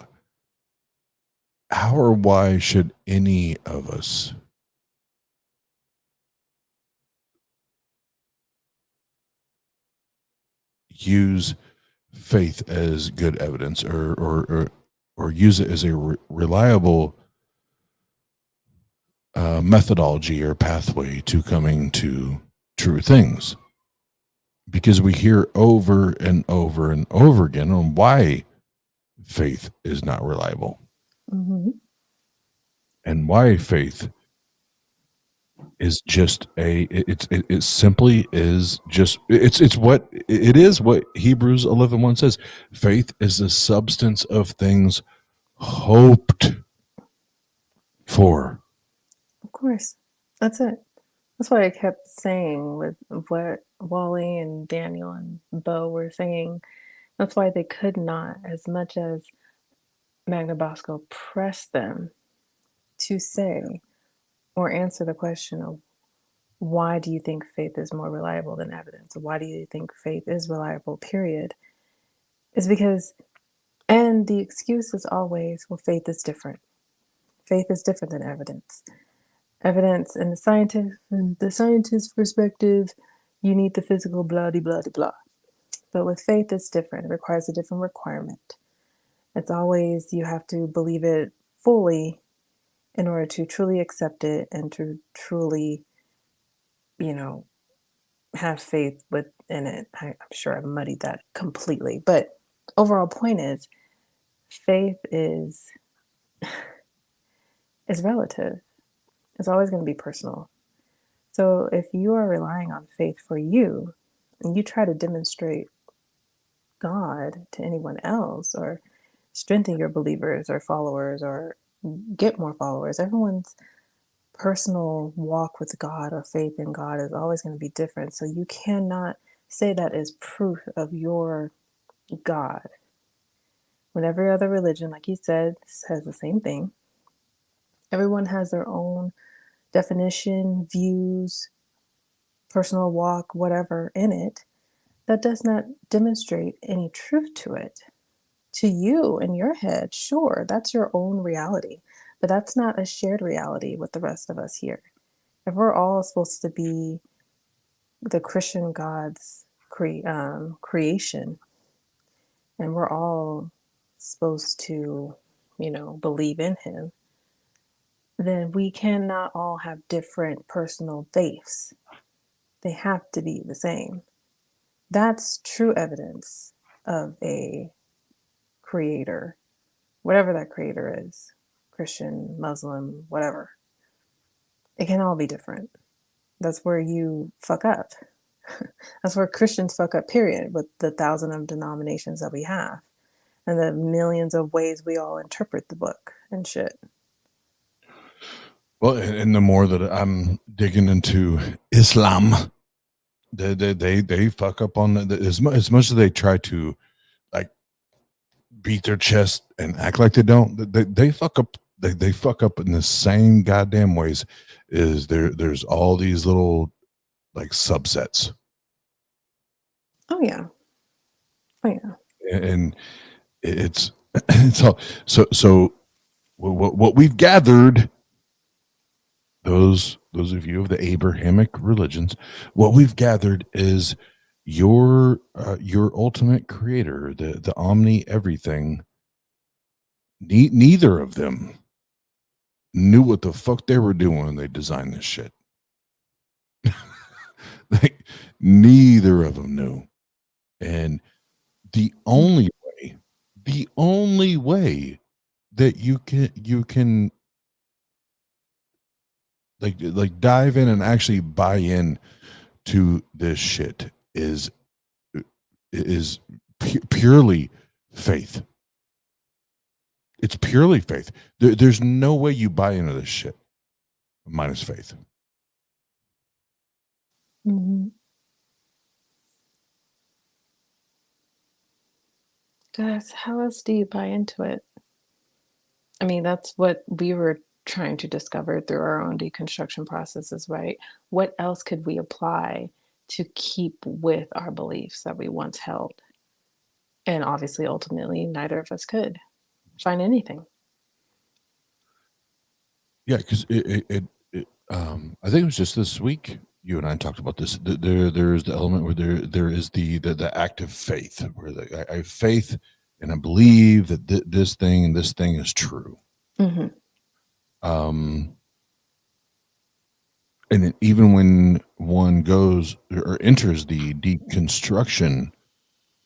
or why should any of us use faith as good evidence, or use it as a reliable methodology or pathway to coming to true things? Because we hear over and over and over again on why faith is not reliable, and why faith is just it simply is just it's what it is, what Hebrews 11:1 says. Faith is the substance of things hoped for. Of course. That's it. That's what I kept saying with what Wally and Daniel and Bo were saying. That's why they could not, as much as Magna Bosco pressed them to say or answer the question of, why do you think faith is more reliable than evidence? Why do you think faith is reliable, period? Is because, and the excuse is always, well, faith is different. Faith is different than evidence. Evidence in the scientist's perspective, you need the physical blah de blah de blah. But with faith, it's different. It requires a different requirement. It's always, you have to believe it fully in order to truly accept it and to truly, have faith within it. I'm sure I've muddied that completely. But overall point is, faith is relative. It's always going to be personal. So if you are relying on faith for you, and you try to demonstrate God to anyone else, or strengthen your believers or followers, or get more followers, everyone's personal walk with God or faith in God is always going to be different. So you cannot say that is proof of your God. When every other religion, like you said, says the same thing. Everyone has their own definition, views, personal walk, whatever in it, that does not demonstrate any truth to it. To you in your head, sure, that's your own reality, but that's not a shared reality with the rest of us here. If we're all supposed to be the Christian God's creation, and we're all supposed to, believe in Him, then we cannot all have different personal faiths. They have to be the same. That's true evidence of a creator, whatever that creator is, Christian, Muslim, whatever. It can all be different. That's where you fuck up. That's where Christians fuck up, period, with the 1,000 of denominations that we have and the millions of ways we all interpret the book and shit. Well, and the more that I'm digging into Islam, they fuck up on as much as they try to like beat their chest and act like they don't. They fuck up. They fuck up in the same goddamn ways. There's all these little like subsets. Oh yeah. And it's all so what we've gathered, those of you of the Abrahamic religions, what we've gathered is your ultimate creator, the omni everything. Neither of them knew what the fuck they were doing when they designed this shit. Like, neither of them knew. And the only way that you can like dive in and actually buy in to this shit is purely faith. It's purely faith. There's no way you buy into this shit minus faith. Mm-hmm. Guys, how else do you buy into it? I mean, that's what we were trying to discover through our own deconstruction processes, right? What else could we apply to keep with our beliefs that we once held? And obviously, ultimately, neither of us could find anything. Yeah, because I think it was just this week you and I talked about this. There's the element where there is the active faith, where I have faith and I believe that this thing is true. Mm-hmm. And then even when one goes or enters the deconstruction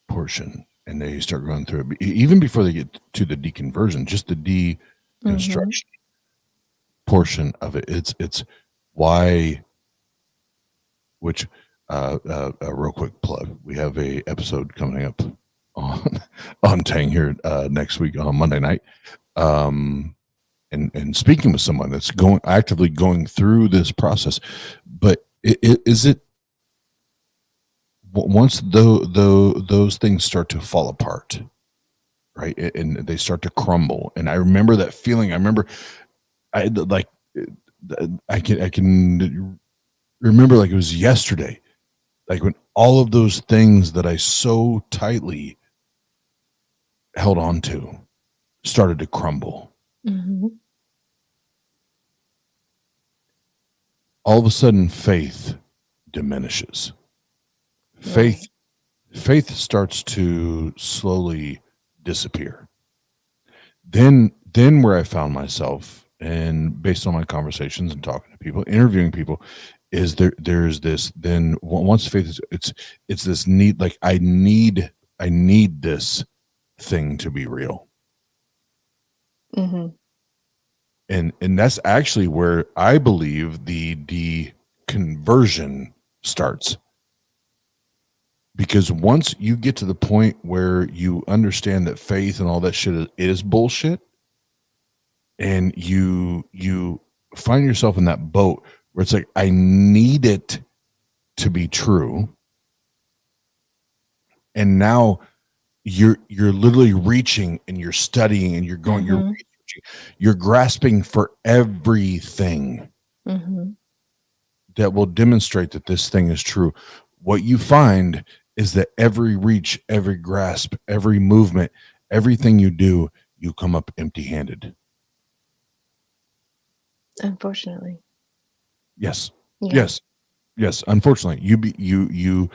portion and they start going through it, even before they get to the deconversion, just the deconstruction portion of it, it's why, which a real quick plug, we have a episode coming up on Tang here next week on Monday night, and speaking with someone that's actively going through this process. But is it once those things start to fall apart, right, and they start to crumble, and I remember that feeling. I can remember like it was yesterday, like when all of those things that I so tightly held on to started to crumble. Mm-hmm. All of a sudden, faith diminishes. Right. Faith starts to slowly disappear. Then where I found myself, and based on my conversations and talking to people, interviewing people, is there's this, then once faith is, it's this need, like I need this thing to be real. Mm-hmm. And that's actually where I believe the deconversion starts. Because once you get to the point where you understand that faith and all that shit is bullshit, and you find yourself in that boat where it's like, I need it to be true. And now you're literally reaching and you're studying and you're going, you're researching, you're grasping for everything that will demonstrate that this thing is true. What you find is that every reach, every grasp, every movement, everything you do, you come up empty-handed. Unfortunately. Yes. Yeah. Yes. Yes. Unfortunately, you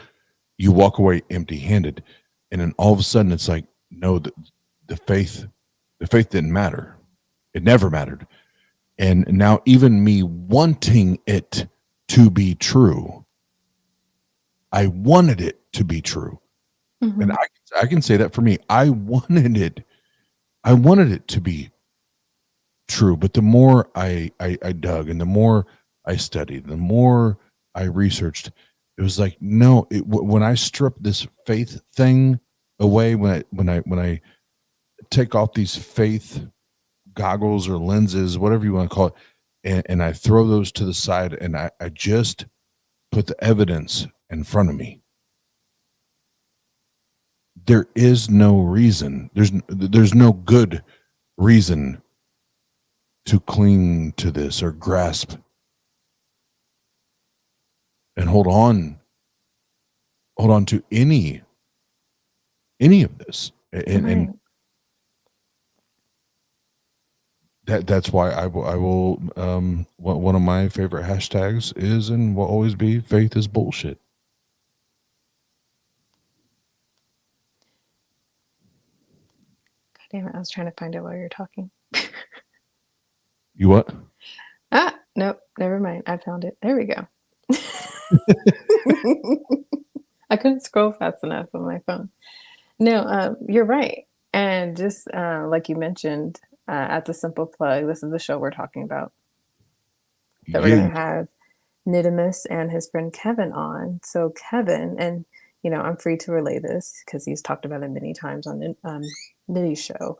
walk away empty-handed, and then all of a sudden it's like, no, the faith didn't matter. It never mattered. And now even me wanting it to be true, I wanted it to be true. And Mhm. I can say that for me. I wanted it to be true. But the more I dug and the more I studied, the more I researched, it was like, no, when I strip this faith thing away, when I take off these faith goggles or lenses, whatever you want to call it, and I throw those to the side and I just put the evidence in front of me. There is no reason. There's no good reason to cling to this or grasp and hold on to any of this. And Right. that's why I will one of my favorite hashtags is and will always be faith is bullshit. God damn it. I was trying to find it while you're talking. You what? Nope. Never mind. I found it. There we go. I couldn't scroll fast enough on my phone. No, you're right. And just like you mentioned at the Simple Plug, this is the show we're talking about that we're Yeah. going to have Nidimus and his friend Kevin on. So Kevin, and I'm free to relay this because he's talked about it many times on Niddy's show,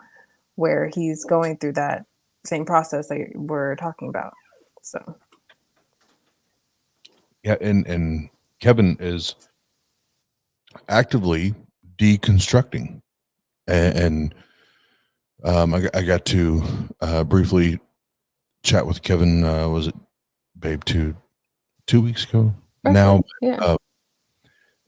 where he's going through that same process that we're talking about. So Yeah, and Kevin is actively deconstructing, and I got to briefly chat with Kevin. Was it Babe 2 weeks ago now? roughly, yeah.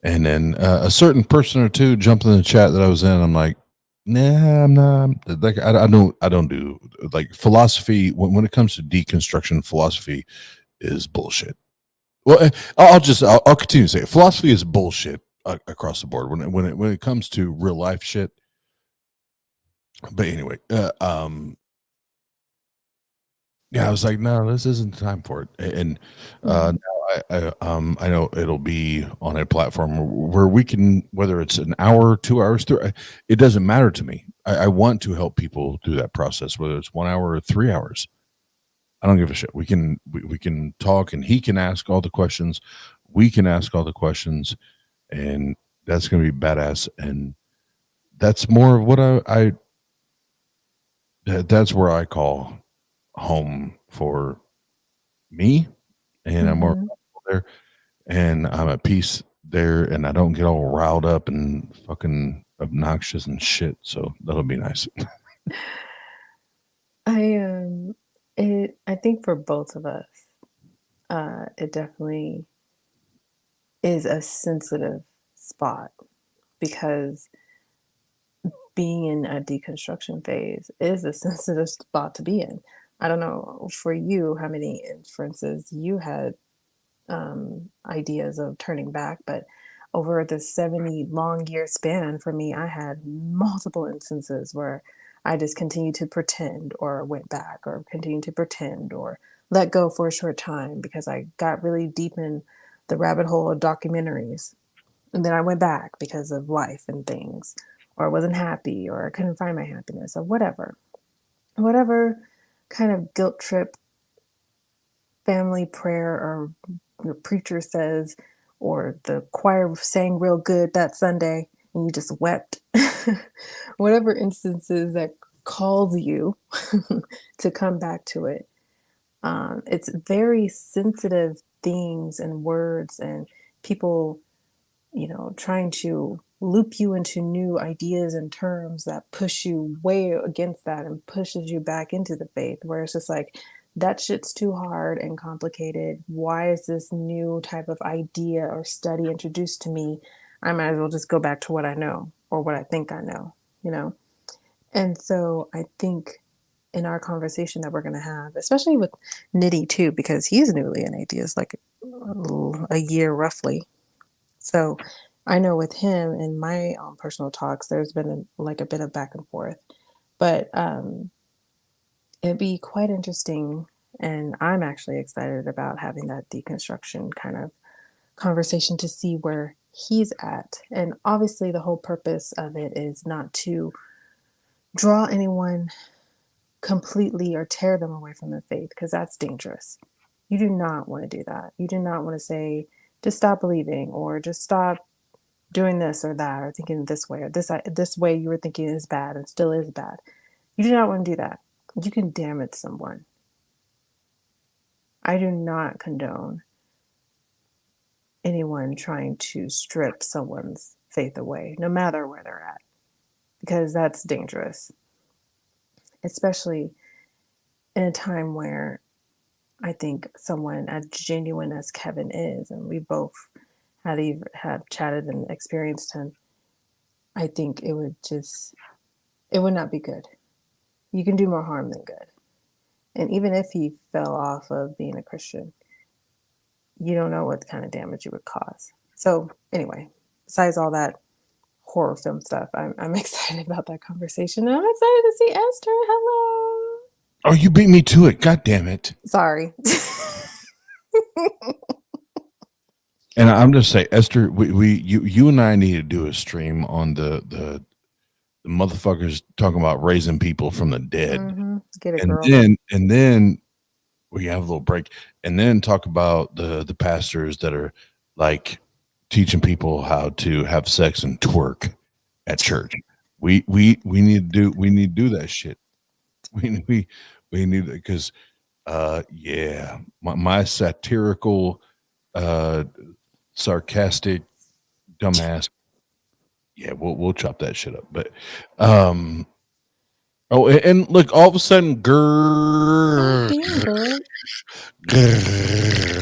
And then a certain person or two jumped in the chat that I was in. I'm like, nah, I'm not. Like, I don't do like philosophy. When it comes to deconstruction, philosophy is bullshit. Well, I'll continue to say it. Philosophy is bullshit across the board when it comes to real life shit. But anyway, yeah, I was like, no, this isn't the time for it. And now I know it'll be on a platform where we can, whether it's an hour, 2 hours, it doesn't matter to me. I want to help people through that process, whether it's 1 hour or 3 hours. I don't give a shit. We can talk, and he can ask all the questions. We can ask all the questions, and that's going to be badass. And that's more of what that's where I call home for me, and I'm more Mm-hmm. there, and I'm at peace there, and I don't get all riled up and fucking obnoxious and shit. So that'll be nice. I think for both of us, it definitely is a sensitive spot because being in a deconstruction phase is a sensitive spot to be in. I don't know for you how many inferences you had ideas of turning back, but over the 70 long year span for me, I had multiple instances where I just continued to pretend or went back or continued to pretend or let go for a short time because I got really deep in the rabbit hole of documentaries. And then I went back because of life and things, or I wasn't happy, or I couldn't find my happiness, or whatever. Whatever kind of guilt trip family prayer or the preacher says, or the choir sang real good that Sunday and you just wept. Whatever instances that calls you to come back to it. It's very sensitive things and words and people, trying to loop you into new ideas and terms that push you way against that and pushes you back into the faith, where it's just like that shit's too hard and complicated. Why is this new type of idea or study introduced to me? I might as well just go back to what I know or what I think I know, you know? And so I think in our conversation that we're going to have, especially with Nitty too, because he's newly an atheist, like a year roughly. So I know with him in my own personal talks, there's been like a bit of back and forth, but it'd be quite interesting. And I'm actually excited about having that deconstruction kind of conversation to see where he's at. And obviously, the whole purpose of it is not to draw anyone completely or tear them away from the faith, because that's dangerous. You do not want to do that. You do not want to say, just stop believing or just stop doing this or that or thinking this way or this way you were thinking is bad and still is bad. You do not want to do that. You can damage someone. I do not condone anyone trying to strip someone's faith away, no matter where they're at, because that's dangerous, especially in a time where I think someone as genuine as Kevin is, and we both have chatted and experienced him, I think it would not be good. You can do more harm than good. And even if he fell off of being a Christian, you don't know what kind of damage you would cause. So anyway, besides all that horror film stuff, I'm excited about that conversation. And I'm excited to see Esther. Hello. Oh, you beat me to it. God damn it. Sorry. And I'm just saying, Esther, you and I need to do a stream on the motherfuckers talking about raising people from the dead. Mm-hmm. Get it, and girl. then we have a little break, and then talk about the pastors that are like teaching people how to have sex and twerk at church. We need to do that shit. We need, because yeah, my satirical sarcastic dumbass, yeah, we'll chop that shit up. But oh, and look, all of a sudden,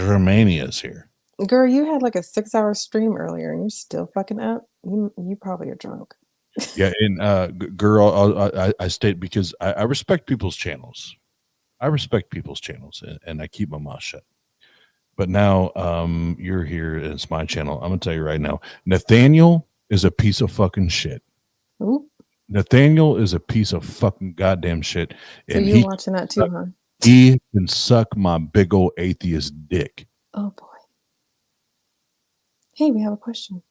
Romania's here. Girl, you had like a 6-hour stream earlier and you're still fucking up. You probably are drunk. Yeah, and girl, I state, because I respect people's channels. I respect people's channels, and I keep my mouth shut. But now you're here, and it's my channel. I'm gonna tell you right now, Nathaniel is a piece of fucking shit. Ooh. Nathaniel is a piece of fucking goddamn shit. So you're watching that too, huh? He can suck my big old atheist dick. Oh boy. Hey, we have a question.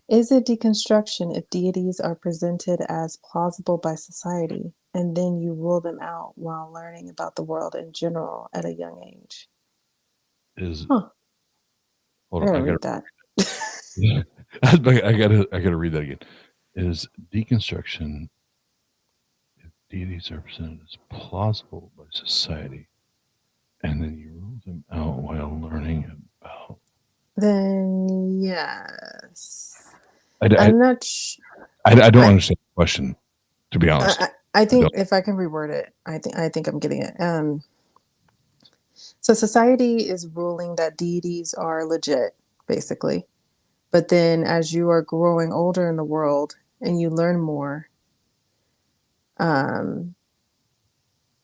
Is it deconstruction if deities are presented as plausible by society and then you rule them out while learning about the world in general at a young age? Hold on, I gotta read that. I gotta read that again. Is deconstruction if deities are presented as plausible by society and then you rule them out while learning about? Then yes. I don't understand the question, to be honest. I think if I can reword it, I think I'm getting it. So society is ruling that deities are legit, basically. But then as you are growing older in the world and you learn more,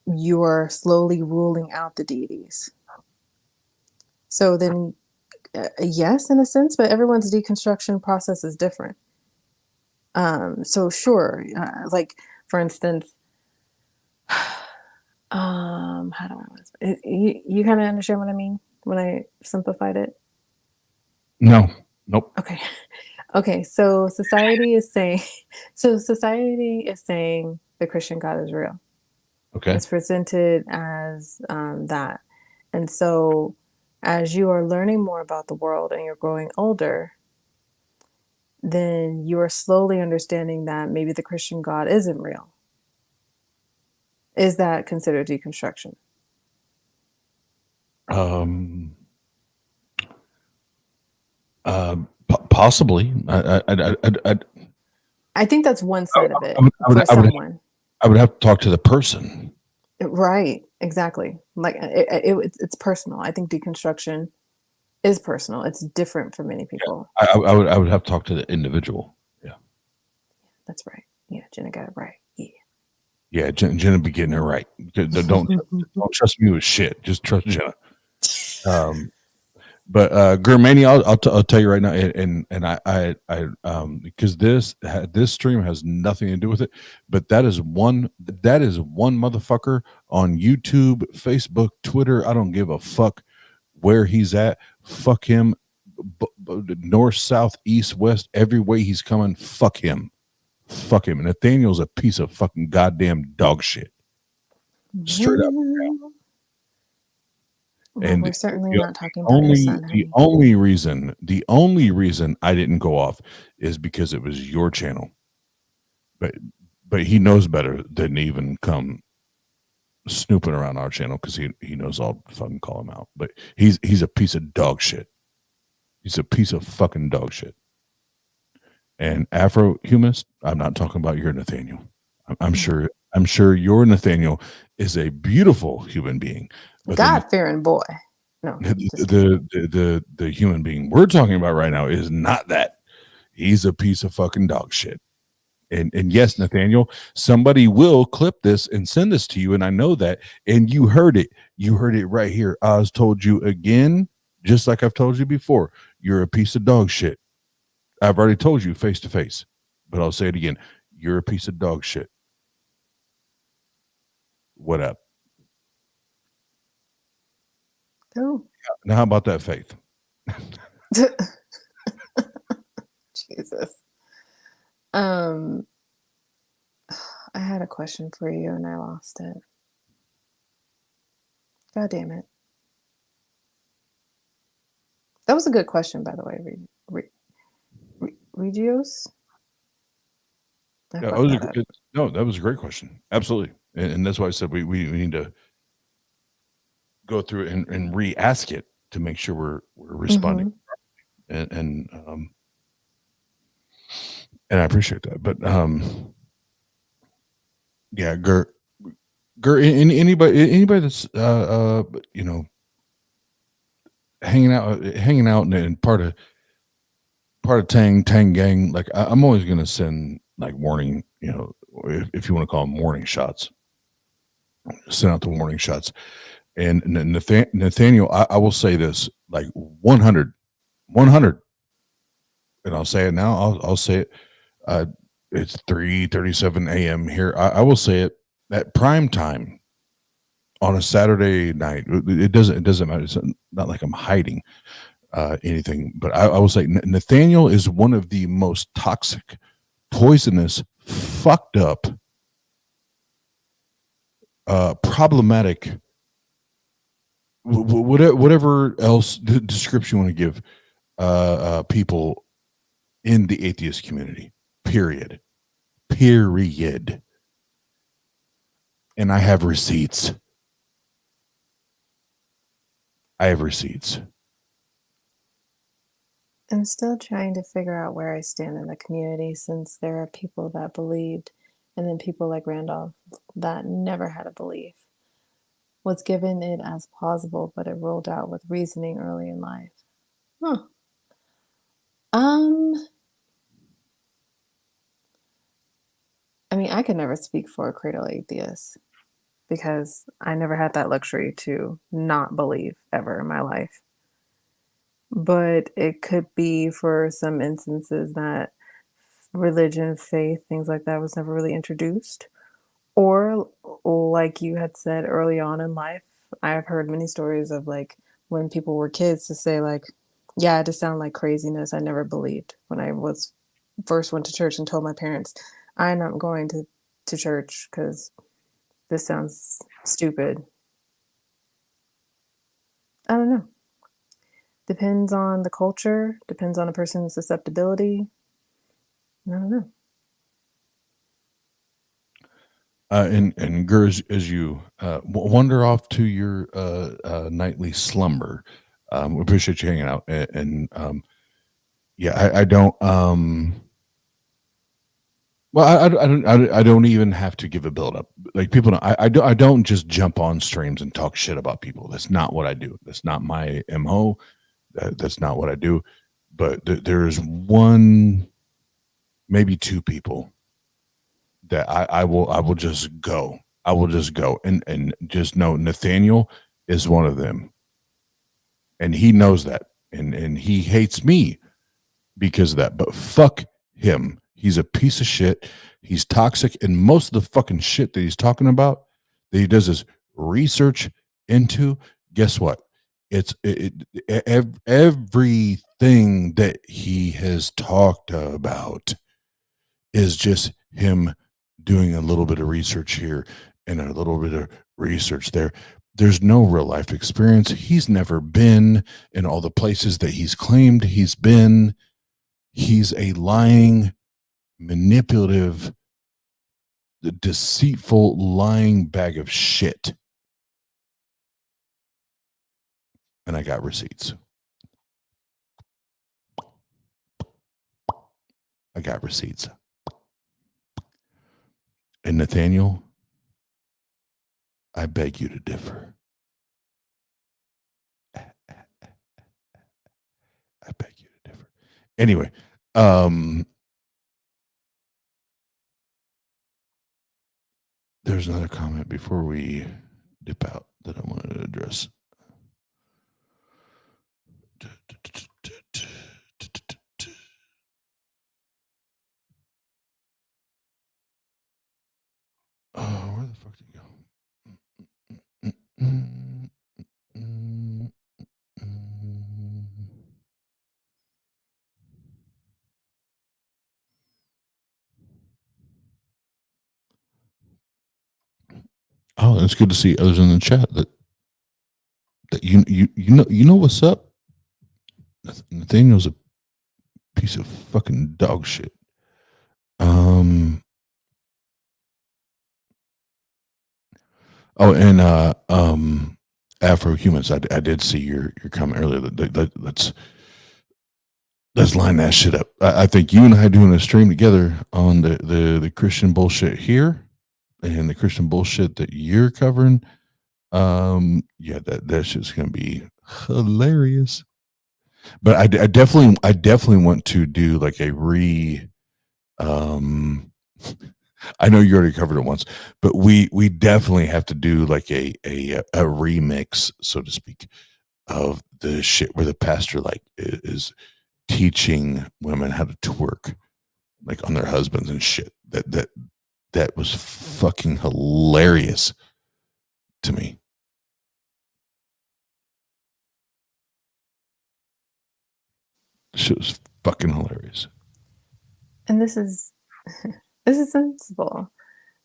you are slowly ruling out the deities. So then, yes, in a sense, but everyone's deconstruction process is different. So sure, like for instance, how do I? You kind of understand what I mean when I simplified it? No. Nope. Okay. So society is saying the Christian God is real. Okay. It's presented as that, and so as you are learning more about the world and you're growing older, then you are slowly understanding that maybe the Christian God isn't real. Is that considered deconstruction? Possibly. I think that's one side of it for someone. I would have to talk to the person. Right. Exactly. Like it's personal. I think deconstruction is personal. It's different for many people. I would have to talk to the individual. Yeah. That's right. Yeah, Jenna got it right. Yeah. Yeah, Jenna be getting it right. Don't trust me with shit. Just trust Jenna. But Germani, I'll tell you right now, and I because this stream has nothing to do with it, but that is one motherfucker on YouTube, Facebook, Twitter. I don't give a fuck where he's at. Fuck him, north, south, east, west, every way he's coming. Fuck him. Fuck him. And Nathaniel's a piece of fucking goddamn dog shit. Straight up. Well, And we're certainly not talking about your son, honey. the only reason I didn't go off is because it was your channel. But he knows better than to even come snooping around our channel, because he knows I'll fucking call him out. But he's a piece of dog shit. He's a piece of fucking dog shit. And Afro-humanist, I'm not talking about your Nathaniel. I'm sure your Nathaniel is a beautiful human being. But God-fearing boy. No, the human being we're talking about right now is not that. He's a piece of fucking dog shit. And yes, Nathaniel, somebody will clip this and send this to you, and I know that. And you heard it. You heard it right here. Oz told you again, just like I've told you before. You're a piece of dog shit. I've already told you face to face, but I'll say it again. You're a piece of dog shit. What up? Oh. Now, how about that, Faith? Jesus. I had a question for you and I lost it. God damn it. That was a good question, by the way, Regios. That was a great question. Absolutely. And that's why I said we need to go through it and re-ask it to make sure we're responding properly. And I appreciate that. But yeah, anybody that's hanging out and part of Tang Gang, like I'm always gonna send like warning, if you want to call them warning shots, send out the warning shots. And Nathaniel, I will say this, like 100, and I'll say it now. I'll say it. It's 3:37 a.m. here. I will say it at prime time on a Saturday night. It doesn't matter. It's not like I'm hiding anything, but I will say Nathaniel is one of the most toxic, poisonous, fucked up, problematic, whatever else description you want to give people in the atheist community. Period. And I have receipts. I'm still trying to figure out where I stand in the community, since there are people that believed and then people like Randolph that never had a belief. Was given it as plausible, but it rolled out with reasoning early in life. Huh. I mean, I could never speak for a cradle atheist because I never had that luxury to not believe ever in my life. But it could be for some instances that religion, faith, things like that was never really introduced. Or like you had said early on in life, I've heard many stories of like when people were kids to say like, yeah, it just sounded like craziness. I never believed when I was first went to church and told my parents, I'm not going to church because this sounds stupid. I don't know. Depends on the culture, depends on a person's susceptibility. I don't know. And Gers, as you wander off to your nightly slumber, we appreciate you hanging out. And yeah, I don't. Well, I don't even have to give a build up. Like people, I don't just jump on streams and talk shit about people. That's not what I do. That's not my mo. That's not what I do. But there's one, maybe two people that I will just go. I will just go and just know Nathaniel is one of them, and he knows that, and he hates me because of that. But fuck him. He's a piece of shit. He's toxic, and most of the fucking shit that he's talking about that he does is research into. Guess what? Everything that he has talked about is just him doing a little bit of research here and a little bit of research there. There's no real life experience. He's never been in all the places that he's claimed he's been. He's a lying, manipulative, deceitful, lying bag of shit. And I got receipts. I got receipts. And Nathaniel, I beg you to differ. I beg you to differ. Anyway, there's another comment before we dip out that I wanted to address. Oh, where the fuck did it go? Oh, it's good to see others in the chat that you know what's up. Nathaniel's a piece of fucking dog shit. Oh, and Afro humans. I did see your comment earlier. Let's line that shit up. I think you and I doing a stream together on the Christian bullshit here and the Christian bullshit that you're covering. Yeah, that shit's gonna be hilarious. But I definitely want to do like a I know you already covered it once, but we definitely have to do like a remix, so to speak, of the shit where the pastor like is teaching women how to twerk like on their husbands and shit. That was fucking hilarious to me. Shit was fucking hilarious. And this is sensible.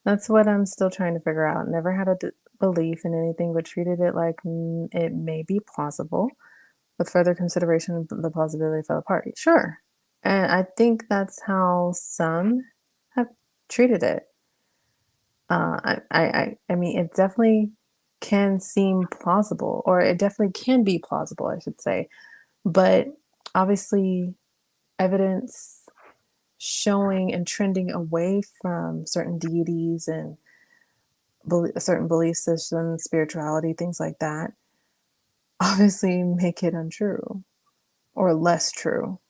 That's what I'm still trying to figure out. Never had a belief in anything, but treated it like it may be plausible. With further consideration, the plausibility fell apart. Sure. And I think that's how some have treated it. I mean, it definitely can seem plausible, or it definitely can be plausible, I should say. But obviously, evidence showing and trending away from certain deities and certain belief systems, spirituality, things like that, obviously make it untrue or less true,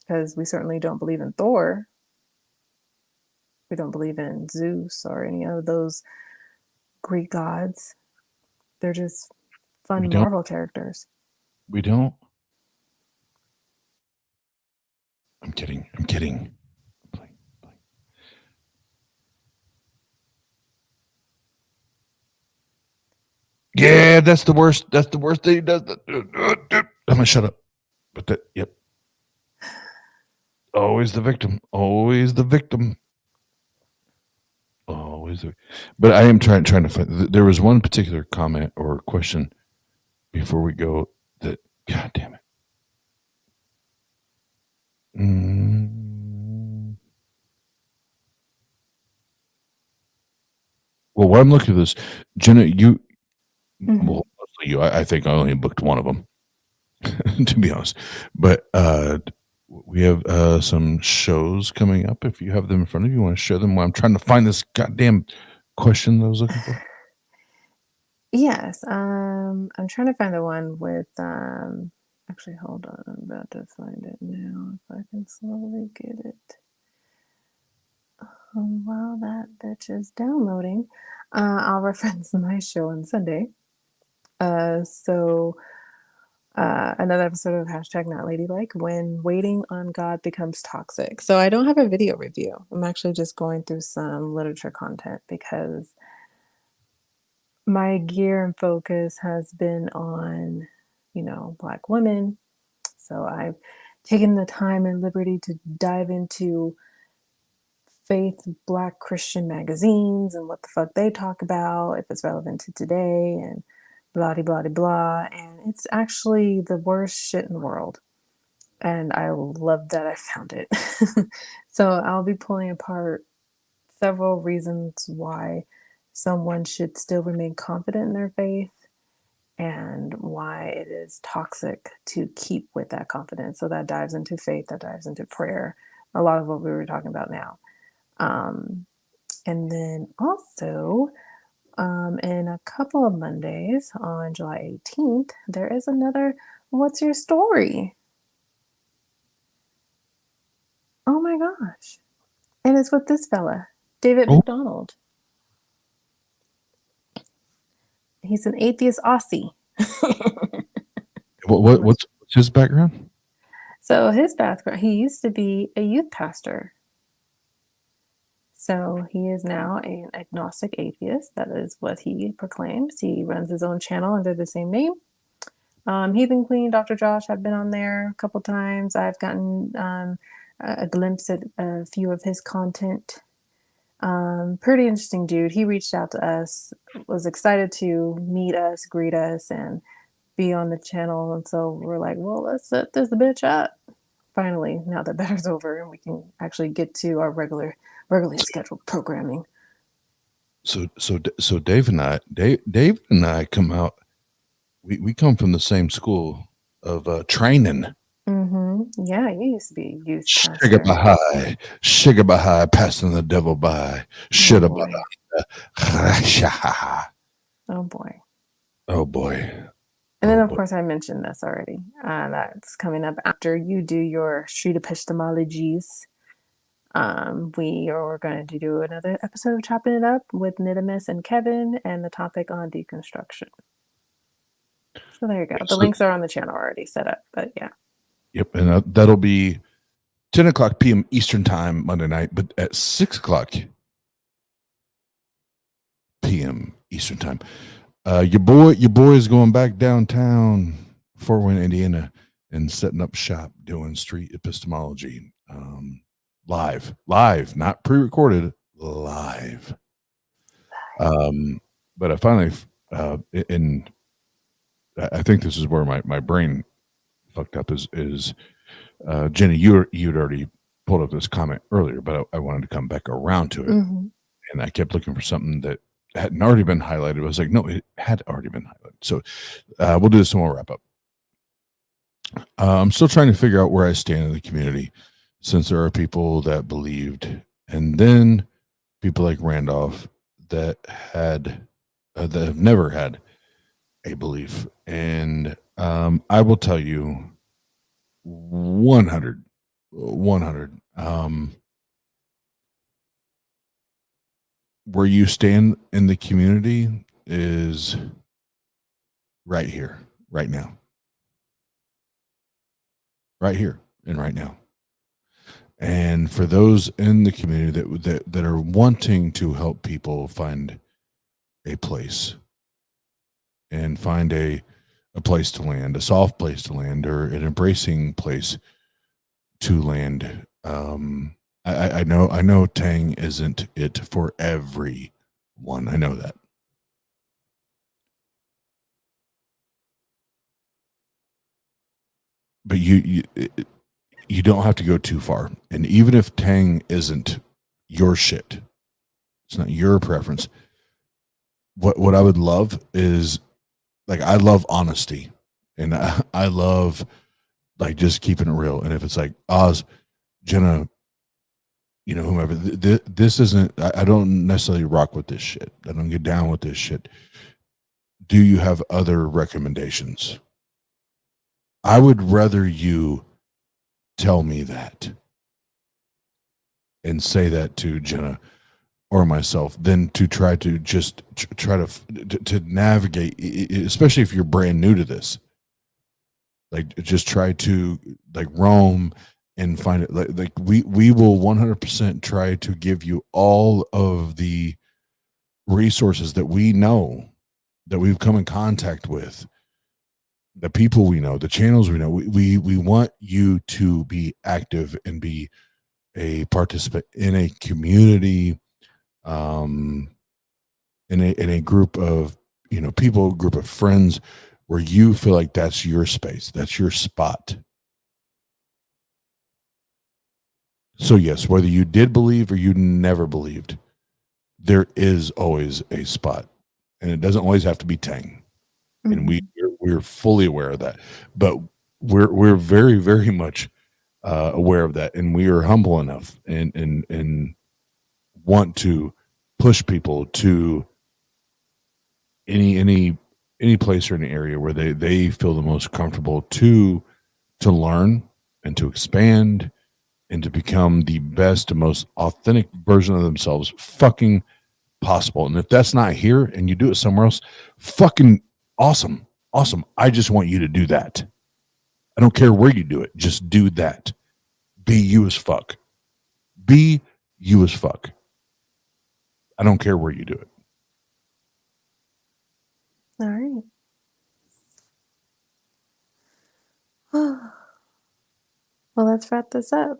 because we certainly don't believe in Thor. We don't believe in Zeus or any of those Greek gods. They're just fun Marvel characters. We don't. I'm kidding. Yeah, that's the worst. That's the worst thing he does. I'm gonna shut up. But yep. Always the victim. Always the victim. Always. But I am trying to find. There was one particular comment or question before we go that. God damn it. Well, while I'm looking at this, Jenna, you. Mm-hmm. Well, mostly you. I think I only booked one of them, to be honest. But We have some shows coming up. If you have them in front of you, want to share them while I'm trying to find this goddamn question that I was looking for? Yes. I'm trying to find the one with actually hold on, I'm about to find it now if I can slowly get it. While that bitch is downloading, I'll reference my show on Sunday. Another episode of hashtag not ladylike, when waiting on God becomes toxic. So I don't have a video review. I'm actually just going through some literature content because my gear and focus has been on, Black women. So I've taken the time and liberty to dive into faith Black Christian magazines and what the fuck they talk about, if it's relevant to today, and blah blah blah blah. And it's actually the worst shit in the world. And I love that I found it. So I'll be pulling apart several reasons why someone should still remain confident in their faith and why it is toxic to keep with that confidence. So that dives into faith, that dives into prayer, a lot of what we were talking about now. And then also, in a couple of Mondays on July 18th, there is another What's Your Story? Oh my gosh. And it's with this fella, David McDonald. He's an atheist Aussie. What's his background? So his background, he used to be a youth pastor. So he is now an agnostic atheist. That is what he proclaims. He runs his own channel under the same name. Heathen Queen, Dr. Josh, I've been on there a couple times. I've gotten a glimpse at a few of his content. Pretty interesting dude. He reached out to us, was excited to meet us, greet us, and be on the channel. And so we're like, well, let's set this bitch up. Finally, now that better's over and we can actually get to our regularly scheduled programming. So Dave and I come out. We come from the same school of training. Mm-hmm. Yeah, you used to be a youth pastor. Sugar high, passing the devil by. Shoulda, Oh boy. Oh boy. And then, of course, I mentioned this already. That's coming up after you do your street epistemologies. We are going to do another episode of Chopping It Up with Nidimus and Kevin, and the topic on deconstruction. So there you go. The links are on the channel already set up, but yeah. Yep, and that'll be 10 o'clock p.m. Eastern time Monday night, but at 6 o'clock p.m. Eastern time. Your boy is going back downtown, Fort Wayne, Indiana, and setting up shop doing street epistemology. Live, not pre-recorded, live. But I finally, and I think this is where my brain fucked up is Jenny, you'd already pulled up this comment earlier, but I wanted to come back around to it. Mm-hmm. And I kept looking for something that hadn't already been highlighted. I was like, no, it had already been highlighted. So we'll do this and we'll wrap up. I'm still trying to figure out where I stand in the community, since there are people that believed, and then people like Randolph that have never had a belief. And I will tell you 100, where you stand in the community is right here, right now. Right here and right now. And for those in the community that are wanting to help people find a place and find a place to land, a soft place to land, or an embracing place to land, I know Tang isn't it for everyone. I know that. But you don't have to go too far. And even if Tang isn't your shit, it's not your preference. What I would love is, like, I love honesty, and I love like just keeping it real. And if it's like Oz, Jenna, you know, whomever, this isn't, I don't necessarily rock with this shit. I don't get down with this shit. Do you have other recommendations? I would rather you tell me that and say that to Jenna or myself than to try to just try to navigate, especially if you're brand new to this. Like, just try to like roam and find it. Like we will 100% try to give you all of the resources that we know, that we've come in contact with, the people we know, the channels we know. We want you to be active and be a participant in a community, in a group of, you know, people, group of friends, where you feel like that's your space, that's your spot. So yes, whether you did believe or you never believed, there is always a spot, and it doesn't always have to be Tang. And we're fully aware of that, but we're very, very much aware of that, and we are humble enough and want to push people to any place or any area where they feel the most comfortable to learn and to expand and to become the best and most authentic version of themselves fucking possible. And if that's not here and you do it somewhere else, fucking awesome. I just want you to do that. I don't care where you do it. Just do that. Be you as fuck. Be you as fuck. I don't care where you do it. All right. Well, let's wrap this up.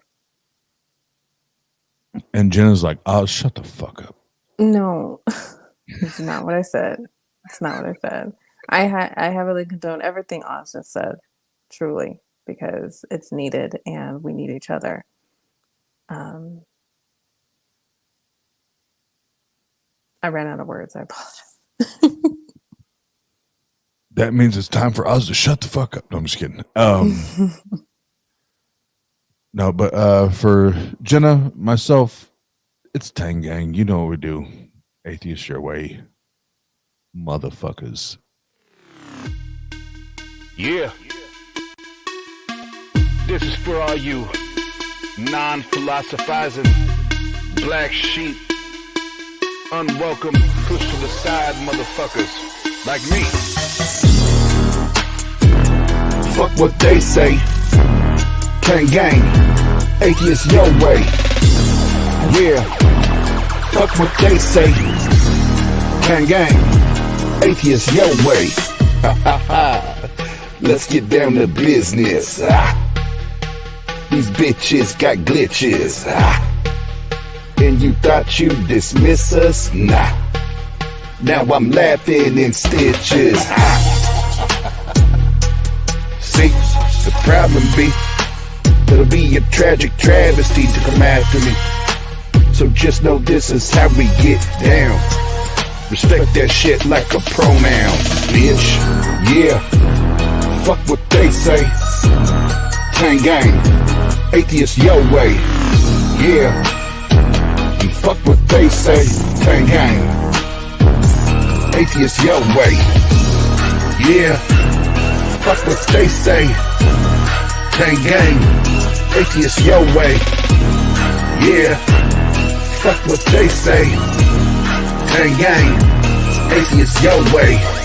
And Jenna's like, oh, shut the fuck up. No, it's not what I said. It's not what I said. I heavily condone everything Oz just said, truly, because it's needed and we need each other. I ran out of words. I apologize. That means it's time for us to shut the fuck up. No, I'm just kidding. No, but for Jenna, myself, it's Tang Gang. You know what we do. Atheist your way. Motherfuckers. Yeah. This is for all you non-philosophizing black sheep, unwelcome, pushed to the side motherfuckers like me. Fuck what they say. Tang Gang. Atheist your way. Yeah. Fuck what they say. Tang Gang. Atheist your way. Let's get down to business. These bitches got glitches. And you thought you'd dismiss us? Nah. Now I'm laughing in stitches. See, the problem be, it'll be a tragic travesty to come after me. So just know this is how we get down. Respect that shit like a pronoun, bitch. Yeah. Fuck what they say. Tang Gang. Atheist your way. Yeah. And fuck what they say. Tang Gang. Atheist your way. Yeah. Fuck what they say. Tang Gang. Atheist your way. Yeah. Fuck what they say. Tang Gang. Atheist your way.